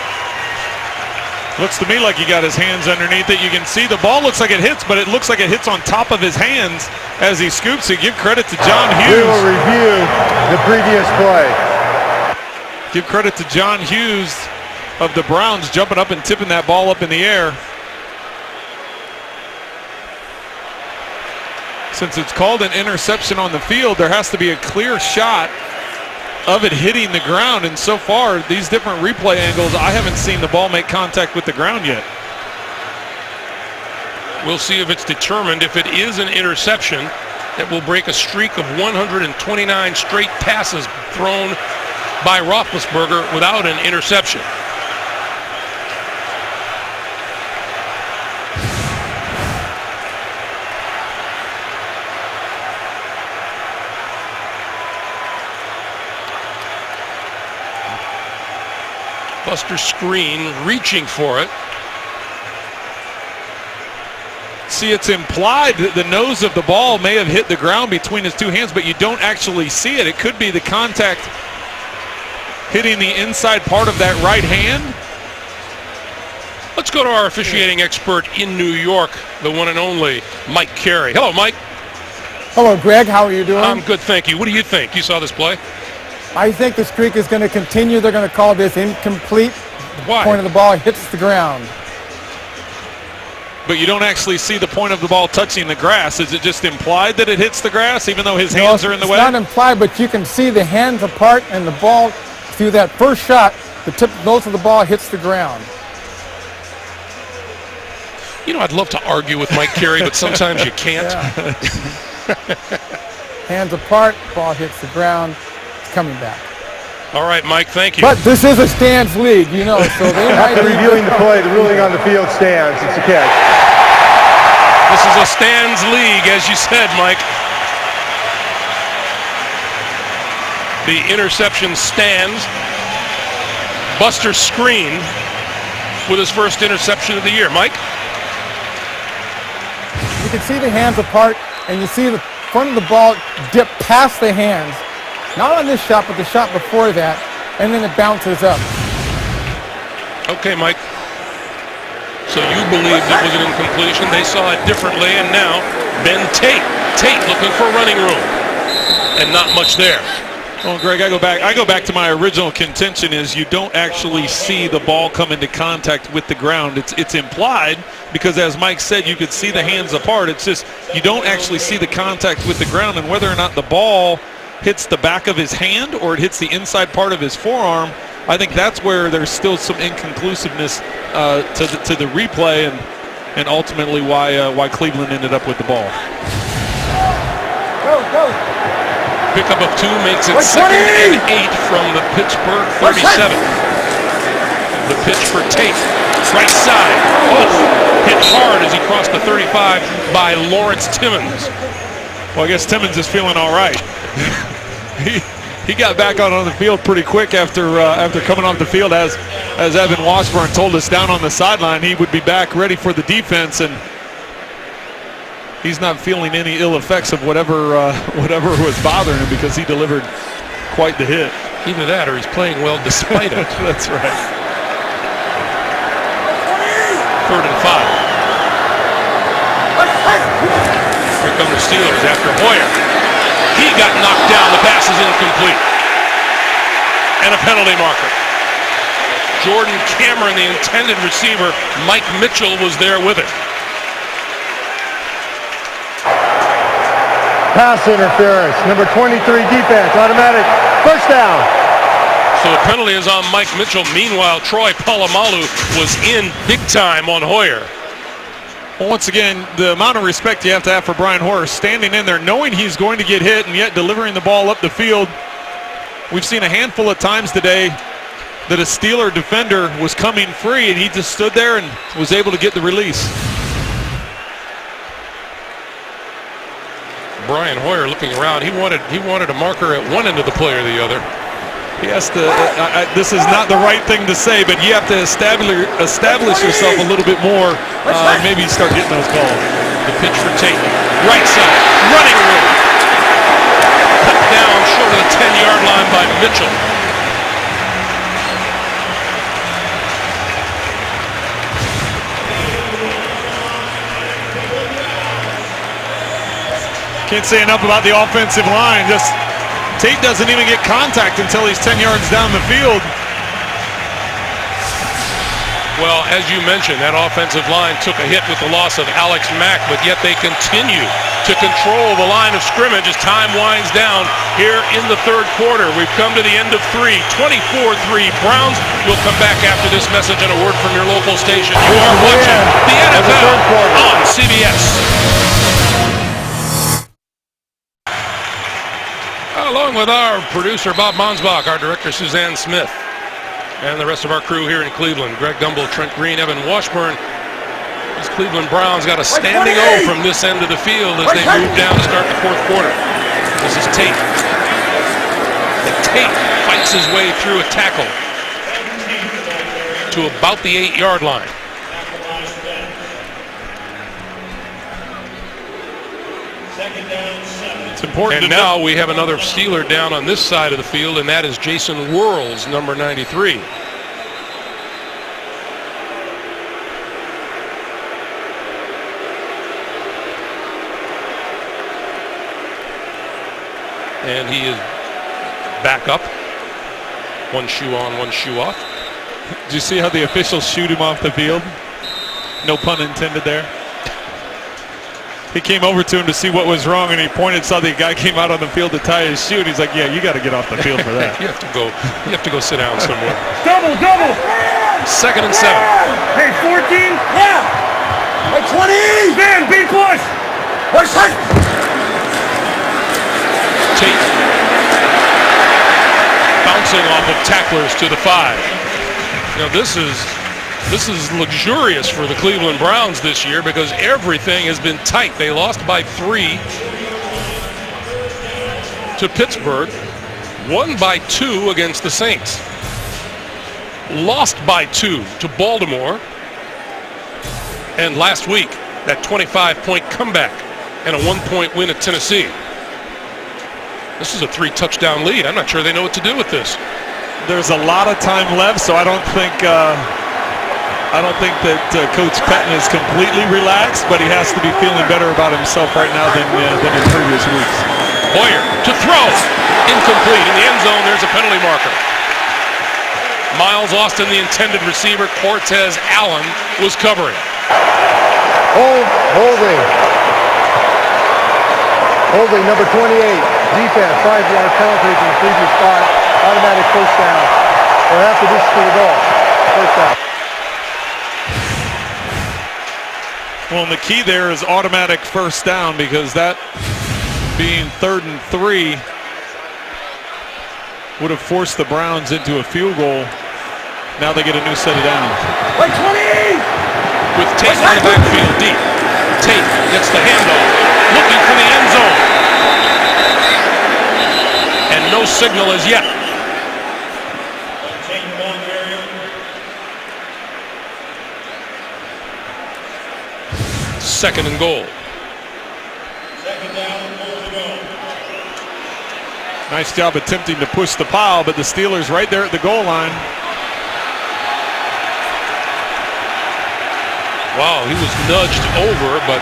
Looks to me like he got his hands underneath it. You can see the ball looks like it hits, but it looks like it hits on top of his hands as he scoops it. Give credit to John Hughes. We will review the previous play. Give credit to John Hughes of the Browns jumping up and tipping that ball up in the air. Since it's called an interception on the field, there has to be a clear shot of it hitting the ground, and so far these different replay angles, I haven't seen the ball make contact with the ground yet. We'll see if it's determined. If it is an interception, that will break a streak of 129 straight passes thrown by Roethlisberger without an interception. Buster Screen reaching for it. See, it's implied that the nose of the ball may have hit the ground between his two hands, but you don't actually see it. It could be the contact hitting the inside part of that right hand. Let's go to our officiating expert in New York, the one and only Mike Carey. Hello, Mike. Hello, Greg. How are you doing? I'm good, thank you. What do you think? You saw this play? I think the streak is going to continue. They're going to call this incomplete. Why? Point of the ball hits the ground. But you don't actually see the point of the ball touching the grass. Is it just implied that it hits the grass, even though his hands are in the way? It's not implied, but you can see the hands apart and the ball, through that first shot, the nose of the ball hits the ground. You know, I'd love to argue with Mike Carey, but sometimes you can't. Hands apart, ball hits the ground, it's coming back. All right, Mike, thank you. But this is a stands league, you know, so they might After reviewing the play, the ruling on the field stands. It's a catch. This is a stands league, as you said, Mike. The interception stands. Buster Screen with his first interception of the year. Mike? You can see the hands apart, and you see the front of the ball dip past the hands. Not on this shot, but the shot before that, and then it bounces up. Okay, Mike. So you believed it was an incompletion. They saw it differently, and now Ben Tate. Tate looking for running room, and not much there. Well, Greg, I go back to my original contention is you don't actually see the ball come into contact with the ground. It's implied because, as Mike said, you could see the hands apart. It's just you don't actually see the contact with the ground, and whether or not the ball hits the back of his hand or it hits the inside part of his forearm, I think that's where there's still some inconclusiveness to the replay and ultimately why Cleveland ended up with the ball. Go. Pickup of 2 makes it 2nd and 8 from the Pittsburgh 37. The pitch for Tate, right side. Oh, hit hard as he crossed the 35 by Lawrence Timmons. Well, I guess Timmons is feeling all right. He got back out on the field pretty quick after coming off the field, as Evan Washburn told us down on the sideline. He would be back ready for the defense, and he's not feeling any ill effects of whatever was bothering him because he delivered quite the hit. Either that or he's playing well despite it. That's right. 3rd and 5. Here come the Steelers after Hoyer. He got knocked down. The pass is incomplete. And a penalty marker. Jordan Cameron, the intended receiver. Mike Mitchell was there with it. Pass interference. Number 23 defense. Automatic. First down. So the penalty is on Mike Mitchell. Meanwhile, Troy Polamalu was in big time on Hoyer. Well, once again, the amount of respect you have to have for Brian Hoyer, standing in there, knowing he's going to get hit, and yet delivering the ball up the field. We've seen a handful of times today that a Steeler defender was coming free, and he just stood there and was able to get the release. Brian Hoyer looking around. He wanted a marker at one end of the play or the other. He has to. This is not the right thing to say, but you have to establish yourself a little bit more. Maybe start getting those calls. The pitch for Tate, right side, running room. Cut down short of the 10-yard line by Mitchell. Can't say enough about the offensive line. Just Tate doesn't even get contact until he's 10 yards down the field. Well, as you mentioned, that offensive line took a hit with the loss of Alex Mack, but yet they continue to control the line of scrimmage as time winds down here in the 3rd quarter. We've come to the end of 3, 24-3. Browns will come back after this message and a word from your local station. You are watching the NFL on CBS. along with our producer Bob Monsbach, our director Suzanne Smith, and the rest of our crew here in Cleveland. Greg Gumbel, Trent Green, Evan Washburn. These Cleveland Browns got a standing O from this end of the field as they move down to start the fourth quarter. This is Tate. And Tate fights his way through a tackle to about the 8-yard line. It's important. And now we have another Steeler down on this side of the field, and that is Jason Whirls, number 93. And he is back up. One shoe on, one shoe off. Did you see how the officials shoot him off the field? No pun intended there. He came over to him to see what was wrong, and he pointed, saw the guy came out on the field to tie his shoe, and he's like, "Yeah, you got to get off the field for that." You have to go sit down somewhere. Double. 2nd and 7. Hey, 14. Yeah. Hey, 20. Stand, B plus. Where's that? Tate bouncing off of tacklers to the 5. Now this is luxurious for the Cleveland Browns this year because everything has been tight. They lost by 3 to Pittsburgh, won by 2 against the Saints, lost by 2 to Baltimore, and last week that 25-point comeback and a 1-point win at Tennessee. This is a 3-touchdown lead. I'm not sure they know what to do with this. There's a lot of time left, so I don't think that Coach Pettin is completely relaxed, but he has to be feeling better about himself right now than in previous weeks. Boyer to throw, incomplete. In the end zone, there's a penalty marker. Miles Austin, the intended receiver. Cortez Allen was covering. Holding number 28. Defense, 5-yard penalty from the previous spot. Automatic first down. Or after this to the goal. First down. Well, and the key there is automatic first down because that being 3rd and 3 would have forced the Browns into a field goal. Now they get a new set of downs. Like 20! With Tate in the backfield deep. Tate gets the handoff, looking for the end zone. And no signal as yet. Second and goal. Nice job attempting to push the pile, but the Steelers right there at the goal line. Wow, he was nudged over, but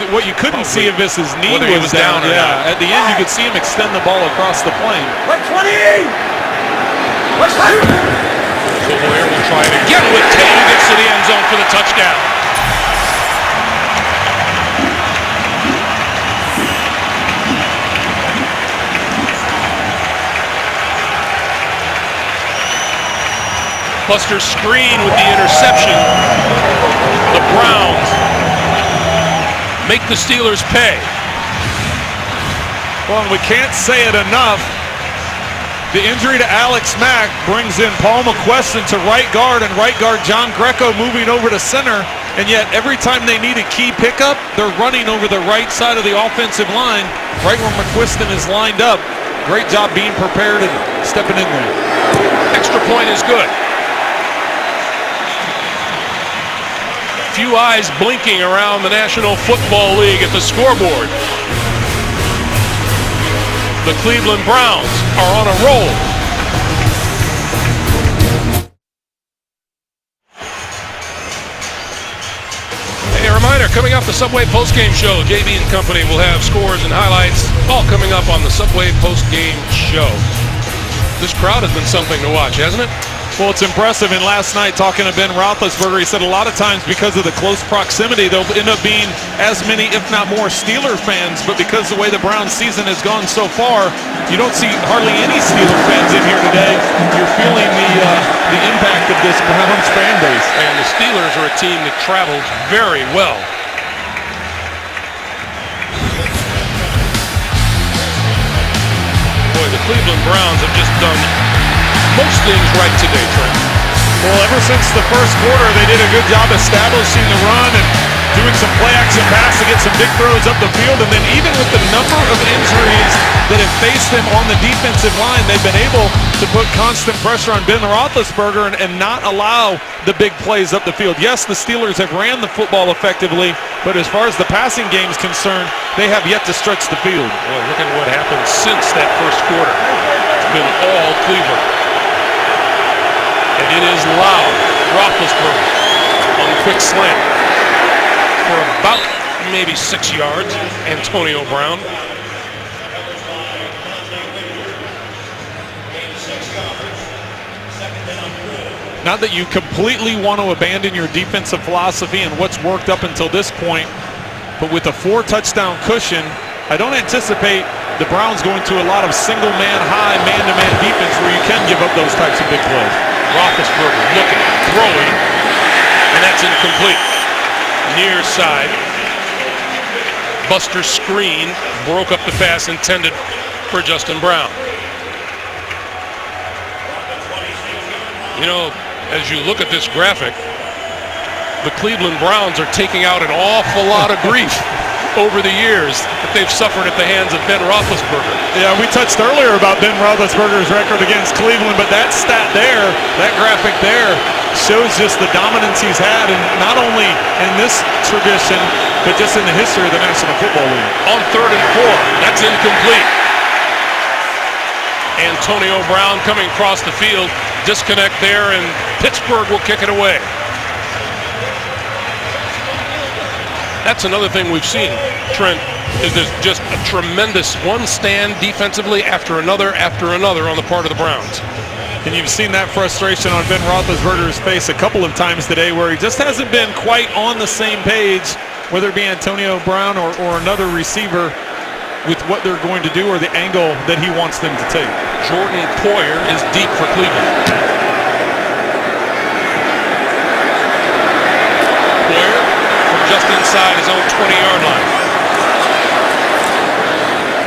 what you couldn't see if his knee was down. Yeah, at the end you could see him extend the ball across the plane. Like 20! What's that? So Boyer will try it again with Tate, who gets to the end zone for the touchdown. Buster Screen with the interception. The Browns make the Steelers pay. Well, we can't say it enough. The injury to Alex Mack brings in Paul McQuestion to right guard, and right guard John Greco moving over to center. And yet every time they need a key pickup, they're running over the right side of the offensive line, right where McQuestion is lined up. Great job being prepared and stepping in there. Extra point is good. Few eyes blinking around the National Football League at the scoreboard. The Cleveland Browns are on a roll. Hey, a reminder, coming up the Subway postgame show. JB and company will have scores and highlights all coming up on the Subway postgame show. This crowd has been something to watch, hasn't it? Well, it's impressive, and last night talking to Ben Roethlisberger, he said a lot of times because of the close proximity, there'll end up being as many, if not more, Steeler fans, but because the way the Browns season has gone so far, you don't see hardly any Steeler fans in here today. You're feeling the impact of this Browns fan base. And the Steelers are a team that travels very well. the Cleveland Browns have just done most things right today, Trent. Well, ever since the first quarter, they did a good job establishing the run and doing some play-action pass to get some big throws up the field. And then even with the number of injuries that have faced them on the defensive line, they've been able to put constant pressure on Ben Roethlisberger and not allow the big plays up the field. Yes, the Steelers have ran the football effectively, but as far as the passing game is concerned, they have yet to stretch the field. Boy, look at what happened since that first quarter. It's been all Cleveland. And it is loud. Roethlisberger on the quick slant for about maybe 6 yards. Antonio Brown. Not that you completely want to abandon your defensive philosophy and what's worked up until this point, but with a 4-touchdown cushion, I don't anticipate the Browns going to a lot of single-man, high, man-to-man defense where you can give up those types of big plays. Roethlisberger looking, throwing, and that's incomplete. Near side. Buster screen broke up the pass intended for Justin Brown. You know, as you look at this graphic, the Cleveland Browns are taking out an awful lot of grief over the years that they've suffered at the hands of Ben Roethlisberger. Yeah, we touched earlier about Ben Roethlisberger's record against Cleveland, but that stat there, that graphic there, shows just the dominance he's had, and not only in this tradition, but just in the history of the National Football League. On 3rd and 4, that's incomplete. Antonio Brown coming across the field, disconnect there, and Pittsburgh will kick it away. That's another thing we've seen, Trent, is there's just a tremendous one stand defensively after another on the part of the Browns. And you've seen that frustration on Ben Roethlisberger's face a couple of times today where he just hasn't been quite on the same page, whether it be Antonio Brown or another receiver, with what they're going to do or the angle that he wants them to take. Jordan Poyer is deep for Cleveland. Poyer from just inside his own 20-yard line.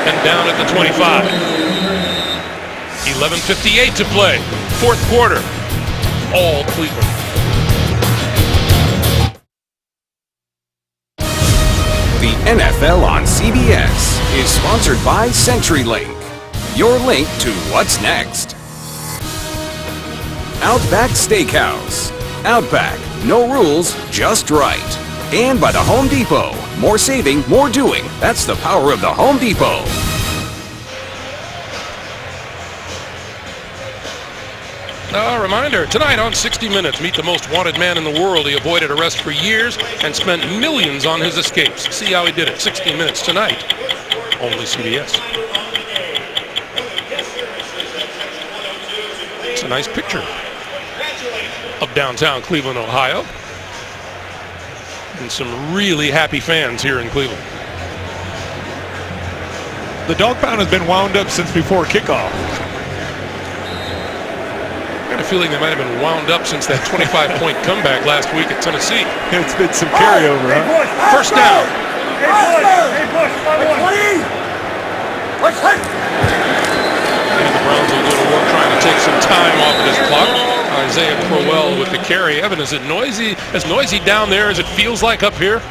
And down at the 25. 11:58 to play. 4th quarter. All Cleveland. The NFL on CBS is sponsored by CenturyLink, your link to what's next. Outback Steakhouse. Outback, no rules, just right. And by the Home Depot. More saving, more doing. That's the power of the Home Depot. A reminder, tonight on 60 Minutes, meet the most wanted man in the world. He avoided arrest for years and spent millions on his escapes. See how he did it. 60 Minutes tonight. Only CBS. It's a nice picture of downtown Cleveland, Ohio. And some really happy fans here in Cleveland. The dog pound has been wound up since before kickoff. I got a feeling they might have been wound up since that 25-point comeback last week at Tennessee. It's been some carryover, huh? First down. And the Browns will go to work trying to take some time off of this clock. Isaiah Crowell with the carry. Evan, is it noisy? As noisy down there as it feels like up here?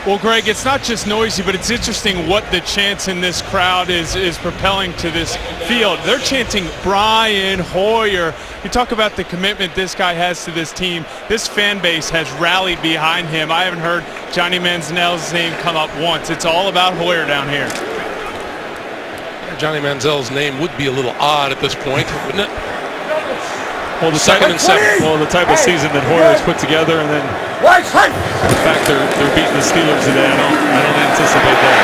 Well, Greg, it's not just noisy, but it's interesting what the chants in this crowd is propelling to this field. They're chanting Brian Hoyer. You talk about the commitment this guy has to this team. This fan base has rallied behind him. I haven't heard Johnny Manziel's name come up once. It's all about Hoyer down here. Johnny Manziel's name would be a little odd at this point, wouldn't it? Well, the Second and 7. Well, the type of season that Hoyer has put together, and then the fact they're beating the Steelers today, I don't anticipate that.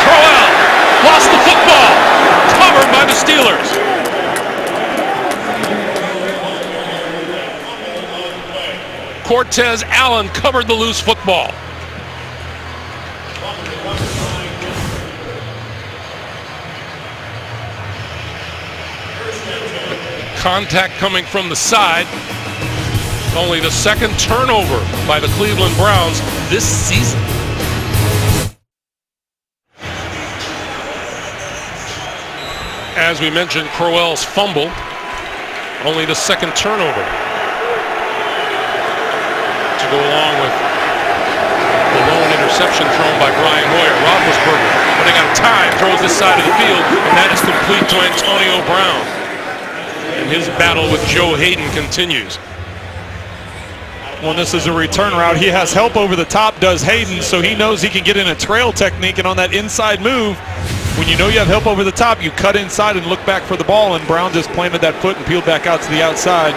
Crowell lost the football, covered by the Steelers. Cortez Allen covered the loose football. Contact coming from the side. Only the second turnover by the Cleveland Browns this season. As we mentioned, Crowell's fumble, only the second turnover to go along with the lone interception thrown by Brian Hoyer. Roethlisberger, when they got time, throws this side of the field, and that is complete to Antonio Brown. And his battle with Joe Hayden continues. When this is a return route, he has help over the top, does Hayden, so he knows he can get in a trail technique, and on that inside move, when you know you have help over the top, you cut inside and look back for the ball, and Brown just planted that foot and peeled back out to the outside,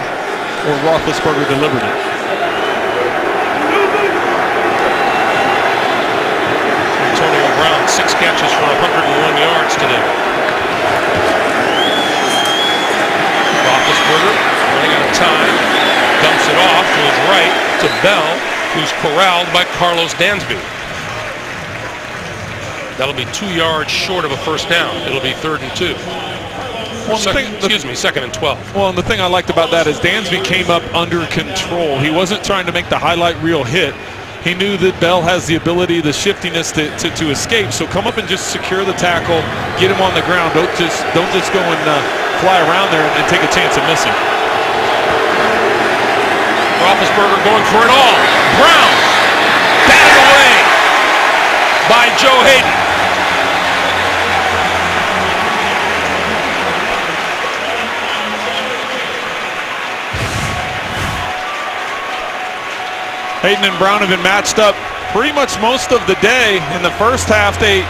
where Roethlisberger delivered it. Antonio Brown, 6 catches for 101 yards today. Roethlisberger running out of time, dumps it off to his right to Bell, who's corralled by Carlos Dansby. That'll be 2 yards short of a first down. It'll be 3rd and 2. Well, Second and 12. Well, and the thing I liked about that is Dansby came up under control. He wasn't trying to make the highlight reel hit. He knew that Bell has the ability, the shiftiness to escape. So come up and just secure the tackle, get him on the ground. Don't just go and fly around there and take a chance of missing. Roethlisberger going for it all. Brown batted away by Joe Hayden. Hayden and Brown have been matched up pretty much most of the day. In the first half, they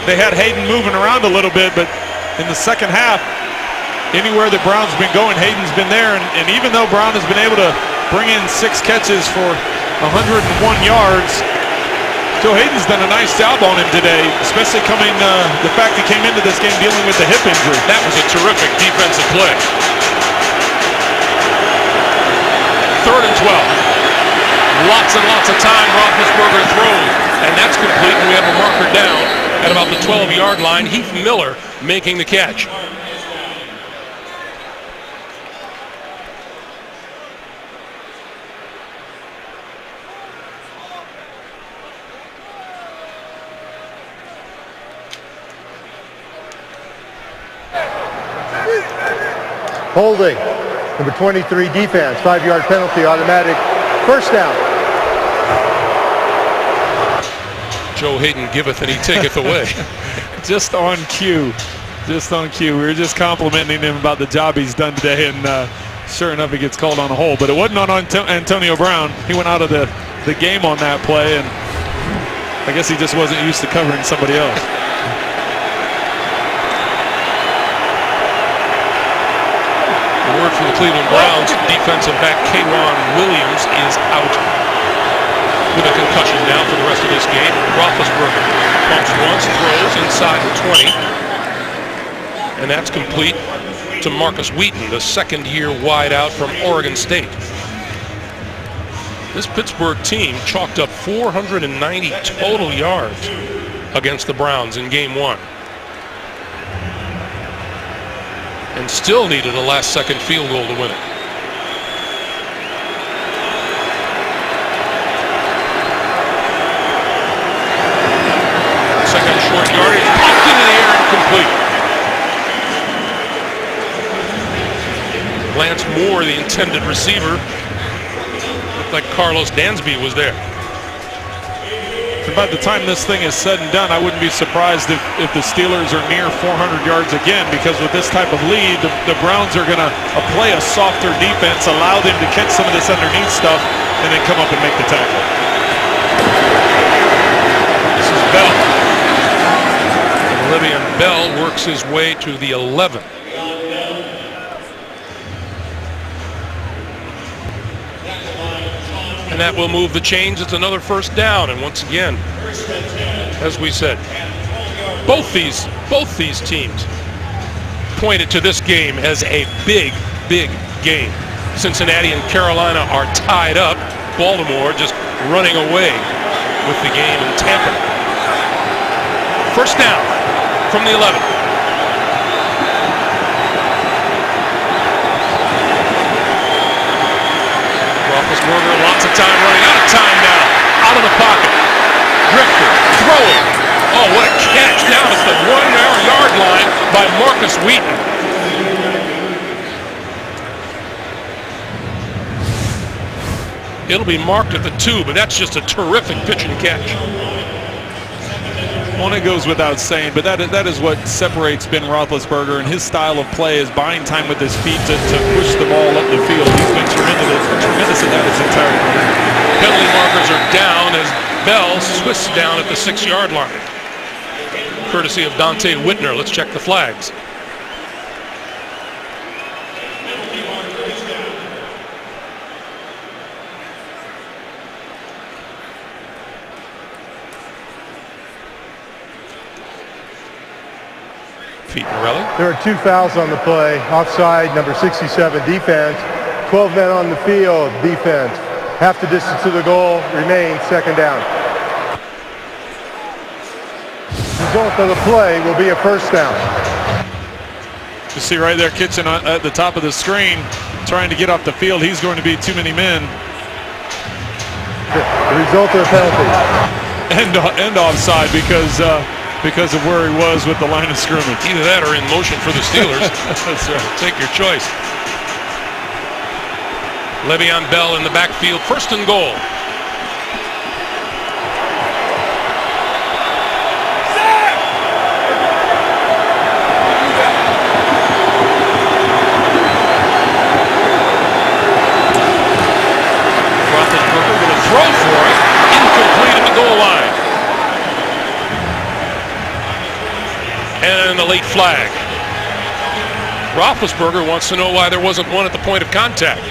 had Hayden moving around a little bit, but in the second half, anywhere that Brown's been going, Hayden's been there. And even though Brown has been able to bring in 6 catches for 101 yards, Joe Hayden's done a nice job on him today, especially the fact he came into this game dealing with the hip injury. That was a terrific defensive play. 3rd and 12. Lots and lots of time. Roethlisberger throws, and that's complete. And we have a marker down at about the 12-yard line. Heath Miller making the catch. Holding. Number 23 defense. 5-yard penalty, automatic. First down. Joe Hayden giveth and he taketh away. Just on cue. Just on cue. We were just complimenting him about the job he's done today, and sure enough, he gets called on a hold. But it wasn't on Antonio Brown. He went out of the game on that play, and I guess he just wasn't used to covering somebody else. Word from the Cleveland Browns, defensive back K'Wan Williams is out with a concussion now for the rest of this game. Roethlisberger pumps once, throws inside the 20. And that's complete to Marcus Wheaton, the second-year wideout from Oregon State. This Pittsburgh team chalked up 490 total yards against the Browns in Game 1. And still needed a last-second field goal to win it. Second short yardage, popped into the air and complete. Lance Moore, the intended receiver, looked like Carlos Dansby was there. And by the time this thing is said and done, I wouldn't be surprised if the Steelers are near 400 yards again, because with this type of lead, the Browns are going to play a softer defense, allow them to catch some of this underneath stuff, and then come up and make the tackle. This is Bell. And Le'Veon Bell works his way to the 11. And that will move the chains. It's another first down. And once again, as we said, both these teams pointed to this game as a big game. Cincinnati and Carolina are tied up. Baltimore just running away with the game in Tampa. First down from the 11. Roethlisberger, lots of time, running out of time now. Out of the pocket. Drifter, throwing. Oh, what a catch down at the 1-yard line by Marcus Marcus Wheaton. It'll be marked at the 2, but that's just a terrific pitch and catch. Well, it goes without saying, but that is what separates Ben Roethlisberger, and his style of play is buying time with his feet to push the ball up the field. He's been tremendous at that his entire career. Penalty markers are down as Bell twists down at the 6-yard line. Courtesy of Dante Whitner. Let's check the flags. There are 2 fouls on the play. Offside, number 67, defense. 12 men on the field, defense. Half the distance to the goal remains, second down. Result of the play will be a first down. You see right there, Kitchen at the top of the screen, trying to get off the field. He's going to be too many men. The result of the penalty. And offside because of where he was with the line of scrimmage. Either that or in motion for the Steelers. That's right. Take your choice. Le'Veon Bell in the backfield, first and goal. Roethlisberger going to throw for it, incomplete at the goal line. And the late flag. Roethlisberger wants to know why there wasn't one at the point of contact.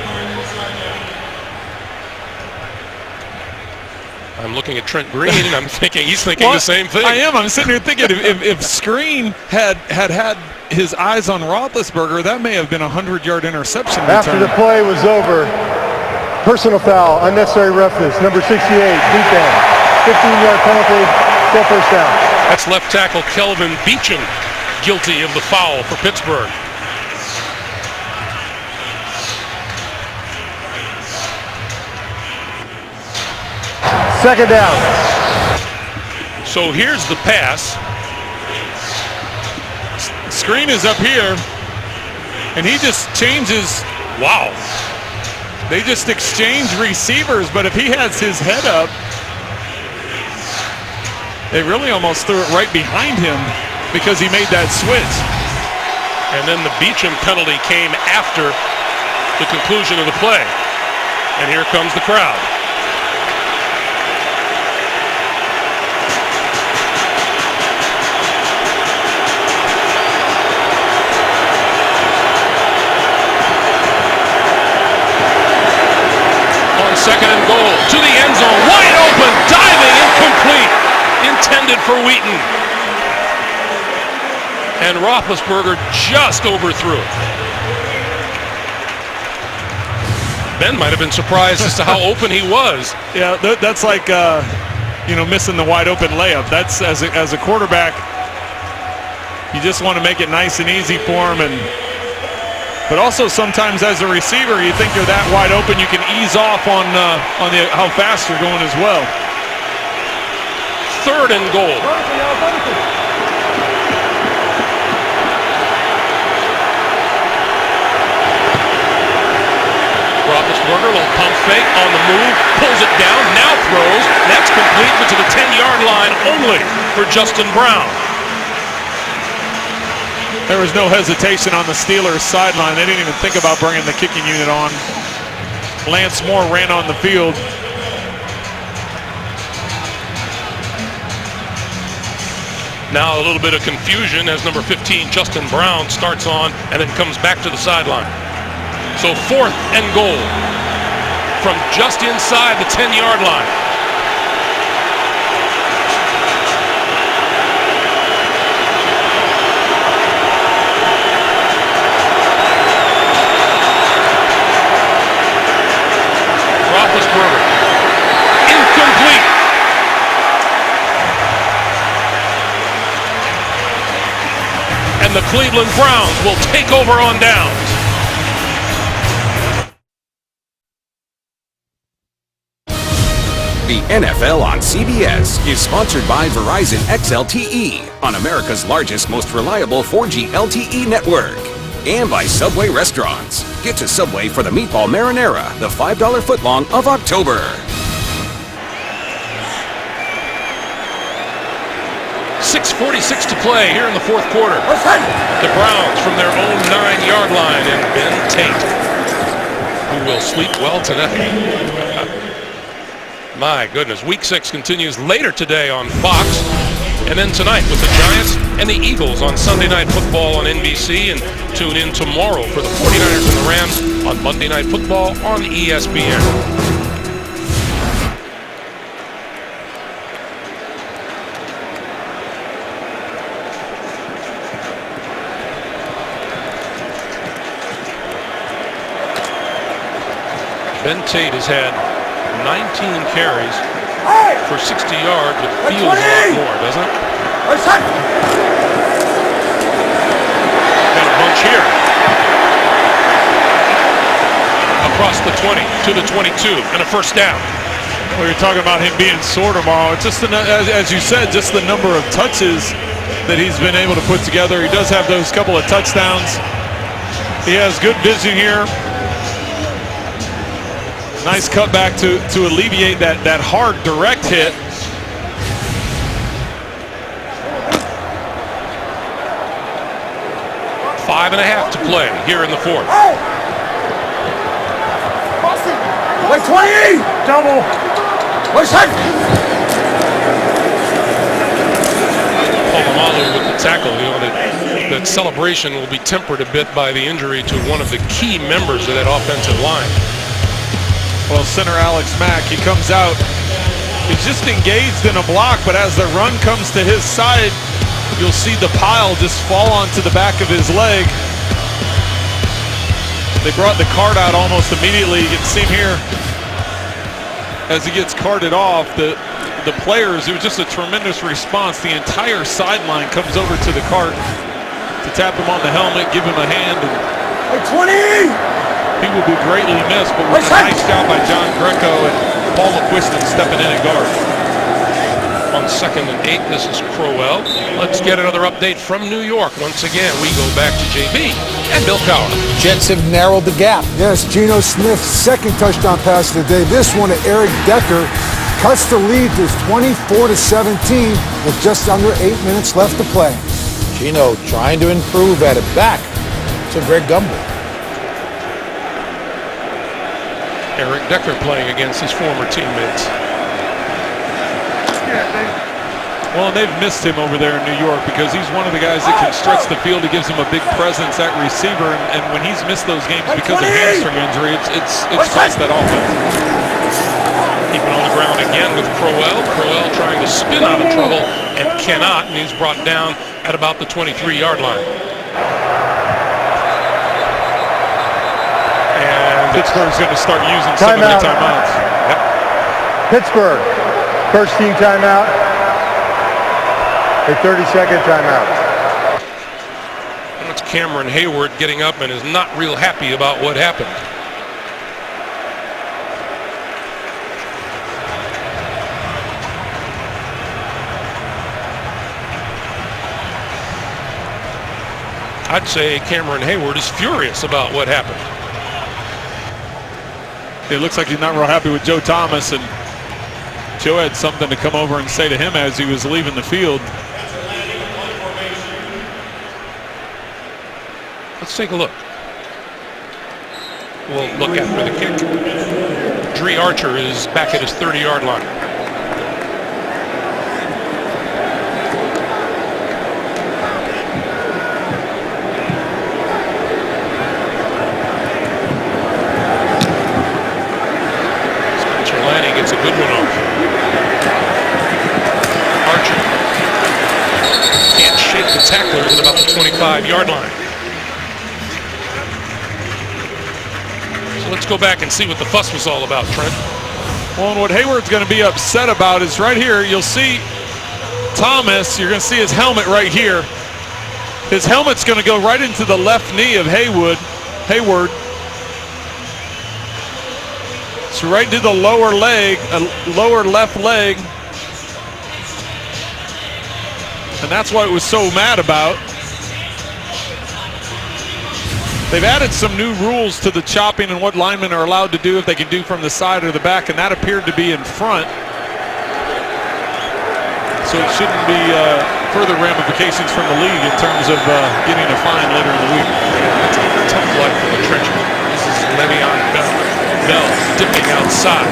I'm looking at Trent Green, and I'm thinking he's thinking the same thing. I am. I'm sitting here thinking if Screen had his eyes on Roethlisberger, that may have been a 100-yard interception. After the play was over, personal foul, unnecessary roughness, number 68, defense. 15-yard penalty, still first down. That's left tackle Kelvin Beachum, guilty of the foul for Pittsburgh. Second down. So here's the pass. Screen is up here, and he just changes. Wow. They just exchange receivers, but if he has his head up, they really almost threw it right behind him because he made that switch. And then the Beachum penalty came after the conclusion of the play. And here comes the crowd. On second and goal, to the end zone, wide open, diving, incomplete. Intended for Wheaton. And Roethlisberger just overthrew it. Ben might have been surprised as to how open he was. Yeah, that's like missing the wide open layup. That's as a quarterback, you just want to make it nice and easy for him, but also sometimes as a receiver, you think you're that wide open, you can ease off on how fast you're going as well. Third and goal. Roethlisberger, little pump fake on the move, pulls it down, now throws. That's complete, but to the 10-yard line only for Justin Brown. There was no hesitation on the Steelers' sideline. They didn't even think about bringing the kicking unit on. Lance Moore ran on the field. Now a little bit of confusion as number 15, Justin Brown, starts on and then comes back to the sideline. So fourth and goal from just inside the 10-yard line. Roethlisberger, incomplete. And the Cleveland Browns will take over on downs. The NFL on CBS is sponsored by Verizon XLTE on America's largest, most reliable 4G LTE network. And by Subway Restaurants. Get to Subway for the Meatball Marinara, the $5 footlong of October. 6:46 to play here in the fourth quarter. The Browns from their own 9-yard line, and Ben Tate, who will sleep well tonight. My goodness, Week 6 continues later today on Fox, and then tonight with the Giants and the Eagles on Sunday Night Football on NBC, and tune in tomorrow for the 49ers and the Rams on Monday Night Football on ESPN. Ben Tate has had 19 carries for 60 yards. It feels a lot more, doesn't it? Got a bunch here. Across the 20 to the 22 and a first down. Well, you're talking about him being sore tomorrow. It's just, as you said, just the number of touches that he's been able to put together. He does have those couple of touchdowns. He has good vision here. Nice cutback to alleviate that hard direct hit. Five and a half to play here in the fourth. Like 20! Double! What's that? Polamalu with the tackle. You know, that celebration will be tempered a bit by the injury to one of the key members of that offensive line. Well, center Alex Mack, he comes out. He's just engaged in a block, but as the run comes to his side, you'll see the pile just fall onto the back of his leg. They brought the cart out almost immediately. You can see him here as he gets carted off. The players, it was just a tremendous response. The entire sideline comes over to the cart to tap him on the helmet, give him a hand. And Like 20! he will be greatly missed, but with a nice job by John Greco and Paul McQuiston stepping in at guard. On 2nd and 8, this is Crowell. Let's get another update from New York. Once again, we go back to JB and Bill Cowher. Jets have narrowed the gap. Yes, Geno Smith's second touchdown pass of the day. This one to Eric Decker cuts the lead to 24-17 with just under 8 minutes left to play. Geno trying to improve at it. Back to Greg Gumbel. Eric Decker playing against his former teammates. Well, they've missed him over there in New York because he's one of the guys that can stretch the field. He gives them a big presence at receiver, and when he's missed those games because of hamstring injury, it's cost that offense. Keeping on the ground again with Crowell. Crowell trying to spin out of trouble and cannot, and he's brought down at about the 23-yard line. Pittsburgh's going to start using some of their timeouts. Yep. Pittsburgh, first team timeout, a 30-second timeout. That's Cameron Hayward getting up and is not real happy about what happened. I'd say Cameron Hayward is furious about what happened. It looks like he's not real happy with Joe Thomas, and Joe had something to come over and say to him as he was leaving the field. Let's take a look. We'll look after the kick. Dree Archer is back at his 30-yard line. Gets a good one off. Archer can't shake the tacklers at about the 25-yard line. So let's go back and see what the fuss was all about, Trent. Well, and what Hayward's going to be upset about is right here. You'll see Thomas. You're going to see his helmet right here. His helmet's going to go right into the left knee of Hayward. It's right into the lower leg, lower left leg. And that's what it was so mad about. They've added some new rules to the chopping and what linemen are allowed to do, if they can do from the side or the back, and that appeared to be in front. So it shouldn't be further ramifications from the league in terms of getting a fine later in the week. That's a tough life for the trench. This is Le'Veon Bell. Bell dipping outside.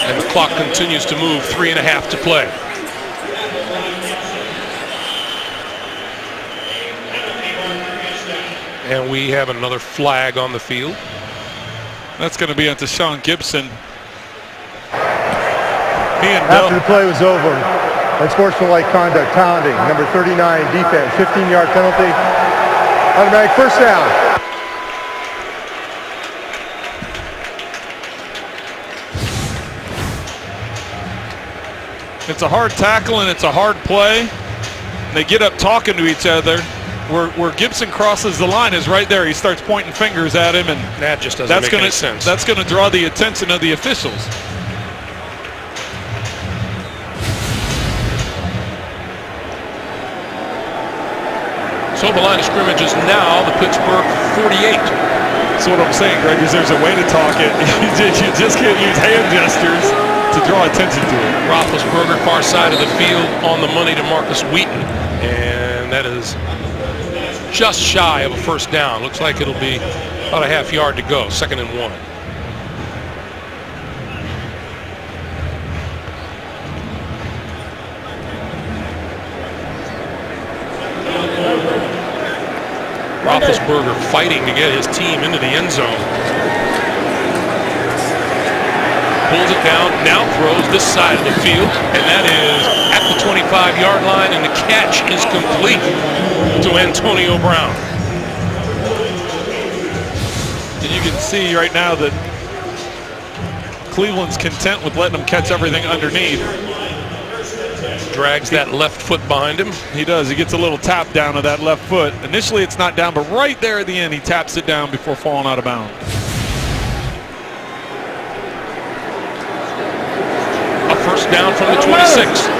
And the clock continues to move, 3.5 to play. And we have another flag on the field. That's going to be onto Sean Gibson. He and Bell. After the play was over, unsportsmanlike conduct, pounding, number 39, defense, 15-yard penalty, automatic first down. It's a hard tackle and it's a hard play. They get up talking to each other. Where Gibson crosses the line is right there. He starts pointing fingers at him, and that just doesn't make any sense. That's going to draw the attention of the officials. So the line of scrimmage is now the Pittsburgh 48. So what I'm saying, Greg, is there's a way to talk it. You just can't use hand gestures to draw attention to it. Roethlisberger, far side of the field, on the money to Marcus Wheaton, and that is just shy of a first down. Looks like it'll be about a half yard to go, 2nd and 1. Roethlisberger fighting to get his team into the end zone. Pulls it down, now throws this side of the field, and that is at the 25-yard line, and the catch is complete to Antonio Brown. And you can see right now that Cleveland's content with letting them catch everything underneath. Drags that left foot behind him. He does. He gets a little tap down of that left foot. Initially it's not down, but right there at the end he taps it down before falling out of bounds. A first down from the 26.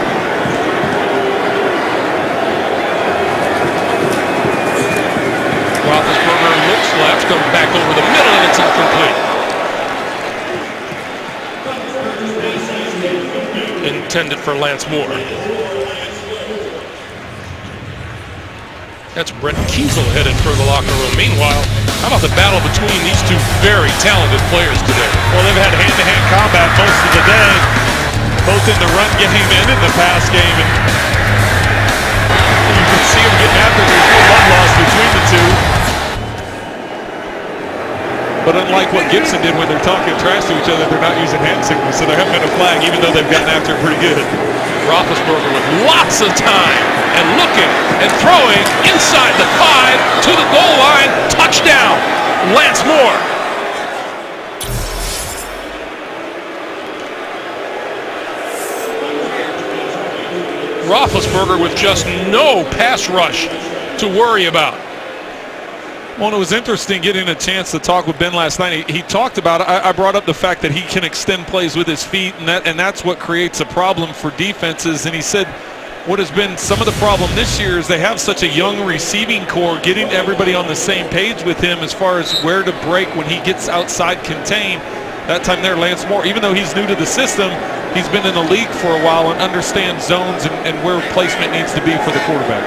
Roethlisberger looks left, comes back over the middle, and it's incomplete. Intended for Lance Moore. That's Brett Kiesel headed for the locker room. Meanwhile, how about the battle between these two very talented players today? Well, they've had hand-to-hand combat most of the day, both in the run game and in the pass game. And you can see them getting after it. There's no love lost between the two. But unlike what Gibson did when they're talking trash to each other, they're not using hand signals, so there hasn't been a flag, even though they've gotten after it pretty good. Roethlisberger with lots of time and looking and throwing inside the 5 to the goal line. Touchdown, Lance Moore. Roethlisberger with just no pass rush to worry about. Well, it was interesting getting a chance to talk with Ben last night. He talked about, I brought up the fact that he can extend plays with his feet, and that's what creates a problem for defenses. And he said what has been some of the problem this year is they have such a young receiving core, getting everybody on the same page with him as far as where to break when he gets outside contained. That time there, Lance Moore, even though he's new to the system, he's been in the league for a while and understands zones and where placement needs to be for the quarterback.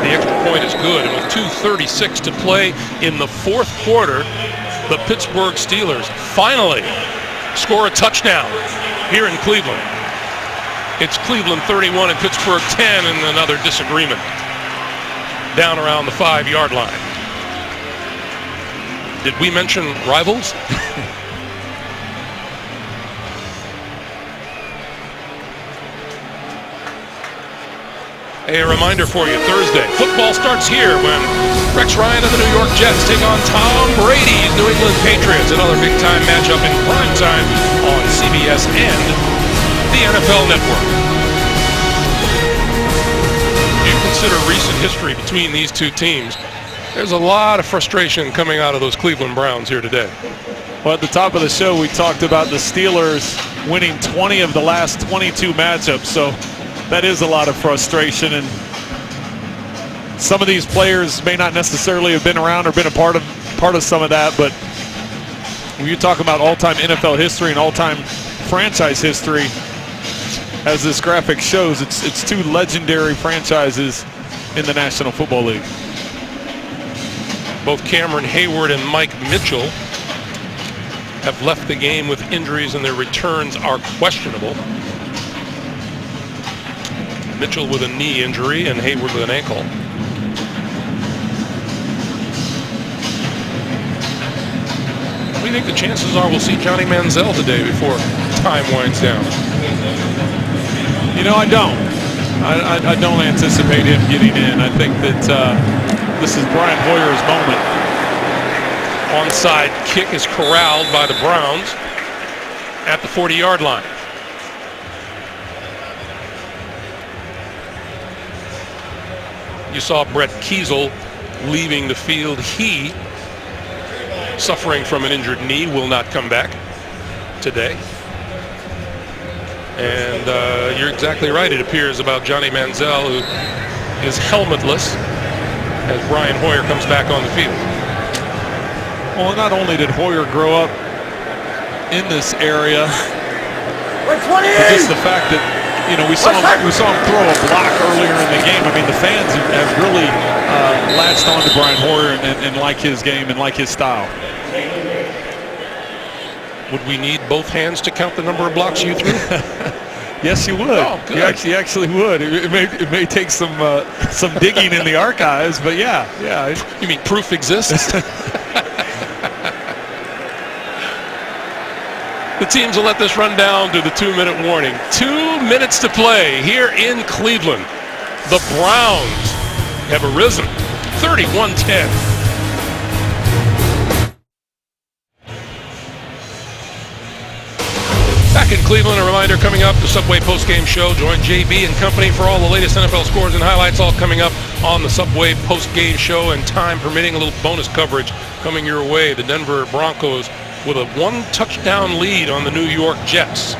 The extra point is good, and with 2:36 to play in the fourth quarter, the Pittsburgh Steelers finally score a touchdown here in Cleveland. It's Cleveland 31 and Pittsburgh 10 in another disagreement down around the 5-yard line. Did we mention rivals? A reminder for you, Thursday, football starts here when Rex Ryan and the New York Jets take on Tom Brady's New England Patriots. Another big-time matchup in prime time on CBS and the NFL Network. You consider recent history between these two teams. There's a lot of frustration coming out of those Cleveland Browns here today. Well, at the top of the show, we talked about the Steelers winning 20 of the last 22 matchups, so that is a lot of frustration. And some of these players may not necessarily have been around or been a part of some of that, but when you talk about all-time NFL history and all-time franchise history, as this graphic shows, it's two legendary franchises in the National Football League. Both Cameron Hayward and Mike Mitchell have left the game with injuries, and their returns are questionable. Mitchell with a knee injury and Hayward with an ankle. What do you think the chances are we'll see Johnny Manziel today before time winds down? You know, I don't. I don't anticipate him getting in. I think that this is Brian Hoyer's moment. Onside kick is corralled by the Browns at the 40-yard line. You saw Brett Kiesel leaving the field. He, suffering from an injured knee, will not come back today. And you're exactly right. It appears about Johnny Manziel, who is helmetless, as Brian Hoyer comes back on the field. Well, not only did Hoyer grow up in this area, but just the fact that, you know, we saw him throw a block earlier in the game. I mean, the fans have really latched on to Brian Hoyer and like his game and like his style. Would we need both hands to count the number of blocks you threw? Yes, you would. Oh, good. You actually would. It may take some digging in the archives, but yeah. You mean proof exists? The teams will let this run down to the 2-minute warning. 2 minutes to play here in Cleveland. The Browns have arisen 31-10. Back in Cleveland, a reminder coming up, the Subway postgame show. Join JB and company for all the latest NFL scores and highlights, all coming up on the Subway postgame show, and time permitting, a little bonus coverage coming your way. The Denver Broncos with a 1-touchdown lead on the New York Jets.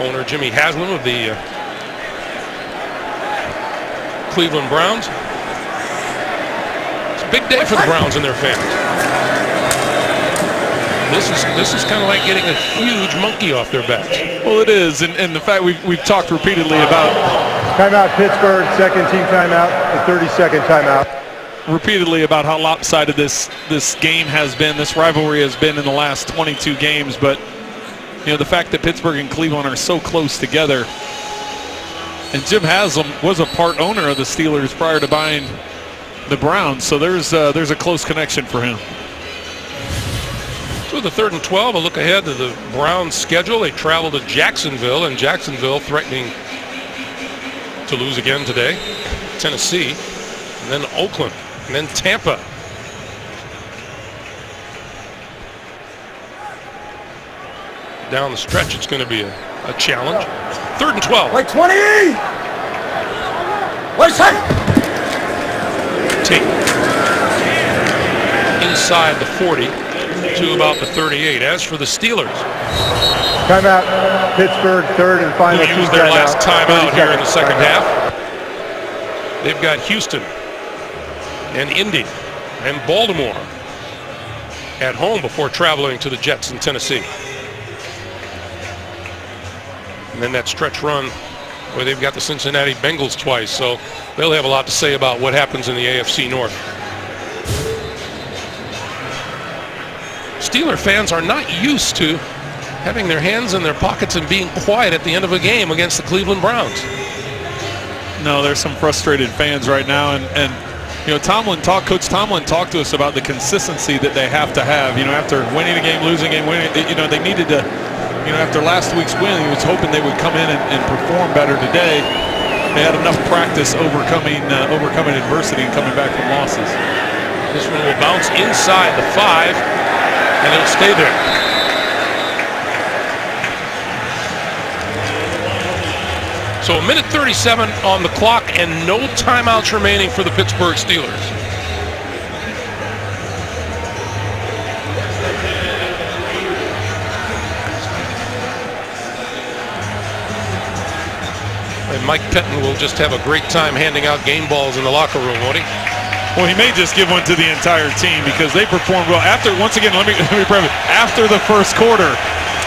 Owner Jimmy Haslam of the Cleveland Browns. It's a big day for the Browns and their fans. This is kind of like getting a huge monkey off their backs. Well, it is, and the fact we've talked repeatedly about Timeout Pittsburgh, second team timeout, the 30-second timeout. Repeatedly about how lopsided this game has been, this rivalry has been in the last 22 games, but you know, the fact that Pittsburgh and Cleveland are so close together, and Jim Haslam was a part owner of the Steelers prior to buying the Browns, so there's a close connection for him. So the 3rd and 12, a look ahead to the Browns' schedule. They travel to Jacksonville, and Jacksonville threatening to lose again today. Tennessee, and then Oakland, and then Tampa. Down the stretch, it's going to be a challenge. 3rd and 12. Wait, 20! Wait, set! Tate inside the 40 to about the 38. As for the Steelers, Timeout Pittsburgh, 3rd and final. who used their last timeout here in the second half. They've got Houston and Indy and Baltimore at home before traveling to the Jets in Tennessee. And then that stretch run where they've got the Cincinnati Bengals twice, so they'll have a lot to say about what happens in the AFC North. Steeler fans are not used to having their hands in their pockets and being quiet at the end of a game against the Cleveland Browns. No, there's some frustrated fans right now, and you know, Coach Tomlin talked to us about the consistency that they have to have. You know, after winning a game, losing a game, winning, you know, they needed to. You know, after last week's win, he was hoping they would come in and perform better today. They had enough practice overcoming adversity and coming back from losses. This one will bounce inside the 5, and it'll stay there. So 1:37 on the clock and no timeouts remaining for the Pittsburgh Steelers. And Mike Pettin will just have a great time handing out game balls in the locker room, won't he? Well, he may just give one to the entire team because they performed well. Once again, let me preface. After the first quarter,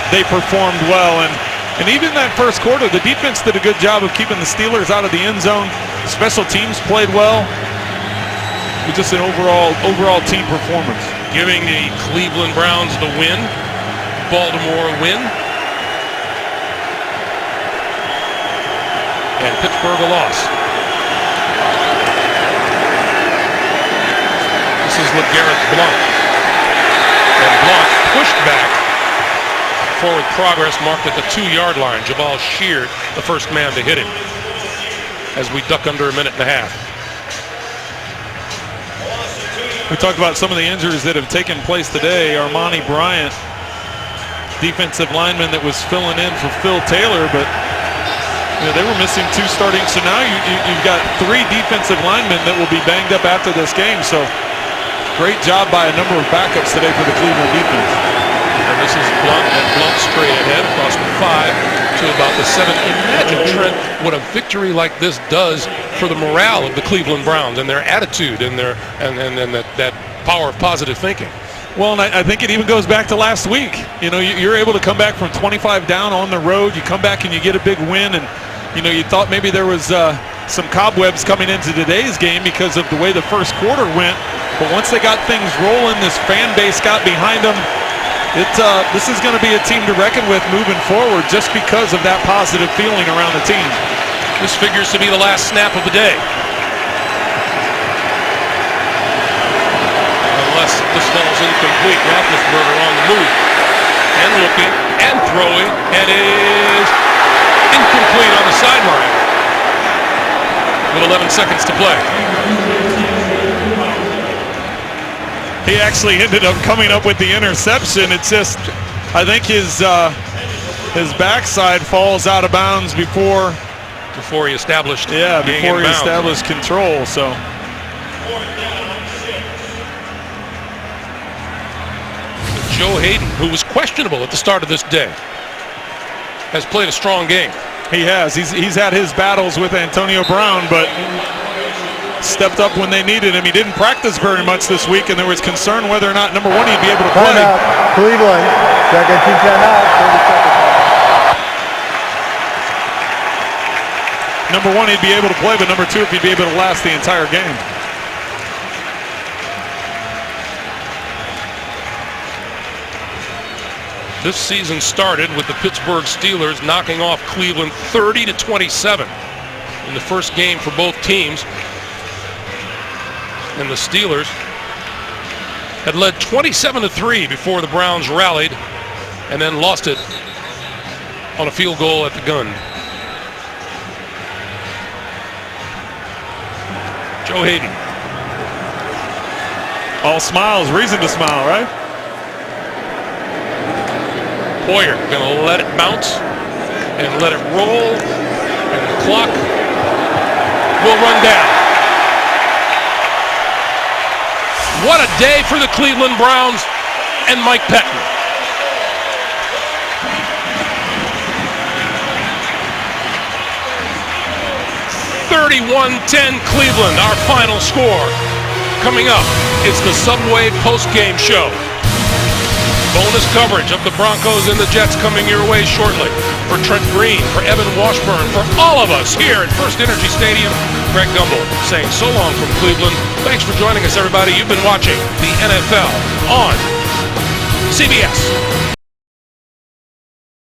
they performed well, and even that first quarter, the defense did a good job of keeping the Steelers out of the end zone. Special teams played well. It was just an overall team performance. Giving the Cleveland Browns the win. Baltimore win. And Pittsburgh a loss. This is LeGarrette Blount. And Blount pushed back. Forward progress marked at the 2-yard line. Jabal Sheard, the first man to hit him. As we duck under a minute and a half. We talked about some of the injuries that have taken place today. Armani Bryant, defensive lineman that was filling in for Phil Taylor, but they were missing 2 starting. So now you've got 3 defensive linemen that will be banged up after this game. So great job by a number of backups today for the Cleveland defense. And this is Blount, and Blount straight ahead across the 5 to about the 7. Imagine, Trent, what a victory like this does for the morale of the Cleveland Browns and their attitude and their and that power of positive thinking. Well, and I think it even goes back to last week. You're able to come back from 25 down on the road. You come back and you get a big win, and you thought maybe there was some cobwebs coming into today's game because of the way the first quarter went. But once they got things rolling, this fan base got behind them. This is going to be a team to reckon with moving forward just because of that positive feeling around the team. This figures to be the last snap of the day. Unless this falls incomplete. Roethlisberger on the move. And looking and throwing. And is incomplete on the sideline. With 11 seconds to play. He actually ended up coming up with the interception. It's just, I think his backside falls out of bounds before he established established control. So Joe Hayden, who was questionable at the start of this day, has played a strong game. He has. He's had his battles with Antonio Brown, but stepped up when they needed him. He didn't practice very much this week, and there was concern whether or not, number one, he'd be able to play. Timeout, Cleveland. Second team timeout, 30 seconds. Number one, he'd be able to play, but number two, if he'd be able to last the entire game. This season started with the Pittsburgh Steelers knocking off Cleveland 30-27 in the first game for both teams. And the Steelers had led 27-3 before the Browns rallied and then lost it on a field goal at the gun. Joe Hayden. All smiles, reason to smile, right? Poyer gonna let it bounce and let it roll, and the clock will run down. What a day for the Cleveland Browns and Mike Pettin. (31-10) Cleveland, our final score. Coming up, it's the Subway post-game show. Bonus coverage of the Broncos and the Jets coming your way shortly. For Trent Green, for Evan Washburn, for all of us here at First Energy Stadium, Greg Gumbel saying so long from Cleveland. Thanks for joining us, everybody. You've been watching the NFL on CBS.